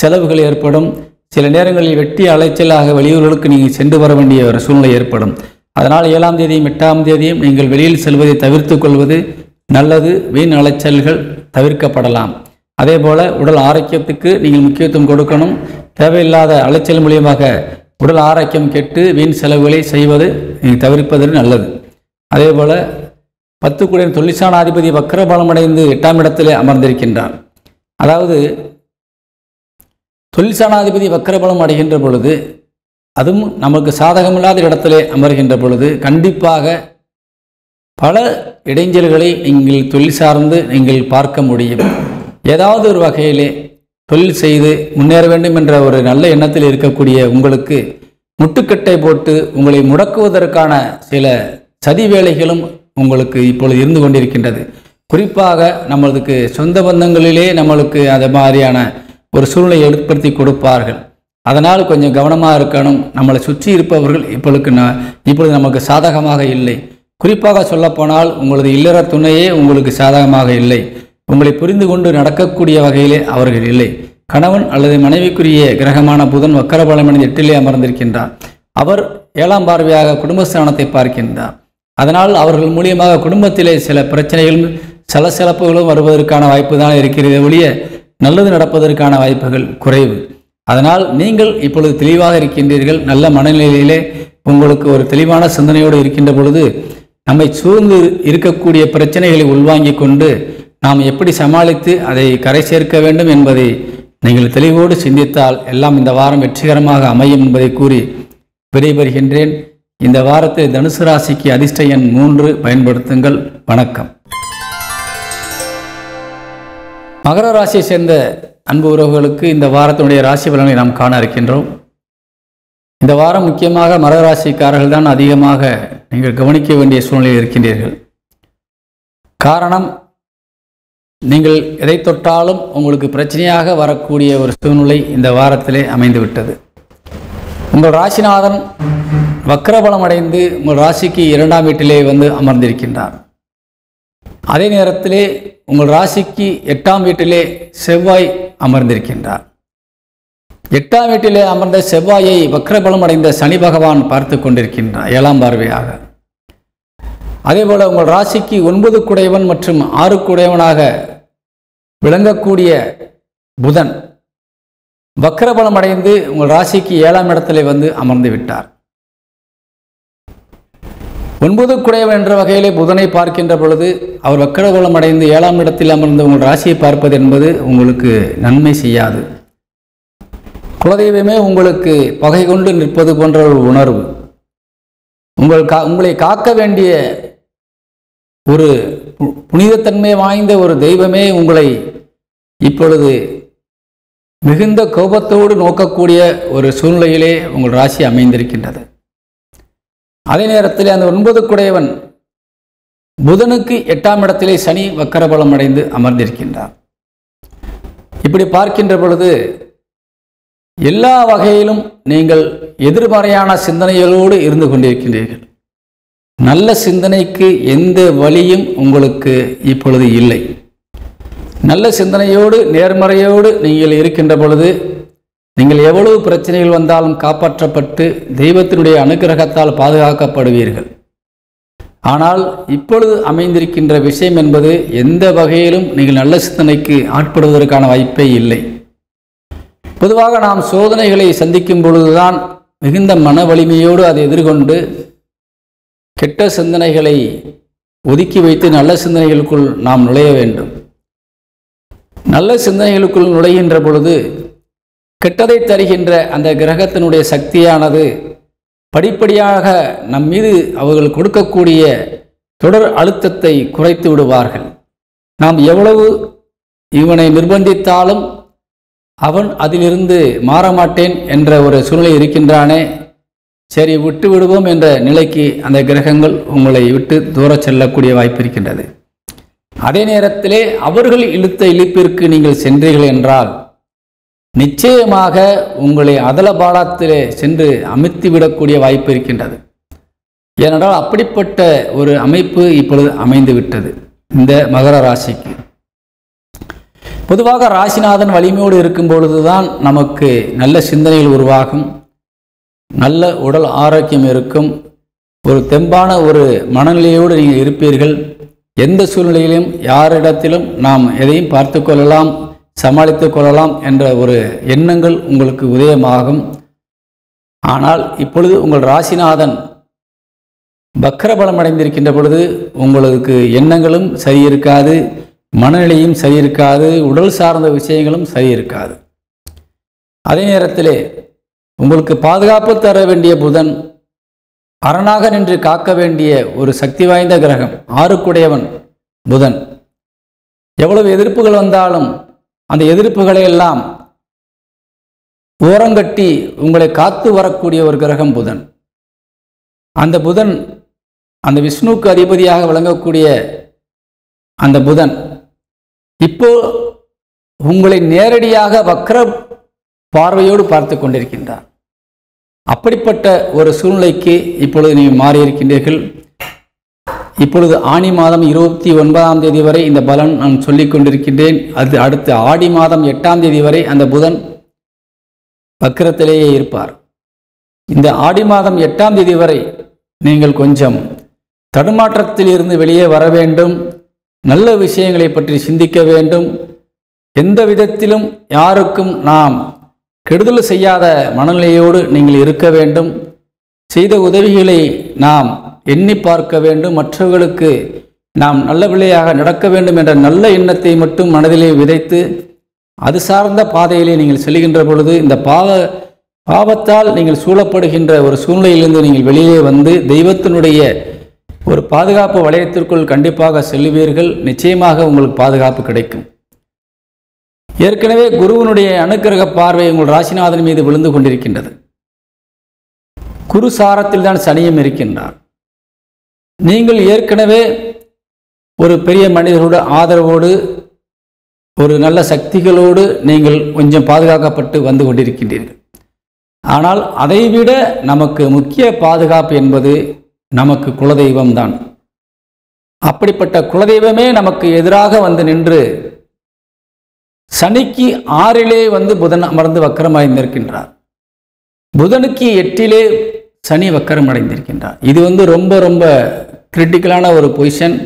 செலவுகள் ஏற்படும். சில நேரங்களில் வெட்டி அலைச்சலாக வெளியூர்களுக்கு நீங்கள் சென்று வர வேண்டிய ஒரு சூழ்நிலை ஏற்படும். அதனால் 7ஆம் தேதியும் 8ஆம் தேதியும் நீங்கள் வெளியில் செல்வதை தவிர்த்து கொள்வது நல்லது. வீண் அலைச்சல்கள் தவிர்க்கப்படலாம். அதே போல உடல் ஆரோக்கியத்துக்கு நீங்கள் முக்கியத்துவம் கொடுக்கணும். தேவையில்லாத அலைச்சல் மூலியமாக உடல் ஆரோக்கியம் கெட்டு வீண் செலவுகளை செய்வது நீங்கள் தவிர்ப்பது நல்லது. அதே போல 10 தொழிற்சானாதிபதி வக்கரபலம் அடைந்து 8ஆம் இடத்திலே அமர்ந்திருக்கின்றார். அதாவது தொழிற்சானாதிபதி வக்கரபலம் அடைகின்ற பொழுது, அதுவும் நமக்கு சாதகமில்லாத இடத்திலே அமர்கின்ற பொழுது கண்டிப்பாக பல இடைஞ்சல்களை நீங்கள் தொழில் சார்ந்து நீங்கள் பார்க்க முடியும். ஏதாவது ஒரு வகையிலே தொழில் செய்து முன்னேற வேண்டும் என்ற ஒரு நல்ல எண்ணத்தில் இருக்கக்கூடிய உங்களுக்கு முட்டுக்கட்டை போட்டு உங்களை முடக்குவதற்கான சில சதி வேலைகளும் உங்களுக்கு இப்பொழுது இருந்து கொண்டிருக்கின்றது. குறிப்பாக நம்மளுக்கு சொந்த பந்தங்களிலே நம்மளுக்கு அது மாதிரியான ஒரு சூழ்நிலை ஏற்படுத்தி கொடுப்பார்கள். அதனால் கொஞ்சம் கவனமாக இருக்கணும். நம்மளை சுற்றி இருப்பவர்கள் இப்பொழுது நமக்கு சாதகமாக இல்லை. குறிப்பாக சொல்லப்போனால் உங்களது இல்லற துணையே உங்களுக்கு சாதகமாக இல்லை. உங்களை புரிந்து கொண்டு நடக்கக்கூடிய வகையிலே அவர்கள் இல்லை. கணவன் அல்லது மனைவிக்குரிய கிரகமான புதன் வக்கரபலமடைந்து 8லே அமர்ந்திருக்கின்றார். அவர் 7ஆம் பார்வையாக குடும்பஸ்தானத்தை பார்க்கின்றார். அதனால் அவர்கள் மூலியமாக குடும்பத்திலே சில பிரச்சனைகளும் சலசலப்புகளும் வருவதற்கான வாய்ப்பு தான் இருக்கிறது ஒழிய நல்லது நடப்பதற்கான வாய்ப்புகள் குறைவு. அதனால் நீங்கள் இப்பொழுது தெளிவாக இருக்கின்றீர்கள். நல்ல மனநிலையிலே உங்களுக்கு ஒரு தெளிவான சிந்தனையோடு இருக்கின்ற பொழுது நம்மை சூழ்ந்து இருக்கக்கூடிய பிரச்சனைகளை உள்வாங்கிக் கொண்டு நாம் எப்படி சமாளித்து அதை கரை சேர்க்க வேண்டும் என்பதை நீங்கள் தெளிவோடு சிந்தித்தால் எல்லாம் இந்த வாரம் வெற்றிகரமாக அமையும் என்பதை கூறி விடைபெறுகின்றேன். இந்த வாரத்தில் தனுசு ராசிக்கு அதிர்ஷ்ட எண் 3 பயன்படுத்துங்கள். வணக்கம். மகர ராசியை சேர்ந்த அன்பு உறவுகளுக்கு இந்த வாரத்தினுடைய ராசி பலனை நாம் காண இருக்கின்றோம். இந்த வாரம் முக்கியமாக மகர ராசிக்காரர்கள் தான் அதிகமாக நீங்கள் கவனிக்க வேண்டிய சூழ்நிலையில் இருக்கின்றீர்கள். காரணம், நீங்கள் எதை தொட்டாலும் உங்களுக்கு பிரச்சனையாக வரக்கூடிய ஒரு சூழ்நிலை இந்த வாரத்திலே அமைந்துவிட்டது. உங்கள் ராசிநாதன் வக்ரபலம் அடைந்து உங்கள் ராசிக்கு 2ஆம் வீட்டிலே வந்து அமர்ந்திருக்கின்றார். அதே நேரத்திலே உங்கள் ராசிக்கு 8ஆம் வீட்டிலே செவ்வாய் அமர்ந்திருக்கின்றார். 8ஆம் வீட்டிலே அமர்ந்த செவ்வாயை வக்ரபலம் அடைந்த சனி பகவான் பார்த்து கொண்டிருக்கின்றார் 7ஆம் பார்வையாக. அதேபோல உங்கள் ராசிக்கு 9 குடையவன் மற்றும் 6 குடையவனாக விளங்கக்கூடிய புதன் வக்ரபலம் அடைந்து உங்கள் ராசிக்கு 7ஆம் இடத்திலே வந்து அமர்ந்து விட்டார். 9 குடையவன் என்ற வகையிலே புதனை பார்க்கின்ற பொழுது அவர் வக்ரபலம் அடைந்து 7ஆம் இடத்தில் அமர்ந்து உங்கள் ராசியை பார்ப்பது என்பது உங்களுக்கு நன்மை செய்யாது. குலதெய்வமே உங்களுக்கு பகை கொண்டு நிற்பது போன்ற ஒரு உணர்வு. உங்களை காக்க வேண்டிய ஒரு புனிதத்தன்மை வாய்ந்த ஒரு தெய்வமே உங்களை இப்பொழுது மிகுந்த கோபத்தோடு நோக்கக்கூடிய ஒரு சூழ்நிலையிலே உங்கள் ராசி அமைந்திருக்கின்றது. அதே நேரத்தில் அந்த 9 குடையவன் புதனுக்கு 8ஆம் இடத்திலே சனி வக்கரபலம் அடைந்து அமர்ந்திருக்கின்றார். இப்படி பார்க்கின்ற பொழுது எல்லா வகையிலும் நீங்கள் எதிர்மறையான சிந்தனைகளோடு இருந்து கொண்டிருக்கின்றீர்கள். நல்ல சிந்தனைக்கு எந்த வழியும் உங்களுக்கு இப்பொழுது இல்லை. நல்ல சிந்தனையோடு நேர்மறையோடு நீங்கள் இருக்கின்ற பொழுது நீங்கள் எவ்வளவு பிரச்சனைகள் வந்தாலும் காப்பாற்றப்பட்டு தெய்வத்தினுடைய அனுக்கிரகத்தால் பாதுகாக்கப்படுவீர்கள். ஆனால் இப்பொழுது அமைந்திருக்கின்ற விஷயம் என்பது எந்த வகையிலும் நீங்கள் நல்ல சிந்தனைக்கு ஆட்படுவதற்கான வாய்ப்பே இல்லை. பொதுவாக நாம் சோதனைகளை சந்திக்கும் பொழுதுதான் மிகுந்த மன வலிமையோடு அதை எதிர்கொண்டு கெட்ட சிந்தனைகளை ஒதுக்கி வைத்து நல்ல சிந்தனைகளுக்குள் நாம் நுழைய வேண்டும். நல்ல சிந்தனைகளுக்குள் நுழைகின்ற பொழுது கெட்டதை தருகின்ற அந்த கிரகத்தினுடைய சக்தியானது படிப்படியாக நம் மீது அவர்கள் கொடுக்கக்கூடிய தொடர் அழுத்தத்தை குறைத்து விடுவார்கள். நாம் எவ்வளவு இவனை நிர்பந்தித்தாலும் அவன் அதிலிருந்து மாறமாட்டேன் என்ற ஒரு சூழ்நிலை இருக்கின்றானே, சரி விட்டு விடுவோம் என்ற நிலைக்கு அந்த கிரகங்கள் உங்களை விட்டு தூர செல்லக்கூடிய வாய்ப்பு இருக்கின்றது. அதே நேரத்திலே அவர்கள் இழுத்த இழுப்பிற்கு நீங்கள் சென்றீர்கள் என்றால் நிச்சயமாக உங்களை அதல பாலத்திலே சென்று அமிழ்த்திவிடக்கூடிய வாய்ப்பு இருக்கின்றது. ஏனென்றால் அப்படிப்பட்ட ஒரு அமைப்பு இப்பொழுது அமைந்து விட்டது இந்த மகர ராசிக்கு. பொதுவாக ராசிநாதன் வலிமையோடு இருக்கும் பொழுதுதான் நமக்கு நல்ல சிந்தனைகள் உருவாகும், நல்ல உடல் ஆரோக்கியம் இருக்கும், ஒரு தெம்பான ஒரு மனநிலையோடு நீங்கள் இருப்பீர்கள். எந்த சூழ்நிலையிலும் யாரிடத்திலும் நாம் எதையும் பார்த்து கொள்ளலாம், சமாளித்து கொள்ளலாம் என்ற ஒரு எண்ணங்கள் உங்களுக்கு உதயமாகும். ஆனால் இப்பொழுது உங்கள் ராசிநாதன் வக்ரபலம் அடைந்திருக்கின்ற பொழுது உங்களுக்கு எண்ணங்களும் சரி இருக்காது, மனநிலையும் சரி இருக்காது, உடல் சார்ந்த விஷயங்களும் சரி இருக்காது. அதே நேரத்திலே உங்களுக்கு பாதுகாப்பு தர வேண்டிய புதன், அரணாக நின்று காக்க வேண்டிய ஒரு சக்தி வாய்ந்த கிரகம், 6 குடையவன் புதன், எவ்வளவு எதிர்ப்புகள் வந்தாலும் அந்த எதிர்ப்புகளை எல்லாம் ஓரங்கட்டி உங்களை காத்து வரக்கூடிய ஒரு கிரகம் புதன். அந்த புதன், அந்த விஷ்ணுவுக்கு அதிபதியாக விளங்கக்கூடிய அந்த புதன் இப்போ உங்களை நேரடியாக வக்ர பார்வையோடு பார்த்து கொண்டிருக்கின்றார். அப்படிப்பட்ட ஒரு சூழ்நிலைக்கு இப்பொழுது நீங்கள் மாறியிருக்கின்றீர்கள். இப்பொழுது ஆனி மாதம் 29ஆம் தேதி வரை இந்த பலன் நான் சொல்லிக் கொண்டிருக்கின்றேன். அது அடுத்து ஆடி மாதம் 8ஆம் தேதி வரை அந்த புதன் வக்ரத்திலேயே இருப்பார். இந்த ஆடி மாதம் 8ஆம் தேதி வரை நீங்கள் கொஞ்சம் தடுமாற்றத்தில் இருந்து வெளியே வர வேண்டும், நல்ல விஷயங்களை பற்றி சிந்திக்க வேண்டும். எந்த விதத்திலும் யாருக்கும் நாம் கெடுதல் செய்யாத மனநிலையோடு நீங்கள் இருக்க வேண்டும். செய்த உதவிகளை நாம் எண்ணி பார்க்க வேண்டும், மற்றவர்களுக்கு நாம் நல்ல பிள்ளையாக நடக்க வேண்டும் என்ற நல்ல எண்ணத்தை மட்டும் மனதிலே விதைத்து அது சார்ந்த பாதையிலே நீங்கள் செல்கின்ற பொழுது இந்த பாவத்தால் நீங்கள் சூழப்படுகின்ற ஒரு சூழ்நிலையிலிருந்து நீங்கள் வெளியே வந்து தெய்வத்தினுடைய ஒரு பாதுகாப்பு வளையத்திற்குள் கண்டிப்பாக செல்லுவீர்கள். நிச்சயமாக உங்களுக்கு பாதுகாப்பு கிடைக்கும். ஏற்கனவே குருவினுடைய அனுக்கிரக பார்வை உங்கள் ராசிநாதன் மீது விழுந்து கொண்டிருக்கின்றது. குரு சாரத்தில் தான் சனியும் இருக்கின்றார். நீங்கள் ஏற்கனவே ஒரு பெரிய மனிதரோட ஆதரவோடு ஒரு நல்ல சக்திகளோடு நீங்கள் கொஞ்சம் பாதுகாக்கப்பட்டு வந்து கொண்டிருக்கின்றீர்கள். ஆனால் அதைவிட நமக்கு முக்கிய பாதுகாப்பு என்பது நமக்கு குலதெய்வம்தான். அப்படிப்பட்ட குலதெய்வமே நமக்கு எதிராக வந்து நின்று சனிக்கு 6 வந்து புதன் அமர்ந்து வக்கரம் அடைந்திருக்கின்றார். புதனுக்கு 8 சனி வக்கரம் அடைந்திருக்கின்றார். இது வந்து ரொம்ப ரொம்ப கிரிட்டிக்கலான ஒரு பொசிஷன்.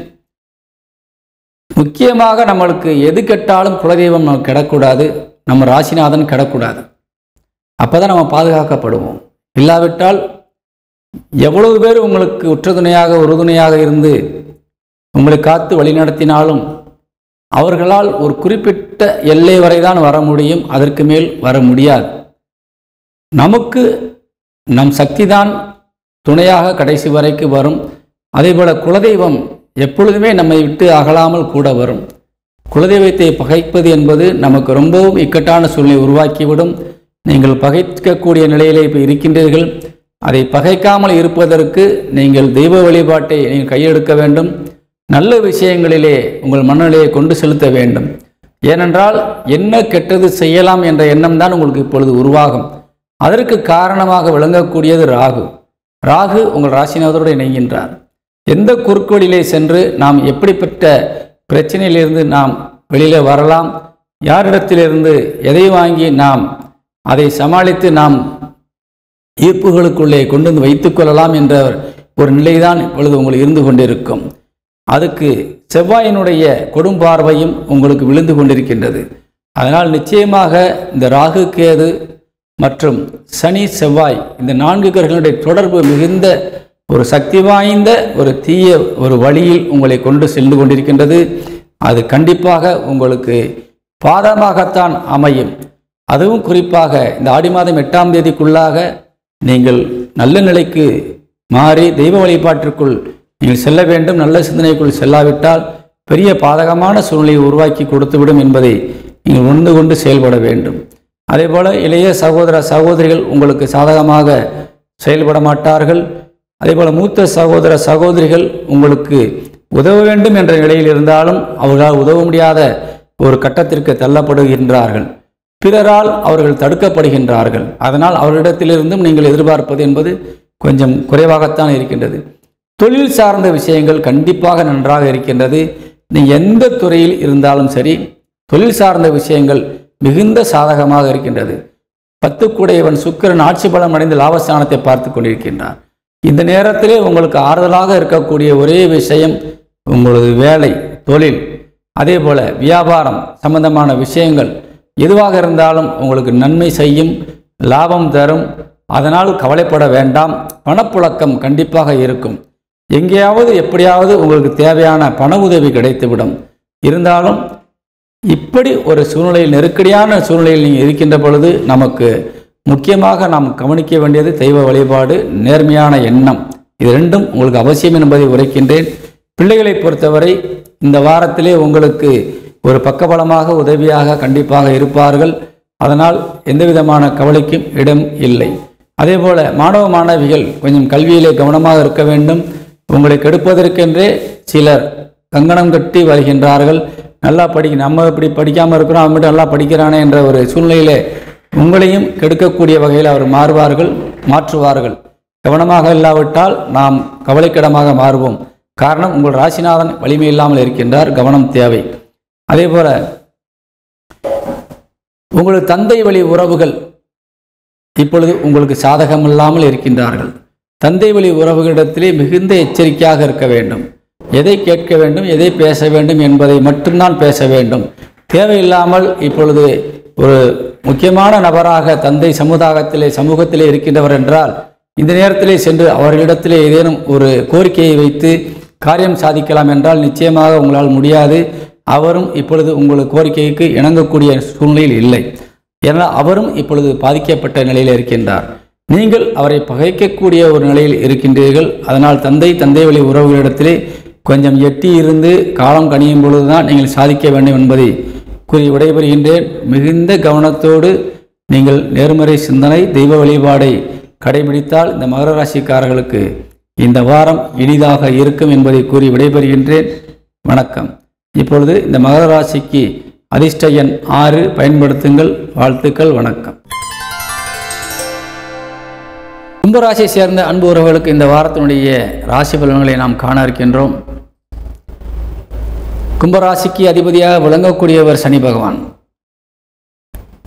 முக்கியமாக நம்மளுக்கு எது கெட்டாலும் குலதெய்வம் நமக்கு கிடக்கூடாது, நம்ம ராசிநாதன் கிடக்கூடாது. அப்போ தான் நம்ம பாதுகாக்கப்படுவோம். இல்லாவிட்டால் எவ்வளவு பேர் உங்களுக்கு உற்றதுணையாக உறுதுணையாக இருந்து உங்களை காத்து வழிநடத்தினாலும் அவர்களால் ஒரு குறிப்பிட்ட எல்லை வரை தான் வர முடியும், அதற்கு மேல் வர முடியாது. நமக்கு நம் சக்தி தான் துணையாக கடைசி வரைக்கு வரும். அதேபோல குலதெய்வம் எப்பொழுதுமே நம்மை விட்டு அகலாமல் கூட வரும். குலதெய்வத்தை பகைப்பது என்பது நமக்கு ரொம்பவும் இக்கட்டான சூழ்நிலை உருவாக்கிவிடும். நீங்கள் பகைக்கக்கூடிய நிலையிலே இப்போ இருக்கின்றீர்கள். அதை பகைக்காமல் இருப்பதற்கு நீங்கள் தெய்வ வழிபாட்டை நீங்கள் கையெடுக்க வேண்டும். நல்ல விஷயங்களிலே உங்கள் மனநிலையை கொண்டு செலுத்த வேண்டும். ஏனென்றால் என்ன கெட்டது செய்யலாம் என்ற எண்ணம் தான் உங்களுக்கு இப்பொழுது உருவாகும். அதற்கு காரணமாக விளங்கக்கூடியது ராகு. ராகு உங்கள் ராசிநாதரோடு இணைகின்றார். எந்த குறுக்கோளிலே சென்று நாம் எப்படிப்பட்ட பிரச்சனையிலிருந்து நாம் வெளியில் வரலாம், யாரிடத்திலிருந்து எதை வாங்கி நாம் அதை சமாளித்து நாம் ஈர்ப்புகளுக்குள்ளே கொண்டு வந்து வைத்துக் கொள்ளலாம் என்ற ஒரு நிலைதான் இப்பொழுது உங்களுக்கு இருந்து கொண்டிருக்கும். அதுக்கு செவ்வாயினுடைய கொடும்பார்வையும் உங்களுக்கு விழுந்து கொண்டிருக்கின்றது. அதனால் நிச்சயமாக இந்த ராகு கேது மற்றும் சனி செவ்வாய் இந்த 4 கிரகங்களுடைய தொடர்பு மிகுந்த ஒரு சக்தி வாய்ந்த ஒரு தீய ஒரு வழியில் உங்களை கொண்டு சென்று கொண்டிருக்கின்றது. அது கண்டிப்பாக உங்களுக்கு பாதமாகத்தான் அமையும். அதுவும் குறிப்பாக இந்த ஆடி மாதம் 8ஆம் தேதிக்குள்ளாக நீங்கள் நல்ல நிலைக்கு மாறி தெய்வ வழிபாட்டிற்குள் நீங்கள் செல்ல வேண்டும். நல்ல சிந்தனைக்குள் செல்லாவிட்டால் பெரிய பாதகமான சூழ்நிலையை உருவாக்கி கொடுத்துவிடும் என்பதை நீங்கள் உணர்ந்து கொண்டு செயல்பட வேண்டும். அதேபோல் இளைய சகோதர சகோதரிகள் உங்களுக்கு சாதகமாக செயல்பட மாட்டார்கள். அதேபோல் மூத்த சகோதர சகோதரிகள் உங்களுக்கு உதவ வேண்டும் என்ற நிலையில் இருந்தாலும் அவர்களால் உதவ முடியாத ஒரு கட்டத்திற்கு தள்ளப்படுகின்றார்கள். பிறரால் அவர்கள் தடுக்கப்படுகின்றார்கள். அதனால் அவர்களிடத்திலிருந்தும் நீங்கள் எதிர்பார்ப்பது என்பது கொஞ்சம் குறைவாகத்தான் இருக்கின்றது. தொழில் சார்ந்த விஷயங்கள் கண்டிப்பாக நன்றாக இருக்கின்றது. நீங்கள் எந்த துறையில் இருந்தாலும் சரி, தொழில் சார்ந்த விஷயங்கள் மிகுந்த சாதகமாக இருக்கின்றது. 10 கூடையவன் சுக்கிரன் ஆட்சி பலம் அடைந்து லாபஸ்தானத்தை பார்த்து கொண்டிருக்கின்றார். இந்த நேரத்திலே உங்களுக்கு ஆறுதலாக இருக்கக்கூடிய ஒரே விஷயம் உங்களது வேலை, தொழில், அதே போல வியாபாரம் சம்பந்தமான விஷயங்கள் எதுவாக இருந்தாலும் உங்களுக்கு நன்மை செய்யும், லாபம் தரும். அதனால் கவலைப்பட வேண்டாம். பணப்புழக்கம் கண்டிப்பாக இருக்கும். எங்கேயாவது எப்படியாவது உங்களுக்கு தேவையான பண உதவி கிடைத்துவிடும். இருந்தாலும் இப்படி ஒரு சூழ்நிலையில், நெருக்கடியான சூழ்நிலையில் நீங்கள் இருக்கின்ற பொழுது நமக்கு முக்கியமாக நாம் கவனிக்க வேண்டியது தெய்வ வழிபாடு, நேர்மையான எண்ணம். இது 2ம் உங்களுக்கு அவசியம் என்பதை உரைக்கின்றேன். பிள்ளைகளை பொறுத்தவரை இந்த வாரத்திலே உங்களுக்கு ஒரு பக்கபலமாக உதவியாக கண்டிப்பாக இருப்பார்கள். அதனால் எந்த விதமான கவலைக்கும் இடம் இல்லை. அதேபோல மாணவ மாணவிகள் கொஞ்சம் கல்வியிலே கவனமாக இருக்க வேண்டும். உங்களை கெடுப்பதற்கென்றே சிலர் கங்கணம் கட்டி வருகின்றார்கள். நல்லா நம்ம இப்படி படிக்காமல் இருக்கிறோம், அவன் மட்டும் நல்லா படிக்கிறானே என்ற ஒரு சூழ்நிலையிலே உங்களையும் கெடுக்கக்கூடிய வகையில் அவர் மாற்றுவார்கள். கவனமாக இல்லாவிட்டால் நாம் கவலைக்கிடமாக மாறுவோம். காரணம், உங்கள் ராசிநாதன் வலிமை இல்லாமல் இருக்கின்றார். கவனம் தேவை. அதே போல உங்களது தந்தை வழி உறவுகள் இப்பொழுது உங்களுக்கு சாதகமில்லாமல் இருக்கின்றார்கள். தந்தை வழி உறவுகளிடத்திலே மிகுந்த எச்சரிக்கையாக இருக்க வேண்டும். எதை கேட்க வேண்டும், எதை பேச வேண்டும் என்பதை மட்டும்தான் பேச வேண்டும். தேவையில்லாமல் இப்பொழுது ஒரு முக்கியமான நபராக தந்தை சமூகத்திலே இருக்கின்றவர் என்றால் இந்த நேரத்திலே சென்று அவர்களிடத்திலே ஏதேனும் ஒரு கோரிக்கையை வைத்து காரியம் சாதிக்கலாம் என்றால் நிச்சயமாக உங்களால் முடியாது. அவரும் இப்பொழுது உங்கள் கோரிக்கைக்கு இணங்கக்கூடிய சூழ்நிலையில் இல்லை. ஏனால் அவரும் இப்பொழுது பாதிக்கப்பட்ட நிலையில் இருக்கின்றார். நீங்கள் அவரை பகைக்கக்கூடிய ஒரு நிலையில் இருக்கின்றீர்கள். அதனால் தந்தை வழி உறவுகளிடத்திலே கொஞ்சம் எட்டி இருந்து காலம் கணியும் பொழுதுதான் நீங்கள் சாதிக்க வேண்டும் என்பதை கூறி விடைபெறுகின்றேன். மிகுந்த கவனத்தோடு நீங்கள் நேர்மறை சிந்தனை, தெய்வ வழிபாடை கடைபிடித்தால் இந்த மகர ராசிக்காரர்களுக்கு இந்த வாரம் இனிதாக இருக்கும் என்பதை கூறி விடைபெறுகின்றேன். வணக்கம். இப்பொழுது இந்த மகர ராசிக்கு அதிர்ஷ்ட எண் 6 பயன்படுத்துங்கள். வாழ்த்துக்கள். வணக்கம். கும்பராசியை சேர்ந்த அன்பு உறவுகளுக்கு இந்த வாரத்தினுடைய ராசி பலன்களை நாம் காண இருக்கின்றோம். கும்பராசிக்கு அதிபதியாக விளங்கக்கூடியவர் சனி பகவான்.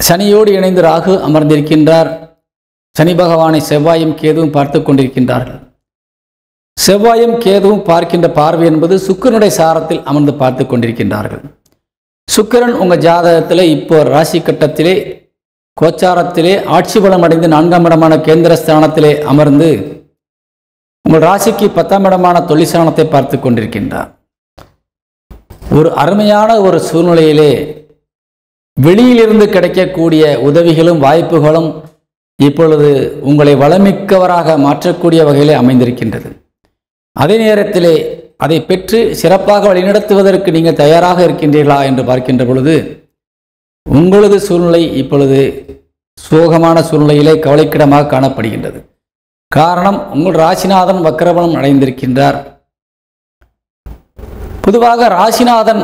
சனியோடு இணைந்து ராகு அமர்ந்திருக்கின்றார். சனி பகவானை செவ்வாயும் கேதுவும் பார்த்து கொண்டிருக்கின்றார்கள். செவ்வாயும் கேதுவும் பார்க்கின்ற பார்வை என்பது சுக்கிரனுடைய சாரத்தில் அமர்ந்து பார்த்து கொண்டிருக்கின்றார்கள். சுக்கிரன் உங்கள் ஜாதகத்தில் இப்போ ராசி கட்டத்திலே கோச்சாரத்திலே ஆட்சி பலம் அடைந்து 4ஆம் இடமான கேந்திரஸ்தானத்திலே அமர்ந்து உங்கள் ராசிக்கு 10ஆம் இடமான தொழிற்சானத்தை பார்த்து கொண்டிருக்கின்றார். ஒரு அருமையான ஒரு சூழ்நிலையிலே வெளியிலிருந்து கிடைக்கக்கூடிய உதவிகளும் வாய்ப்புகளும் இப்பொழுது உங்களை வளமிக்கவராக மாற்றக்கூடிய வகையிலே அமைந்திருக்கின்றது. அதே நேரத்திலே அதை பெற்று சிறப்பாக வழிநடத்துவதற்கு நீங்கள் தயாராக இருக்கின்றீர்களா என்று பார்க்கின்ற பொழுது உங்களது சூழ்நிலை இப்பொழுது சோகமான சூழ்நிலையிலே கவலைக்கிடமாக காணப்படுகின்றது. காரணம், உங்கள் ராசிநாதன் வக்ரபலம் அடைந்திருக்கின்றார். பொதுவாக ராசிநாதன்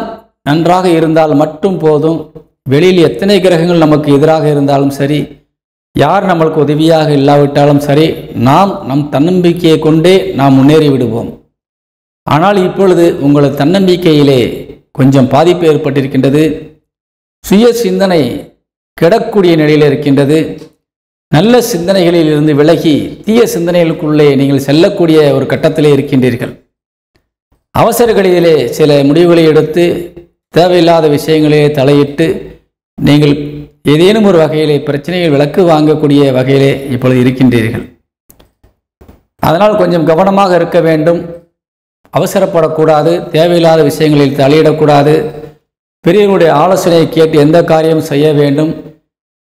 நன்றாக இருந்தால் மட்டும் போதும். வெளியில் எத்தனை கிரகங்கள் நமக்கு எதிராக இருந்தாலும் சரி, யார் நம்மளுக்கு உதவியாக இல்லாவிட்டாலும் சரி, நாம் நம் தன்னம்பிக்கையை கொண்டே நாம் முன்னேறி விடுவோம். ஆனால் இப்பொழுது உங்களது தன்னம்பிக்கையிலே கொஞ்சம் பாதிப்பு ஏற்பட்டிருக்கின்றது. சுய சிந்தனை கெடக்கூடிய நிலையில் இருக்கின்றது. நல்ல சிந்தனைகளில் இருந்து விலகி தீய சிந்தனைகளுக்குள்ளே நீங்கள் செல்லக்கூடிய ஒரு கட்டத்திலே இருக்கின்றீர்கள். அவசரங்களிலே சில முடிவுகளை எடுத்து தேவையில்லாத விஷயங்களிலே தலையிட்டு நீங்கள் ஏதேனும் ஒரு வகையிலே பிரச்சனைகள் விலக்கு வாங்கக்கூடிய வகையிலே இப்பொழுது இருக்கின்றீர்கள். அதனால் கொஞ்சம் கவனமாக இருக்க வேண்டும். அவசரப்படக்கூடாது. தேவையில்லாத விஷயங்களில் தலையிடக்கூடாது. பெரியவர்களுடைய ஆலோசனையை கேட்டு எந்த காரியம் செய்ய வேண்டும்.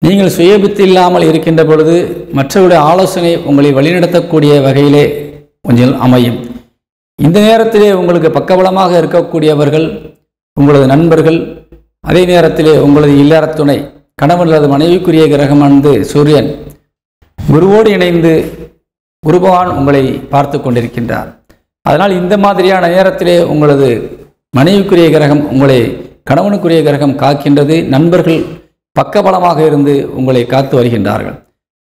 நீங்கள் சுயபுத்தி இல்லாமல் இருக்கின்ற பொழுது மற்றவருடைய ஆலோசனை உங்களை வழிநடத்தக்கூடிய வகையிலே கொஞ்சம் அமையும். இந்த நேரத்திலே உங்களுக்கு பக்கபலமாக இருக்கக்கூடியவர்கள் உங்களது நண்பர்கள், அதே நேரத்திலே உங்களது இல்லற துணை, கணவன் அல்லது மனைவிக்குரிய கிரகமானது சூரியன் குருவோடு இணைந்து குரு பகவான் உங்களை பார்த்து கொண்டிருக்கின்றார். அதனால் இந்த மாதிரியான நேரத்திலே உங்களது மனைவிக்குரிய கிரகம் உங்களை கணவனுக்குரிய கிரகம் காக்கின்றது. நண்பர்கள் பக்கபலமாக இருந்து உங்களை காத்து வருகின்றார்கள்.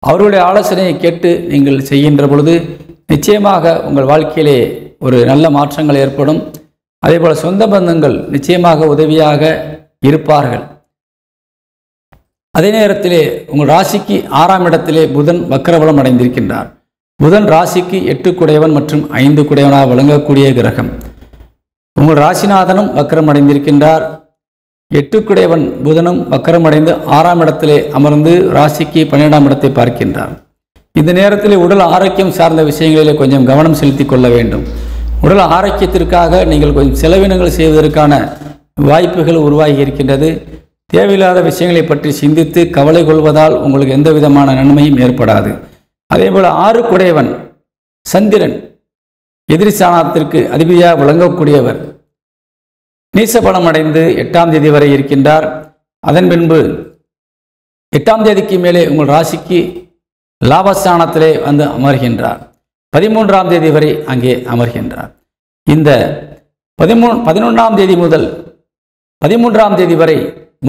அவர்களுடைய ஆலோசனையை கேட்டு நீங்கள் செய்கின்ற பொழுது நிச்சயமாக உங்கள் வாழ்க்கையிலே ஒரு நல்ல மாற்றங்கள் ஏற்படும். அதேபோல் சொந்த பந்தங்கள் நிச்சயமாக உதவியாக இருப்பார்கள். அதே நேரத்திலே உங்கள் ராசிக்கு 6ஆம் இடத்திலே புதன் வக்ரபலம் அடைந்திருக்கின்றார். புதன் ராசிக்கு 8 குடையவன் மற்றும் 5 குடையவனாக விளங்கக்கூடிய கிரகம். உங்கள் ராசிநாதனும் வக்ரம் அடைந்திருக்கின்றார். 8 குடையவன் புதனும் வக்ரமடைந்து 6ஆம் இடத்திலே அமர்ந்து ராசிக்கு 12ஆம் இடத்தை பார்க்கின்றார். இந்த நேரத்தில் உடல் ஆரோக்கியம் சார்ந்த விஷயங்களிலே கொஞ்சம் கவனம் செலுத்தி கொள்ள வேண்டும். உடல் ஆரோக்கியத்திற்காக நீங்கள் கொஞ்சம் செலவினங்கள் செய்வதற்கான வாய்ப்புகள் உருவாகி இருக்கின்றது. தேவையில்லாத விஷயங்களை பற்றி சிந்தித்து கவலை கொள்வதால் உங்களுக்கு எந்த விதமான நன்மையும் ஏற்படாது. அதேபோல் 6 குடையவன் சந்திரன் எதிரிஸ்தானத்திற்கு அதிபதியாக விளங்கக்கூடியவர் நீசபலம் அடைந்து 8ஆம் தேதி வரை இருக்கின்றார். அதன் பின்பு 8ஆம் தேதிக்கு மேலே உங்கள் ராசிக்கு லாபஸ்தானத்திலே வந்து அமர்கின்றார். 13ஆம் தேதி வரை அங்கே அமர்கின்றார். இந்த 11ஆம் தேதி முதல் 13ஆம் தேதி வரை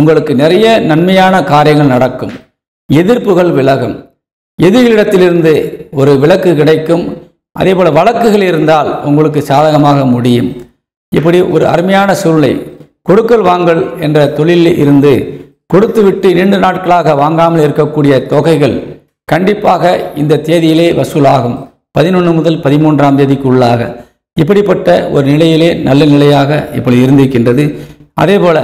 உங்களுக்கு நிறைய நன்மையான காரியங்கள் நடக்கும். எதிர்ப்புகள் விலகும். எதிரிகளிடத்திலிருந்து ஒரு விலக்கு கிடைக்கும். அதேபோல் வழக்குகள் இருந்தால் உங்களுக்கு சாதகமாக முடியும். இப்படி ஒரு அருமையான சூழ்நிலை. கொடுக்கல் வாங்கல் என்ற தொழிலில் இருந்து கொடுத்துவிட்டு நீண்ட நாட்களாக வாங்காமல் இருக்கக்கூடிய தொகைகள் கண்டிப்பாக இந்த தேதியிலே வசூலாகும். 11 முதல் 13ஆம் தேதிக்கு உள்ளாக இப்படிப்பட்ட ஒரு நிலையிலே நல்ல நிலையாக இப்படி இருந்திருக்கின்றது. அதே போல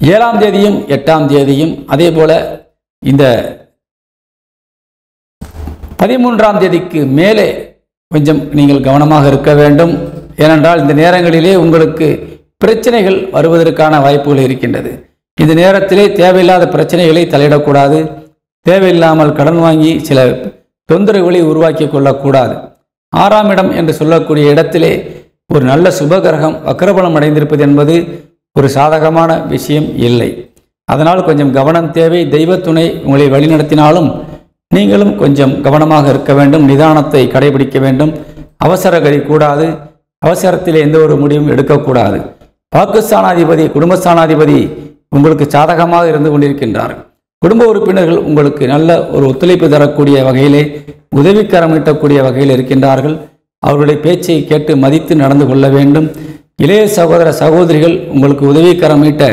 7ஆம் தேதியும் 8ஆம் தேதியும் அதே போல இந்த 13ஆம் தேதிக்கு மேலே கொஞ்சம் நீங்கள் கவனமாக இருக்க வேண்டும். ஏனென்றால் இந்த நேரங்களிலே உங்களுக்கு பிரச்சனைகள் வருவதற்கான வாய்ப்புகள் இருக்கின்றது. இந்த நேரத்திலே தேவையில்லாத பிரச்சனைகளை தலையிடக்கூடாது. தேவையில்லாமல் கடன் வாங்கி சில தொந்தரவுகளை உருவாக்கி கொள்ளக்கூடாது. 6ஆம் இடம் என்று சொல்லக்கூடிய இடத்திலே ஒரு நல்ல சுபகிரகம் வக்ரபலம் அடைந்திருப்பது என்பது ஒரு சாதகமான விஷயம் இல்லை. அதனால் கொஞ்சம் கவனம் தேவை. தெய்வ துணை உங்களை வழிநடத்தினாலும் நீங்களும் கொஞ்சம் கவனமாக இருக்க வேண்டும். நிதானத்தை கடைபிடிக்க வேண்டும். அவசரகதி கூடாது. அவசரத்தில் எந்த ஒரு முடிவும் எடுக்கக்கூடாது. பாகிஸ்தானாதிபதி குடும்பஸ்தானாதிபதி உங்களுக்கு சாதகமாக இருந்து கொண்டிருக்கின்றார். குடும்ப உறுப்பினர்கள் உங்களுக்கு நல்ல ஒரு ஒத்துழைப்பு தரக்கூடிய வகையிலே உதவிக்கரம் நீட்டக்கூடிய வகையில் இருக்கின்றார்கள். அவர்களுடைய பேச்சை கேட்டு மதித்து நடந்து கொள்ள வேண்டும். இளைய சகோதர சகோதரிகள் உங்களுக்கு உதவிக்கரம் நீட்ட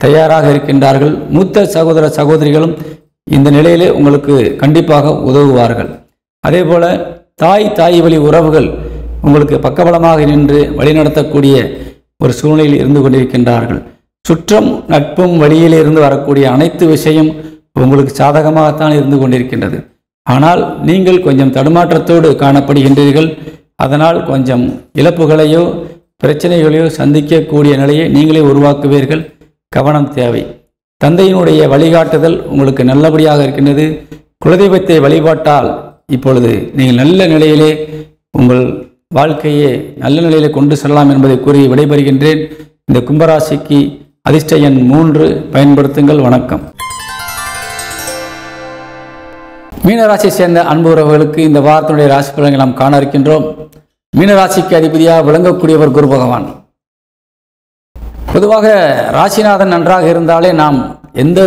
தயாராக இருக்கின்றார்கள். மூத்த சகோதர சகோதரிகளும் இந்த நிலையிலே உங்களுக்கு கண்டிப்பாக உதவுவார்கள். அதே போல தாய் வழி உறவுகள் உங்களுக்கு பக்கபலமாக நின்று வழிநடத்தக்கூடிய ஒரு சூழ்நிலையில் இருந்து கொண்டிருக்கின்றார்கள். சுற்றம் நட்பும் வழியில் இருந்து வரக்கூடிய அனைத்து விஷயம் உங்களுக்கு சாதகமாகத்தான் இருந்து கொண்டிருக்கின்றது. ஆனால் நீங்கள் கொஞ்சம் தடுமாற்றத்தோடு காணப்படுகின்றீர்கள். அதனால் கொஞ்சம் இழப்புகளையோ பிரச்சனைகளையோ சந்திக்கக்கூடிய நிலையை நீங்களே உருவாக்குவீர்கள். கவனம் தேவை. தந்தையினுடைய வழிகாட்டுதல் உங்களுக்கு நல்லபடியாக இருக்கின்றது. குலதெய்வத்தை வழிபாட்டால் இப்பொழுது நீங்கள் நல்ல நிலையிலே உங்கள் வாழ்க்கையை நல்ல நிலையிலே கொண்டு செல்லலாம் என்பதை கூறி விடைபெறுகின்றேன். இந்த கும்பராசிக்கு அதிர்ஷ்ட எண் 3 பயன்படுத்துங்கள். வணக்கம். மீனராசியை சேர்ந்த அன்பு உறவுகளுக்கு இந்த வாரத்தினுடைய ராசி பலன்களை நாம் காண இருக்கின்றோம். மீனராசிக்கு அதிபதியாக விளங்கக்கூடியவர் குரு பகவான். பொதுவாக ராசிநாதன் நன்றாக இருந்தாலே நாம் எந்த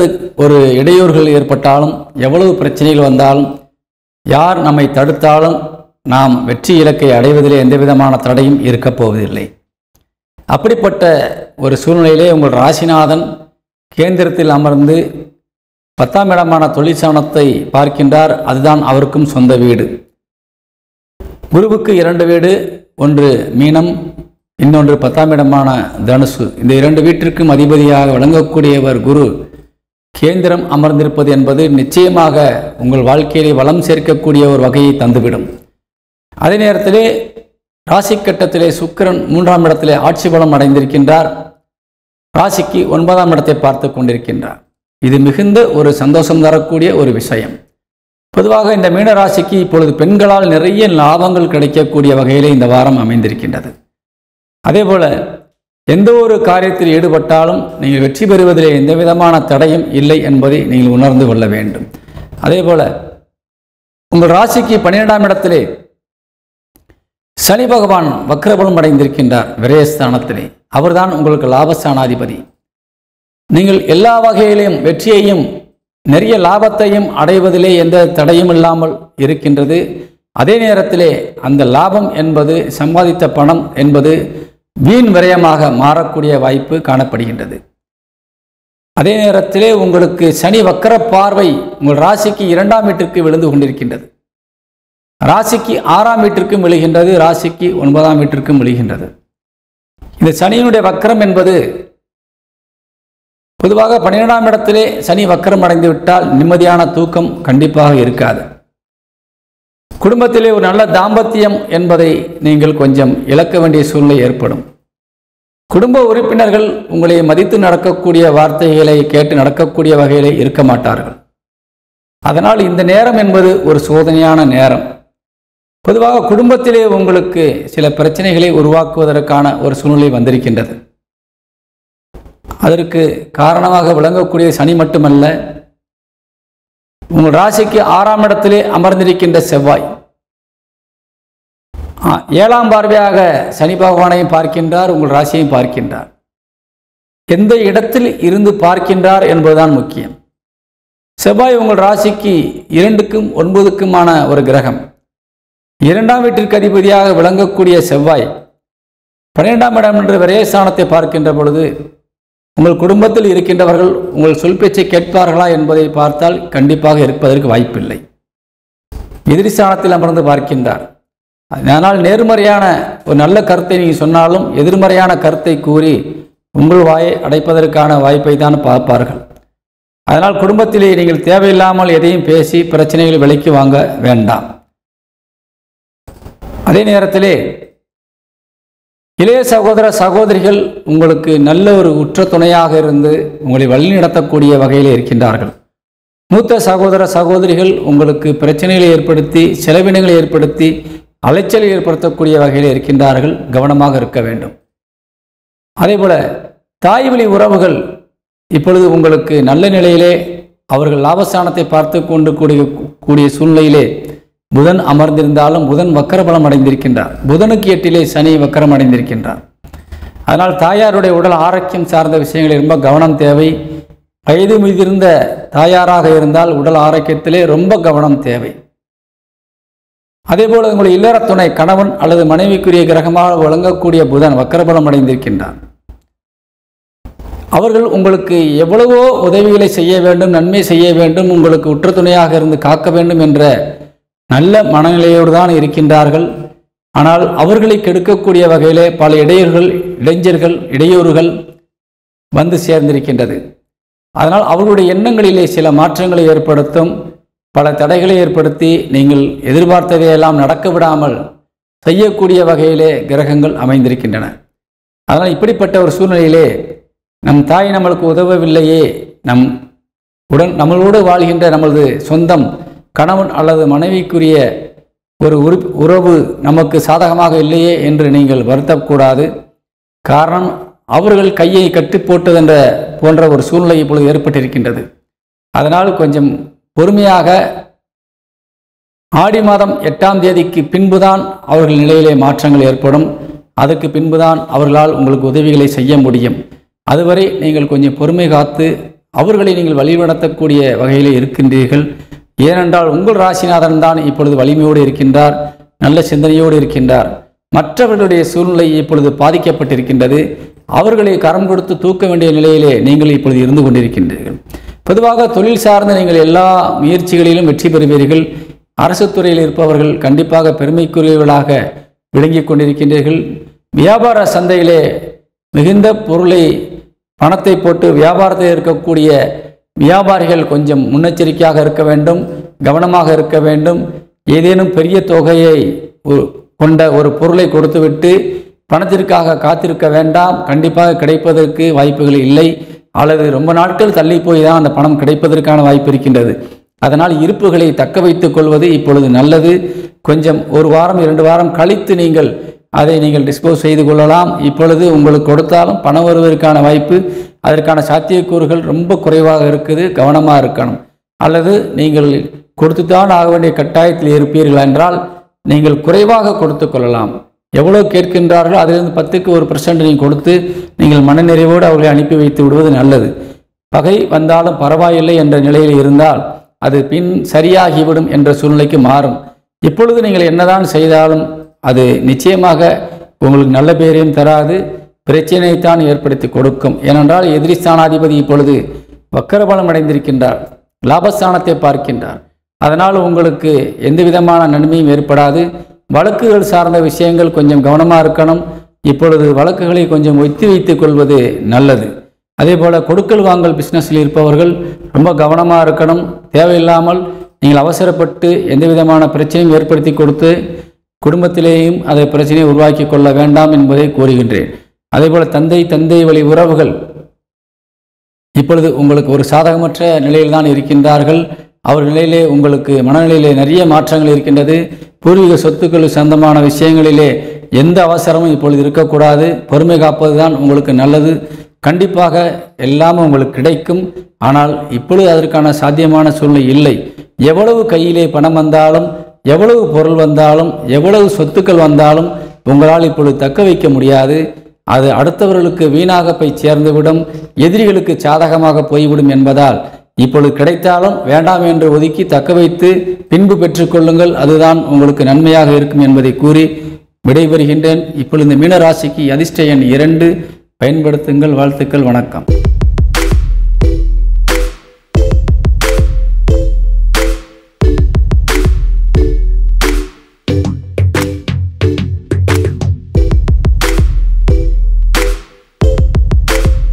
ஒரு இடையூறுகள் ஏற்பட்டாலும், எவ்வளவு பிரச்சனைகள் வந்தாலும், யார் நம்மை தடுத்தாலும் நாம் வெற்றி இலக்கை அடைவதிலே எந்த விதமான தடையும் இருக்கப் போவதில்லை. அப்படிப்பட்ட ஒரு சூழ்நிலையிலே உங்கள் ராசிநாதன் கேந்திரத்தில் அமர்ந்து 10ஆம் இடமான தொழிற்சாணத்தை பார்க்கின்றார். அதுதான் அவருக்கும் சொந்த வீடு. குருவுக்கு 2 வீடு, ஒன்று மீனம், இன்னொன்று 10ஆம் இடமான தனுசு. இந்த 2 வீட்டிற்கும் அதிபதியாக விளங்கக்கூடியவர் குரு கேந்திரம் அமர்ந்திருப்பது என்பது நிச்சயமாக உங்கள் வாழ்க்கையிலே வளம் சேர்க்கக்கூடிய ஒரு வகையை தந்துவிடும். அதே நேரத்திலே ராசி கட்டத்திலே சுக்கிரன் 3ஆம் இடத்திலே ஆட்சி பலம் அடைந்திருக்கின்றார். ராசிக்கு 9ஆம் இடத்தை பார்த்து கொண்டிருக்கின்றார். இது மிகுந்த ஒரு சந்தோஷம் தரக்கூடிய ஒரு விஷயம். பொதுவாக இந்த மீன ராசிக்கு இப்பொழுது பெண்களால் நிறைய லாபங்கள் கிடைக்கக்கூடிய வகையிலே இந்த வாரம் அமைந்திருக்கின்றது. அதே போல எந்த ஒரு காரியத்தில் ஈடுபட்டாலும் நீங்கள் வெற்றி பெறுவதிலே எந்த விதமான தடையும் இல்லை என்பதை நீங்கள் உணர்ந்து கொள்ள வேண்டும். அதே போல உங்கள் ராசிக்கு 12ஆம் இடத்திலே சனி பகவான் வக்ரபலம் அடைந்திருக்கின்றார். விரயஸ்தானத்திலே அவர்தான் உங்களுக்கு லாபஸ்தானாதிபதி. நீங்கள் எல்லா வகையிலும் வெற்றியையும் நிறைய லாபத்தையும் அடைவதிலே எந்த தடையும் இல்லாமல் இருக்கின்றது. அதே நேரத்திலே அந்த லாபம் என்பது, சம்பாதித்த பணம் என்பது வீண் விரயமாக மாறக்கூடிய வாய்ப்பு காணப்படுகின்றது. அதே நேரத்திலே உங்களுக்கு சனி வக்கர பார்வை உங்கள் ராசிக்கு 2ஆம் வீட்டிற்கு விழுந்து கொண்டிருக்கின்றது. ராசிக்கு 6ஆம் வீட்டிற்கும் விழுகின்றது, ராசிக்கு 9ஆம் வீட்டிற்கும் விழுகின்றது. இந்த சனியினுடைய வக்கரம் என்பது பொதுவாக 12ஆம் இடத்திலே சனி வக்கரம் அடைந்து விட்டால் நிம்மதியான தூக்கம் கண்டிப்பாக இருக்காது. குடும்பத்திலே ஒரு நல்ல தாம்பத்தியம் என்பதை நீங்கள் கொஞ்சம் இழக்க வேண்டிய சூழ்நிலை ஏற்படும். குடும்ப உறுப்பினர்கள் உங்களை மதித்து நடக்கக்கூடிய வார்த்தைகளை கேட்டு நடக்கக்கூடிய வகையிலே இருக்க மாட்டார்கள். அதனால் இந்த நேரம் என்பது ஒரு சோதனையான நேரம். பொதுவாக குடும்பத்திலே உங்களுக்கு சில பிரச்சனைகளை உருவாக்குவதற்கான ஒரு சூழ்நிலை வந்திருக்கின்றது. அதற்கு காரணமாக விளங்கக்கூடிய சனி மட்டுமல்ல, உங்கள் ராசிக்கு 6ஆம் இடத்திலே அமர்ந்திருக்கின்ற செவ்வாய் 7ஆம் பார்வையாக சனி பகவானையும் பார்க்கின்றார், உங்கள் ராசியையும் பார்க்கின்றார். எந்த இடத்தில் இருந்து பார்க்கின்றார் என்பதுதான் முக்கியம். செவ்வாய் உங்கள் ராசிக்கு 2க்கும் 9க்குமான ஒரு கிரகம். 2ஆம் வீட்டிற்கு அதிபதியாக விளங்கக்கூடிய செவ்வாய் 12ஆம் இடம் என்ற விரயஸ்தானத்தை பார்க்கின்ற பொழுது உங்கள் குடும்பத்தில் இருக்கின்றவர்கள் உங்கள் சொல் பேச்சை கேட்பார்களா என்பதை பார்த்தால் கண்டிப்பாக இருப்பதற்கு வாய்ப்பில்லை. எதிரிஸ்தானத்தில் அமர்ந்து பார்க்கின்றார். அதனால் நேர்மறையான ஒரு நல்ல கருத்தை நீங்கள் சொன்னாலும் எதிர்மறையான கருத்தை கூறி உங்கள் வாயை அடைப்பதற்கான வாய்ப்பை தான் பார்ப்பார்கள். அதனால் குடும்பத்திலே நீங்கள் தேவையில்லாமல் எதையும் பேசி பிரச்சனைகளை விலைக்கு வாங்க வேண்டாம். அதே நேரத்திலே இளைய சகோதர சகோதரிகள் உங்களுக்கு நல்ல ஒரு உற்ற துணையாக இருந்து உங்களை வழிநடத்தக்கூடிய வகையில் இருக்கின்றார்கள். மூத்த சகோதர சகோதரிகள் உங்களுக்கு பிரச்சனைகளை ஏற்படுத்தி, செலவினங்களை ஏற்படுத்தி, அலைச்சலை ஏற்படுத்தக்கூடிய வகையில் இருக்கின்றார்கள். கவனமாக இருக்க வேண்டும். அதே போல தாய் வழி உறவுகள் இப்பொழுது உங்களுக்கு நல்ல நிலையிலே அவர்கள் லாபஸ்தானத்தை பார்த்து கொண்டு கூடிய சூழ்நிலையிலே புதன் அமர்ந்திருந்தாலும் புதன் வக்கரபலம் அடைந்திருக்கின்றார். புதனுக்கு 8லே சனி வக்கரம் அடைந்திருக்கின்றார். அதனால் தாயாருடைய உடல் ஆரோக்கியம் சார்ந்த விஷயங்களில் ரொம்ப கவனம் தேவை. வயது முதிர்ந்த தாயாராக இருந்தால் உடல் ஆரோக்கியத்திலே ரொம்ப கவனம் தேவை. அதேபோல உங்களுடைய இல்லற துணை கணவன் அல்லது மனைவிக்குரிய கிரகமாக விளங்கக்கூடிய புதன் வக்கரபலம் அடைந்திருக்கின்றார். அவர்கள் உங்களுக்கு எவ்வளவோ உதவிகளை செய்ய வேண்டும், நன்மை செய்ய வேண்டும், உங்களுக்கு உற்ற துணையாக இருந்து காக்க வேண்டும் என்ற நல்ல மனநிலையோடு தான் இருக்கின்றார்கள். ஆனால் அவர்களை கெடுக்கக்கூடிய வகையிலே பல இடைஞ்சல்கள் இடையூறுகள் வந்து சேர்ந்திருக்கின்றது. அதனால் அவர்களுடைய எண்ணங்களிலே சில மாற்றங்களை ஏற்படுத்தும், பல தடைகளை ஏற்படுத்தி நீங்கள் எதிர்பார்த்ததையெல்லாம் நடக்க விடாமல் செய்யக்கூடிய வகையிலே கிரகங்கள் அமைந்திருக்கின்றன. அதனால் இப்படிப்பட்ட ஒரு சூழ்நிலையிலே நம் தாய் நம்மளுக்கு உதவவில்லையே, நம்மளோடு வாழ்கின்ற நமது சொந்தம் கணவன் அல்லது மனைவிக்குரிய ஒரு உறவு நமக்கு சாதகமாக இல்லையே என்று நீங்கள் வருத்தக்கூடாது. காரணம், அவர்கள் கையை கட்டி போட்டதென்ற போன்ற ஒரு சூழ்நிலை இப்பொழுது ஏற்பட்டிருக்கின்றது. அதனால் கொஞ்சம் பொறுமையாக ஆடி மாதம் 8ஆம் தேதிக்கு பின்புதான் அவர்கள் நிலையிலே மாற்றங்கள் ஏற்படும். அதற்கு பின்புதான் அவர்களால் உங்களுக்கு உதவிகளை செய்ய முடியும். அதுவரை நீங்கள் கொஞ்சம் பொறுமை காத்து அவர்களை நீங்கள் வழிநடத்தக்கூடிய வகையில் இருக்கின்றீர்கள். ஏனென்றால் உங்கள் ராசிநாதன் தான் இப்பொழுது வலிமையோடு இருக்கின்றார், நல்ல சிந்தனையோடு இருக்கின்றார். மற்றவர்களுடைய சூழ்நிலை இப்பொழுது பாதிக்கப்பட்டிருக்கின்றது. அவர்களை கரம் கொடுத்து தூக்க வேண்டிய நிலையிலே நீங்கள் இப்பொழுது இருந்து கொண்டிருக்கின்றீர்கள். பொதுவாக தொழில் சார்ந்த நீங்கள் எல்லா முயற்சிகளிலும் வெற்றி பெறுவீர்கள். அரசு துறையில் இருப்பவர்கள் கண்டிப்பாக பெருமைக்குரியவர்களாக விளங்கி கொண்டிருக்கின்றீர்கள். வியாபார சந்தையிலே மிகுந்த பொருளை பணத்தை போட்டு வியாபாரத்தில் இருக்கக்கூடிய வியாபாரிகள் கொஞ்சம் முன்னெச்சரிக்கையாக இருக்க வேண்டும், கவனமாக இருக்க வேண்டும். ஏதேனும் பெரிய தொகையை கொண்ட ஒரு பொருளை கொடுத்துவிட்டு பணத்திற்காக காத்திருக்க வேண்டாம். கண்டிப்பாக கிடைப்பதற்கு வாய்ப்புகள் இல்லை, அல்லது ரொம்ப நாட்கள் தள்ளி போய் தான் அந்த பணம் கிடைப்பதற்கான வாய்ப்பு இருக்கின்றது. அதனால் இருப்புகளை தக்க வைத்துக் கொள்வது இப்பொழுது நல்லது. கொஞ்சம் ஒரு வாரம் 2 வாரம் கழித்து அதை நீங்கள் டிஸ்போஸ் செய்து கொள்ளலாம். இப்பொழுது உங்களுக்கு கொடுத்தாலும் பணம் வருவதற்கான வாய்ப்பு, அதற்கான சாத்தியக்கூறுகள் ரொம்ப குறைவாக இருக்குது. கவனமாக இருக்கணும். அல்லது நீங்கள் கொடுத்துத்தான் ஆக வேண்டிய கட்டாயத்தில் இருப்பீர்கள் என்றால் நீங்கள் குறைவாக கொடுத்து கொள்ளலாம். எவ்வளோ கேட்கின்றார்களோ அதிலிருந்து 10க்கு 1% நீங்கள் கொடுத்து நீங்கள் மனநிறைவோடு அவர்களை அனுப்பி வைத்து விடுவது நல்லது. பகை வந்தாலும் பரவாயில்லை என்ற நிலையில் இருந்தால் அது பின் சரியாகிவிடும் என்ற சூழ்நிலைக்கு மாறும். இப்பொழுது நீங்கள் என்னதான் செய்தாலும் அது நிச்சயமாக உங்களுக்கு நல்ல பேரையும் தராது, பிரச்சனையைத்தான் ஏற்படுத்தி கொடுக்கும். ஏனென்றால் எதிரி ஸ்தானாதிபதி இப்பொழுது வக்கரபலம் அடைந்திருக்கின்றார், லாபஸ்தானத்தை பார்க்கின்றார். அதனால் உங்களுக்கு எந்த விதமான நன்மையும் ஏற்படாது. வழக்குகள் சார்ந்த விஷயங்கள் கொஞ்சம் கவனமாக இருக்கணும். இப்பொழுது வழக்குகளை கொஞ்சம் ஒத்தி வைத்துக் கொள்வது நல்லது. அதே போல் கொடுக்கல் வாங்கல் பிஸ்னஸில் இருப்பவர்கள் ரொம்ப கவனமாக இருக்கணும். தேவையில்லாமல் நீங்கள் அவசரப்பட்டு எந்த விதமான பிரச்சனையும் ஏற்படுத்தி கொடுத்து குடும்பத்திலேயும் அதை பிரச்சனையை உருவாக்கி கொள்ள வேண்டாம் என்பதை கூறுகின்றேன். அதேபோல் தந்தை வழி உறவுகள் இப்பொழுது உங்களுக்கு ஒரு சாதகமற்ற நிலையில் தான் இருக்கின்றார்கள். அவர் நிலையிலே உங்களுக்கு மனநிலையிலே நிறைய மாற்றங்கள் இருக்கின்றது. பூர்வீக சொத்துக்கள் சொந்தமான விஷயங்களிலே எந்த அவசரமும் இப்பொழுது இருக்கக்கூடாது. பொறுமை காப்பது தான் உங்களுக்கு நல்லது. கண்டிப்பாக எல்லாமே உங்களுக்கு கிடைக்கும். ஆனால் இப்பொழுது அதற்கான சாத்தியமான சூழ்நிலை இல்லை. எவ்வளவு கையிலே பணம் வந்தாலும், எவ்வளவு பொருள் வந்தாலும், எவ்வளவு சொத்துக்கள் வந்தாலும் உங்களால் இப்பொழுது தக்க வைக்க முடியாது. அது அடுத்தவர்களுக்கு வீணாக போய் சேர்ந்துவிடும், எதிரிகளுக்கு சாதகமாக போய்விடும் என்பதால் இப்பொழுது கிடைத்தாலும் வேண்டாம் என்று ஒதுக்கி தக்க வைத்து பின்பு பெற்றுக்கொள்ளுங்கள். அதுதான் உங்களுக்கு நன்மையாக இருக்கும் என்பதை கூறி விடைபெறுகின்றேன். இப்பொழுது இந்த மீனராசிக்கு அதிர்ஷ்ட எண் 2 பயன்படுத்துங்கள். வாழ்த்துக்கள். வணக்கம்.